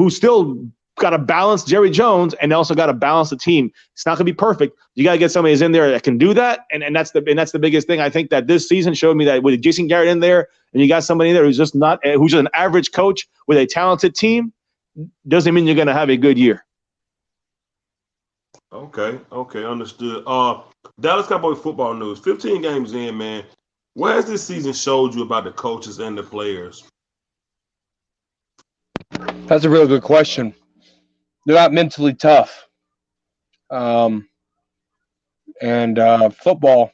still got to balance Jerry Jones and also got to balance the team. It's not going to be perfect. You got to get somebody who's in there that can do that, and that's the biggest thing. I think that this season showed me that with Jason Garrett in there, and you got somebody in there who's just an average coach with a talented team, doesn't mean you're going to have a good year. Okay, understood. Dallas Cowboys football news. 15 games in, man. What has this season showed you about the coaches and the players? That's a real good question. They're not mentally tough. And football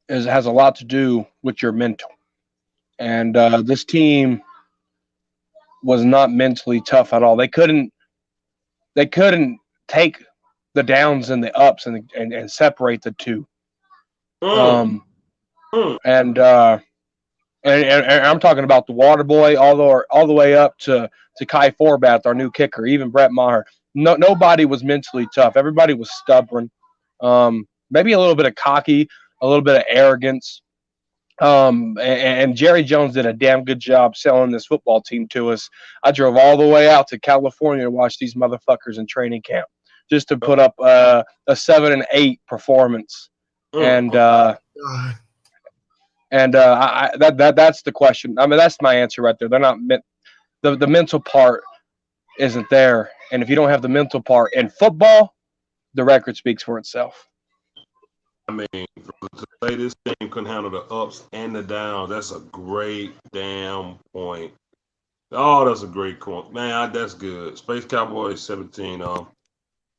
has a lot to do with your mental. And this team was not mentally tough at all. They couldn't take the downs and the ups and separate the two. And I'm talking about the water boy all the way up to Kai Forbath, our new kicker, even Brett Maher. Nobody was mentally tough. Everybody was stubborn. Maybe a little bit of cocky, a little bit of arrogance. And Jerry Jones did a damn good job selling this football team to us. I drove all the way out to California to watch these motherfuckers in training camp just to put up a 7 and 8 performance. That's the question. I mean, that's my answer right there. They're not the mental part isn't there, and if you don't have the mental part in football, the record speaks for itself. I mean, to say this team couldn't handle the ups and the downs, that's a great damn point. Oh, that's a great point, man. That's good. Space Cowboys 17.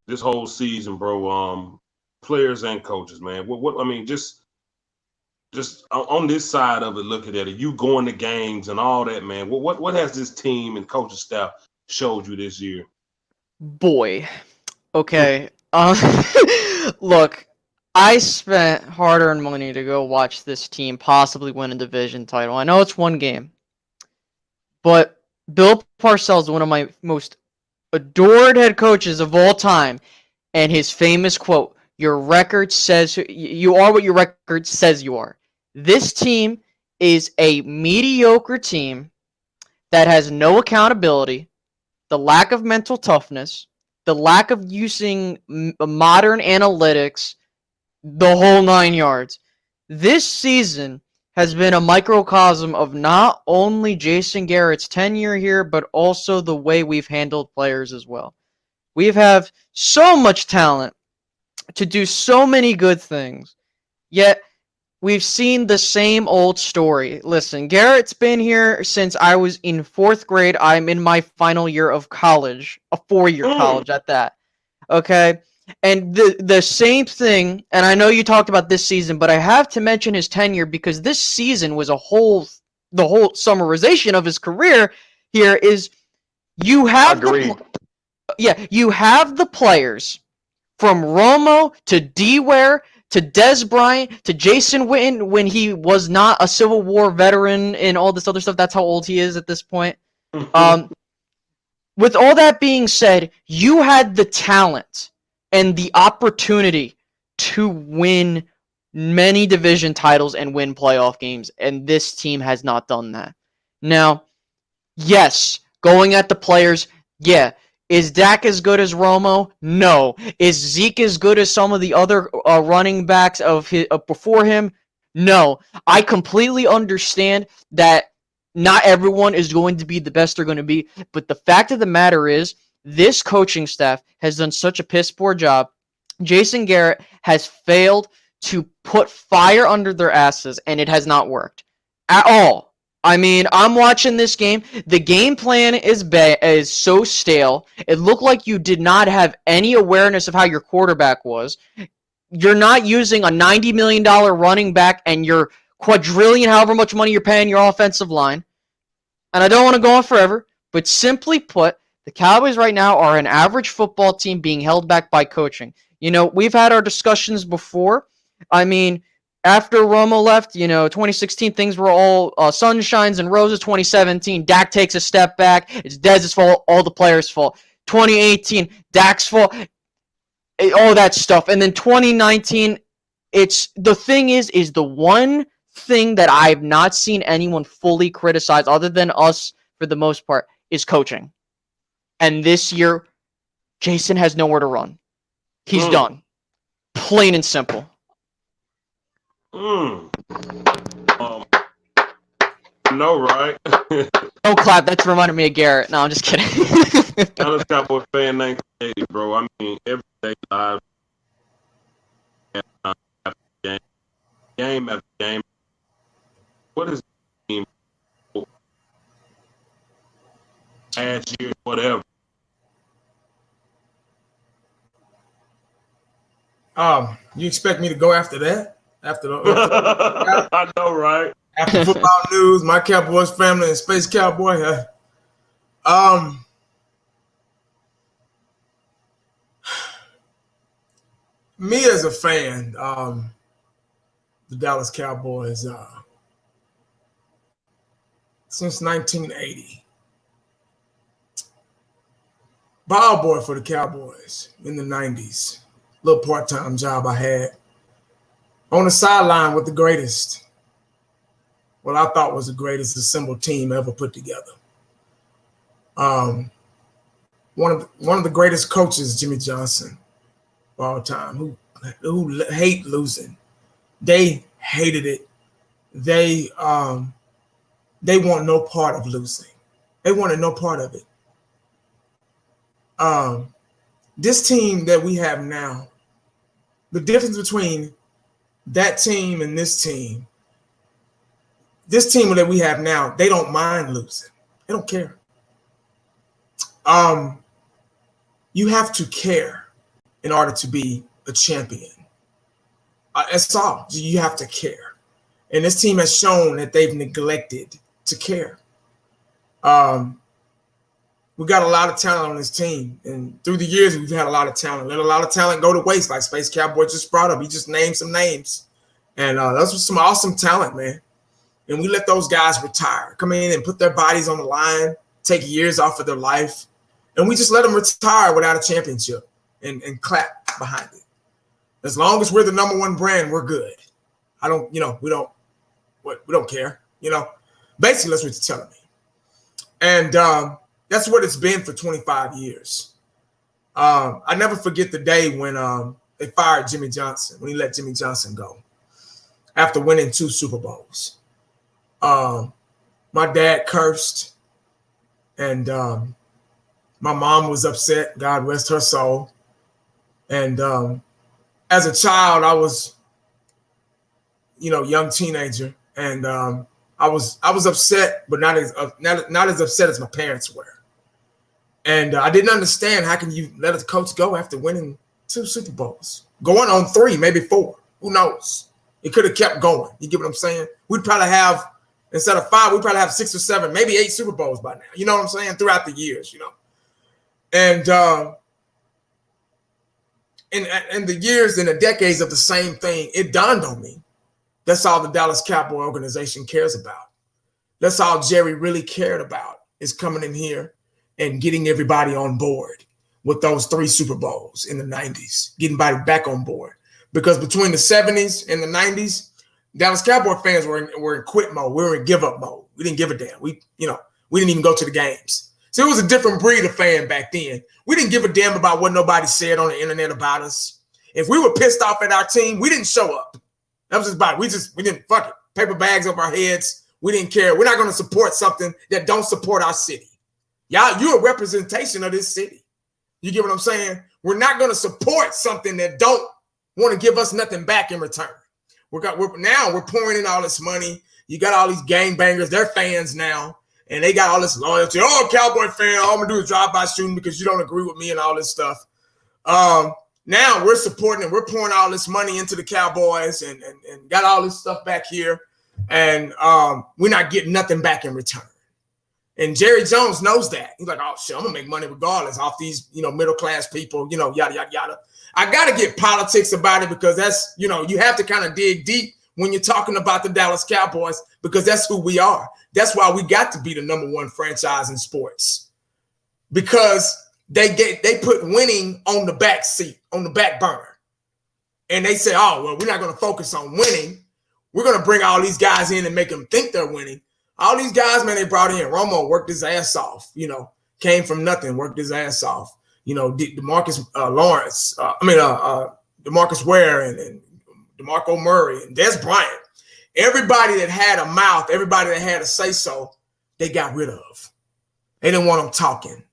This whole season, bro. Players and coaches, man. What I mean, just on this side of it, looking at it, you going to games and all that, man. What has this team and coaching staff showed you this year? Boy, okay. Look, I spent hard-earned money to go watch this team possibly win a division title. I know it's one game, but Bill Parcells is one of my most adored head coaches of all time, and his famous quote, "Your record says you are what your record says you are." This team is a mediocre team that has no accountability, the lack of mental toughness, the lack of using modern analytics, the whole 9 yards. This season has been a microcosm of not only Jason Garrett's tenure here, but also the way we've handled players as well. We have so much talent to do so many good things, yet we've seen the same old story. Listen, Garrett's been here since I was in 4th grade. I'm in my final year of college, a 4-year college at that. Okay? And the same thing, and I know you talked about this season, but I have to mention his tenure because this season was the whole summarization of his career here is you have you have the players from Romo to D-Ware to Dez Bryant to Jason Witten when he was not a Civil War veteran and all this other stuff. That's how old he is at this point. With all that being said, you had the talent and the opportunity to win many division titles and win playoff games, and this team has not done that. Now, yes, going at the players, yeah. Is Dak as good as Romo? No. Is Zeke as good as some of the other running backs of before him? No. I completely understand that not everyone is going to be the best they're going to be, but the fact of the matter is, this coaching staff has done such a piss poor job. Jason Garrett has failed to put fire under their asses, and it has not worked at all. I mean, I'm watching this game. The game plan is so stale. It looked like you did not have any awareness of how your quarterback was. You're not using a $90 million running back and your quadrillion, however much money you're paying your offensive line. And I don't want to go on forever, but simply put, the Cowboys right now are an average football team being held back by coaching. You know, we've had our discussions before. I mean, after Romo left, 2016, things were all sunshines and roses. 2017, Dak takes a step back. It's Dez's fault, all the players' fault. 2018, Dak's fault, all that stuff. And then 2019, the thing is the one thing that I've not seen anyone fully criticize, other than us for the most part, is coaching. And this year, Jason has nowhere to run. He's done. Plain and simple. No, right? Don't clap. That's reminding me of Garrett. No, I'm just kidding. Dallas Cowboy fan 1980, bro. I mean, everyday live, after game after game. What is the team? Last year, whatever. You expect me to go after that? After I know, right? After football news, my Cowboys family and Space Cowboy. Me as a fan, the Dallas Cowboys, since 1980, ball boy for the Cowboys in the 90s. Little part-time job I had on the sideline with the greatest, what I thought was the greatest assembled team ever put together. One of the greatest coaches, Jimmy Johnson, of all time, who hate losing. They hated it. They want no part of losing. They wanted no part of it. This team that we have now, the difference between that team and this team that we have now, they don't mind losing. They don't care. You have to care in order to be a champion. That's all. You have to care. And this team has shown that they've neglected to care. We got a lot of talent on this team. And through the years, we've had a lot of talent. Let a lot of talent go to waste, like Space Cowboy just brought up. He just named some names. And those were some awesome talent, man. And we let those guys retire, come in and put their bodies on the line, take years off of their life. And we just let them retire without a championship and clap behind it. As long as we're the number one brand, we're good. We don't care, Basically, that's what you're telling me. And that's what it's been for 25 years. I never forget the day when they fired Jimmy Johnson, when he let Jimmy Johnson go after winning 2 Super Bowls. My dad cursed, and my mom was upset. God rest her soul. And as a child, I was, young teenager, and I was upset, but not as upset as my parents were. And I didn't understand, how can you let a coach go after winning 2 Super Bowls, going on 3, maybe 4? Who knows? It could have kept going. You get what I'm saying? We'd probably have, instead of 5, we'd probably have 6 or 7, maybe 8 Super Bowls by now. You know what I'm saying? Throughout the years, And in the years and the decades of the same thing, it dawned on me. That's all the Dallas Cowboy organization cares about. That's all Jerry really cared about, is coming in here and getting everybody on board with those 3 Super Bowls in the 90s, getting everybody back on board. Because between the 70s and the 90s, Dallas Cowboy fans were in quit mode. We were in give up mode. We didn't give a damn. We didn't even go to the games. So it was a different breed of fan back then. We didn't give a damn about what nobody said on the internet about us. If we were pissed off at our team, we didn't show up. That was just about it. We didn't fuck it. Paper bags over our heads. We didn't care. We're not going to support something that don't support our city. Y'all, you're a representation of this city. You get what I'm saying? We're not going to support something that don't want to give us nothing back in return. We're pouring in all this money. You got all these gangbangers. They're fans now. And they got all this loyalty. Oh, Cowboy fan, all I'm going to do is drive-by shooting because you don't agree with me and all this stuff. Now we're supporting and we're pouring all this money into the Cowboys and got all this stuff back here. And we're not getting nothing back in return. And Jerry Jones knows that. He's like, oh, shit, I'm going to make money regardless off these, middle-class people, yada, yada, yada. I got to get politics about it because that's, you have to kind of dig deep when you're talking about the Dallas Cowboys because that's who we are. That's why we got to be the number one franchise in sports because they put winning on the back seat, on the back burner. And they say, oh, well, we're not going to focus on winning. We're going to bring all these guys in and make them think they're winning. All these guys, man, they brought in. Romo worked his ass off, came from nothing, worked his ass off. DeMarcus Lawrence, DeMarcus Ware and DeMarco Murray and Des Bryant. Everybody that had a mouth, everybody that had a say-so, they got rid of. They didn't want them talking.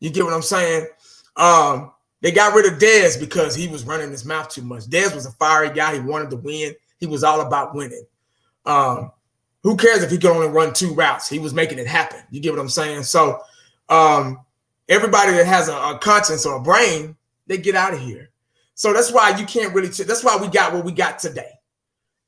You get what I'm saying? They got rid of Dez because he was running his mouth too much. Dez was a fiery guy. He wanted to win. He was all about winning. Who cares if he could only run 2 routes? He was making it happen. You get what I'm saying? So everybody that has a conscience or a brain, they get out of here. So that's why you can't really – that's why we got what we got today.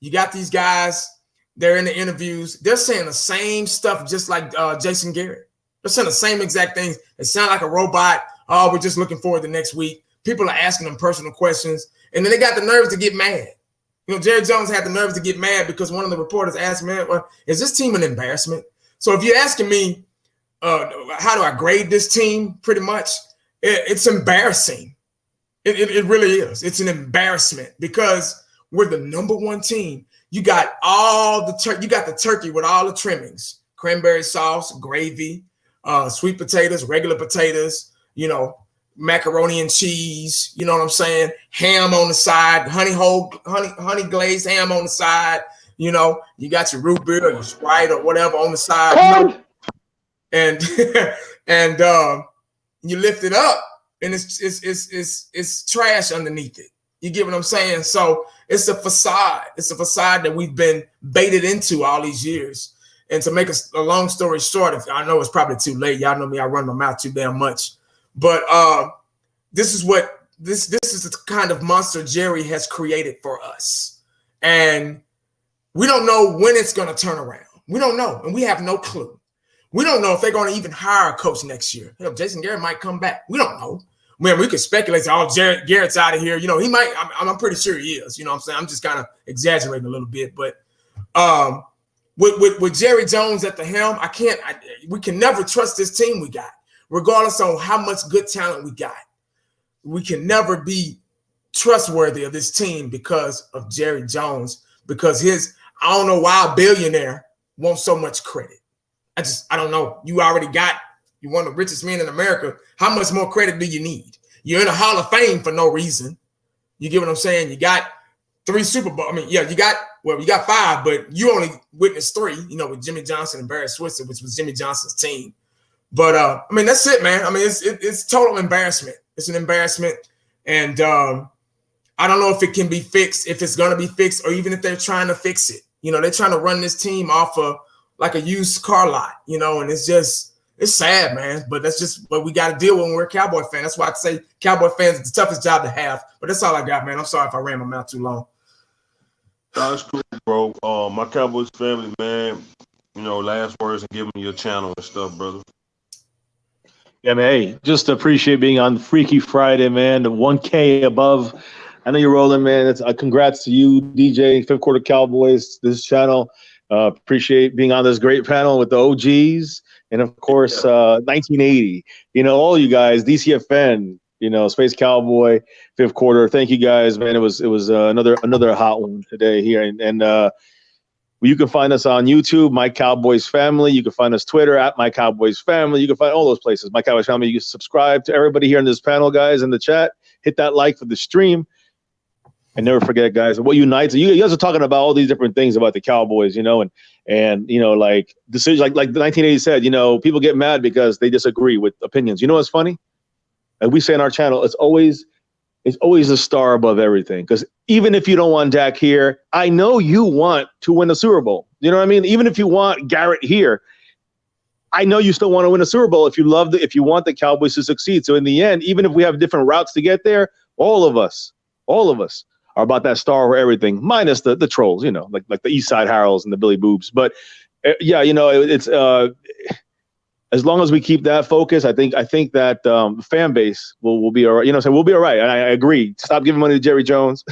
You got these guys. They're in the interviews. They're saying the same stuff just like Jason Garrett. They're saying the same exact things. They sound like a robot. Oh, we're just looking forward to next week. People are asking them personal questions. And then they got the nerves to get mad. Jerry Jones had the nerves to get mad because one of the reporters asked me, well, is this team an embarrassment? So if you're asking me, how do I grade this team? Pretty much, it's embarrassing. It really is. It's an embarrassment because we're the number one team. You got all the you got the turkey with all the trimmings, cranberry sauce, gravy, sweet potatoes, regular potatoes, macaroni and cheese, you know what I'm saying? Ham on the side, honey glazed ham on the side, you got your root beer or your Sprite or whatever on the side. And you lift it up and it's trash underneath it. You get what I'm saying? So it's a facade. It's a facade that we've been baited into all these years. And to make a long story short, if I know it's probably too late. Y'all know me, I run my mouth too damn much. But this is what this is the kind of monster Jerry has created for us. And we don't know when it's going to turn around. We don't know. And we have no clue. We don't know if they're going to even hire a coach next year. Jason Garrett might come back. We don't know. Man, we could speculate, Garrett's out of here. He might. I'm pretty sure he is. You know what I'm saying? I'm just kind of exaggerating a little bit. But with Jerry Jones at the helm, we can never trust this team we got, regardless on how much good talent we got. We can never be trustworthy of this team because of Jerry Jones, because I don't know why a billionaire wants so much credit. I don't know. You're one of the richest men in America. How much more credit do you need? You're in a Hall of Fame for no reason. You get what I'm saying? You got 3 Super Bowl. You got 5, but you only witnessed 3, with Jimmy Johnson and Barry Switzer, which was Jimmy Johnson's team. But, that's it, man. It's total embarrassment. It's an embarrassment. And I don't know if it can be fixed, if it's going to be fixed, or even if they're trying to fix it. They're trying to run this team off of like a used car lot, and it's sad, man. But that's just what we got to deal with when we're a Cowboy fan. That's why I say Cowboy fans is the toughest job to have. But that's all I got, man. I'm sorry if I ran my mouth too long. That's cool, bro. My Cowboys family, man, last words and give them your channel and stuff, brother. Yeah, man. Hey, just appreciate being on Freaky Friday, man. The 1K above. I know you're rolling, man. It's congrats to you, DJ, Fifth Quarter Cowboys, this channel. Appreciate being on this great panel with the OGs. And, of course, 1980. All you guys, DCFN, Space Cowboy, Fifth Quarter. Thank you, guys, man. It was another hot one today here. And you can find us on YouTube, My Cowboys Family. You can find us Twitter at My Cowboys Family. You can find all those places, My Cowboys Family. You can subscribe to everybody here in this panel, guys, in the chat. Hit that like for the stream. And never forget, guys, what unites. You guys are talking about all these different things about the Cowboys, and like decisions, like the 1980 said, people get mad because they disagree with opinions. What's funny? Like we say in our channel, it's It's always a star above everything. Because even if you don't want Dak here, I know you want to win the Super Bowl. You know what I mean? Even if you want Garrett here, I know you still want to win a Super Bowl if you want the Cowboys to succeed. So in the end, even if we have different routes to get there, all of us are about that star over everything, minus the trolls, like the East Side Harolds and the Billy Boobs. But yeah, it's as long as we keep that focus, I think that the fan base will be all right. So we'll be all right. And I agree. Stop giving money to Jerry Jones.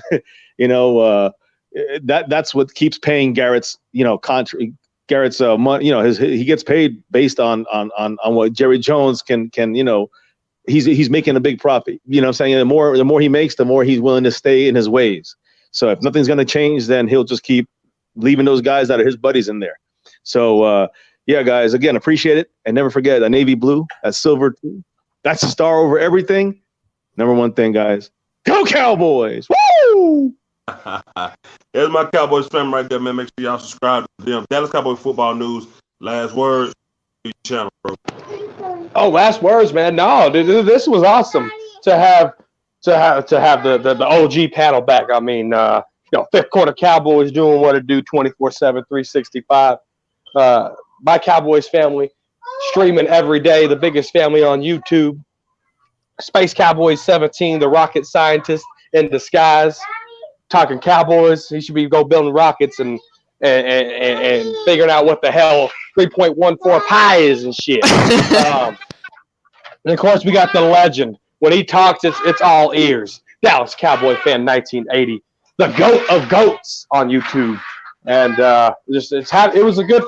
That's what keeps paying Garrett's money. He gets paid based on what Jerry Jones can. He's making a big profit. I'm saying the more he makes, the more he's willing to stay in his ways. So if nothing's going to change, then he'll just keep leaving those guys that are his buddies in there. So yeah, guys, again, appreciate it. And never forget that navy blue, that silver too. That's a star over everything. Number one thing, guys. Go Cowboys! Woo! There's my Cowboys fan right there, man. Make sure y'all subscribe to them. Dallas Cowboys Football News. Last words. Channel, bro. Oh, last words, man. No, this was awesome to have the OG panel back. I mean, fifth quarter Cowboys doing what it do 24/7, 365. My Cowboys family streaming every day. The biggest family on YouTube. Space Cowboys 17, the rocket scientist in disguise. Talking Cowboys, he should be building rockets and figuring out what the hell 3.14 pi is and shit. And of course, we got the legend. When he talks, it's all ears. Dallas Cowboy fan 1980, the goat of goats on YouTube, and it was a good.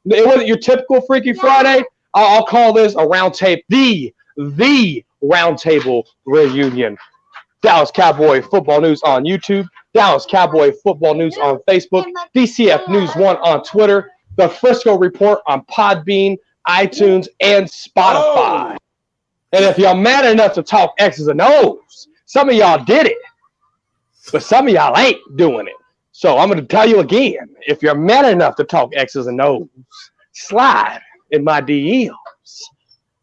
It wasn't your typical Freaky Friday. I'll call this a round table, the round table reunion. Dallas Cowboy Football News on YouTube, Dallas Cowboy Football News on Facebook, DCF News 1 on Twitter, The Frisco Report on Podbean, iTunes, and Spotify. And if y'all mad enough to talk X's and O's, some of y'all did it, but some of y'all ain't doing it. So I'm going to tell you again, if you're mad enough to talk X's and O's, slide in my DMs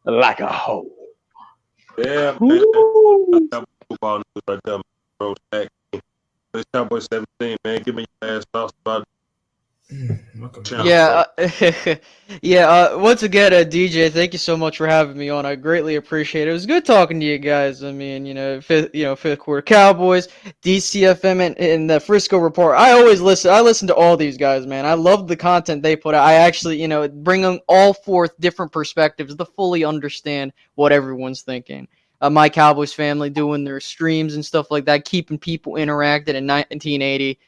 like a hoe. Yeah, man. Football news right there, bro. This Cowboy 17, man. Give me your ass thoughts about it. Yeah. Once again, DJ, thank you so much for having me on. I greatly appreciate it. It was good talking to you guys. I mean, fifth quarter Cowboys, DCFM, and the Frisco Report. I always listen. I listen to all these guys, man. I love the content they put out. I actually, bring them all forth different perspectives to fully understand what everyone's thinking. My Cowboys family doing their streams and stuff like that, keeping people interacted in 1980,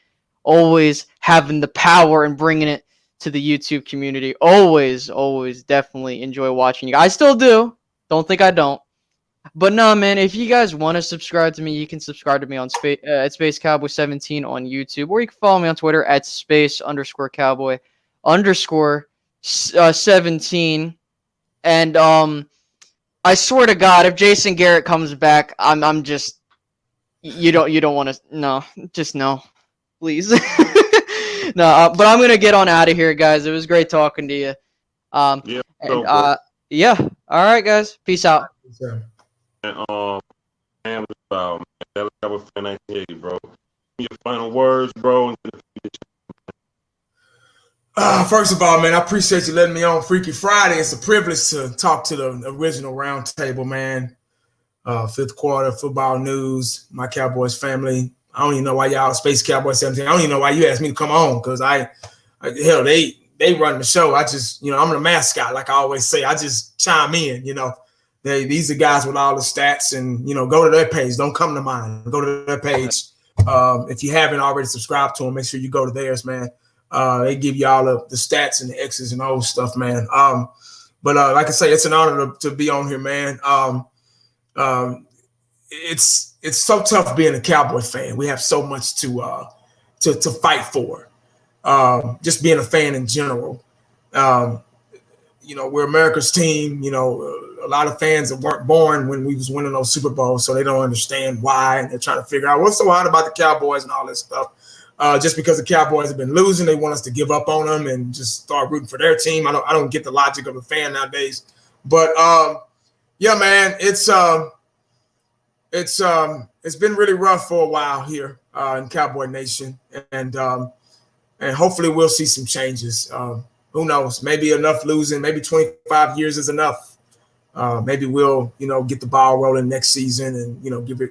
always having the power and bringing it to the YouTube community. Always definitely enjoy watching you. I still do. Don't think I don't. But no, man, if you guys want to subscribe to me, you can subscribe to me on at Space Cowboy 17 on YouTube, or you can follow me on Twitter at Space_Cowboy_17. And I swear to God, if Jason Garrett comes back, I'm just you don't want to no, please. No, but I'm gonna get on out of here, guys. It was great talking to you. Yeah. All right, guys. Peace out. And man, that was 1980, bro. Your final words, bro. First of all, man, I appreciate you letting me on Freaky Friday. It's a privilege to talk to the original round table, man. Fifth quarter football news, my Cowboys family. I don't even know why y'all Space Cowboy 17. I don't even know why you asked me to come on, because they run the show. I just, I'm the mascot, like I always say. I just chime in, These are guys with all the stats, and go to their page. Don't come to mine. Go to their page. If you haven't already subscribed to them, make sure you go to theirs, man. They give you all the stats and the X's and O's stuff, man. But like I say, it's an honor to be on here, man. It's so tough being a Cowboy fan. We have so much to fight for. Just being a fan in general. We're America's team. A lot of fans that weren't born when we was winning those Super Bowls, so they don't understand why, and they're trying to figure out what's so hard about the Cowboys and all this stuff. Just because the Cowboys have been losing, they want us to give up on them and just start rooting for their team. I don't get the logic of a fan nowadays. But yeah, man, it's it's been really rough for a while here in Cowboy Nation, and hopefully we'll see some changes. Who knows? Maybe enough losing. Maybe 25 years is enough. Maybe we'll get the ball rolling next season and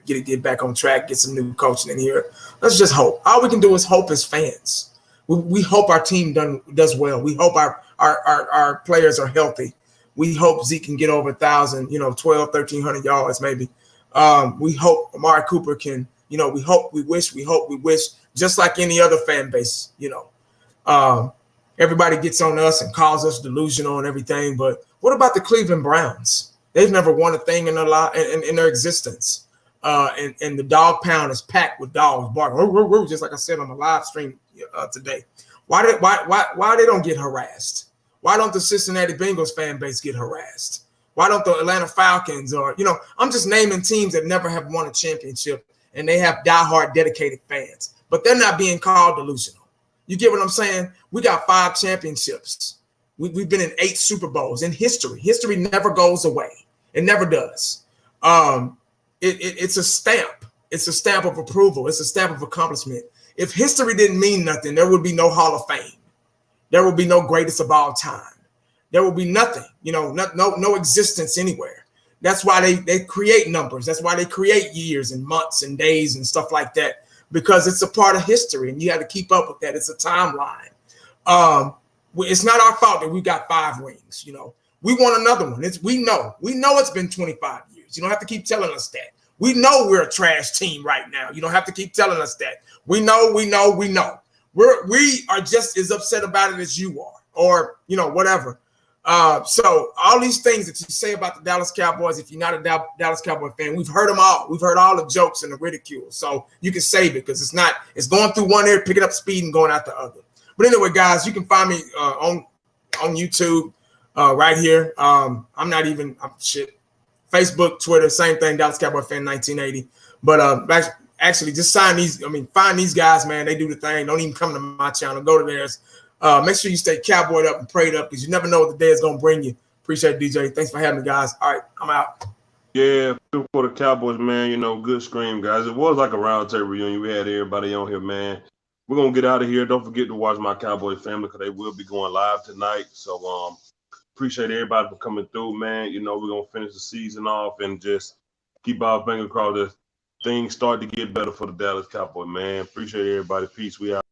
get back on track. Get some new coaching in here. Let's just hope. All we can do is hope as fans. We hope our team does well. We hope our players are healthy. We hope Zeke can get over 1,000, 1,300 yards maybe. We hope Amari Cooper can, we hope, we wish, just like any other fan base, everybody gets on us and calls us delusional and everything. But what about the Cleveland Browns? They've never won a thing in their existence. And the dog pound is packed with dogs barking, just like I said on the live stream today. Why they don't get harassed? Why don't the Cincinnati Bengals fan base get harassed? Why don't the Atlanta Falcons I'm just naming teams that never have won a championship and they have diehard dedicated fans, but they're not being called delusional. You get what I'm saying? We got 5 championships. We've been in 8 Super Bowls in history. History never goes away. It never does. It's a stamp. It's a stamp of approval. It's a stamp of accomplishment. If history didn't mean nothing, there would be no Hall of Fame. There will be no greatest of all time. There will be nothing, no existence anywhere. That's why they create numbers. That's why they create years and months and days and stuff like that, because it's a part of history and you have to keep up with that. It's a timeline. It's not our fault that we got 5 rings. We want another one. We know it's been 25 years. You don't have to keep telling us that. We know we're a trash team right now. You don't have to keep telling us that. We know. We are just as upset about it as you are, or whatever. So all these things that you say about the Dallas Cowboys, if you're not a Dallas Cowboy fan, we've heard them all. We've heard all the jokes and the ridicule. So you can save it because it's going through one ear, picking up speed and going out the other. But anyway, guys, you can find me on YouTube right here. I'm Facebook, Twitter, same thing, Dallas Cowboy Fan 1980. But actually, just find these guys, man. They do the thing. Don't even come to my channel. Go to theirs. Make sure you stay cowboyed up and prayed up because you never know what the day is going to bring you. Appreciate it, DJ. Thanks for having me, guys. All right, I'm out. Yeah, for the Cowboys, man, good scream, guys. It was like a roundtable reunion. We had everybody on here, man. We're going to get out of here. Don't forget to watch my Cowboy family because they will be going live tonight. So appreciate everybody for coming through, man. We're going to finish the season off and just keep our fingers crossed that things start to get better for the Dallas Cowboys, man. Appreciate everybody. Peace. We out.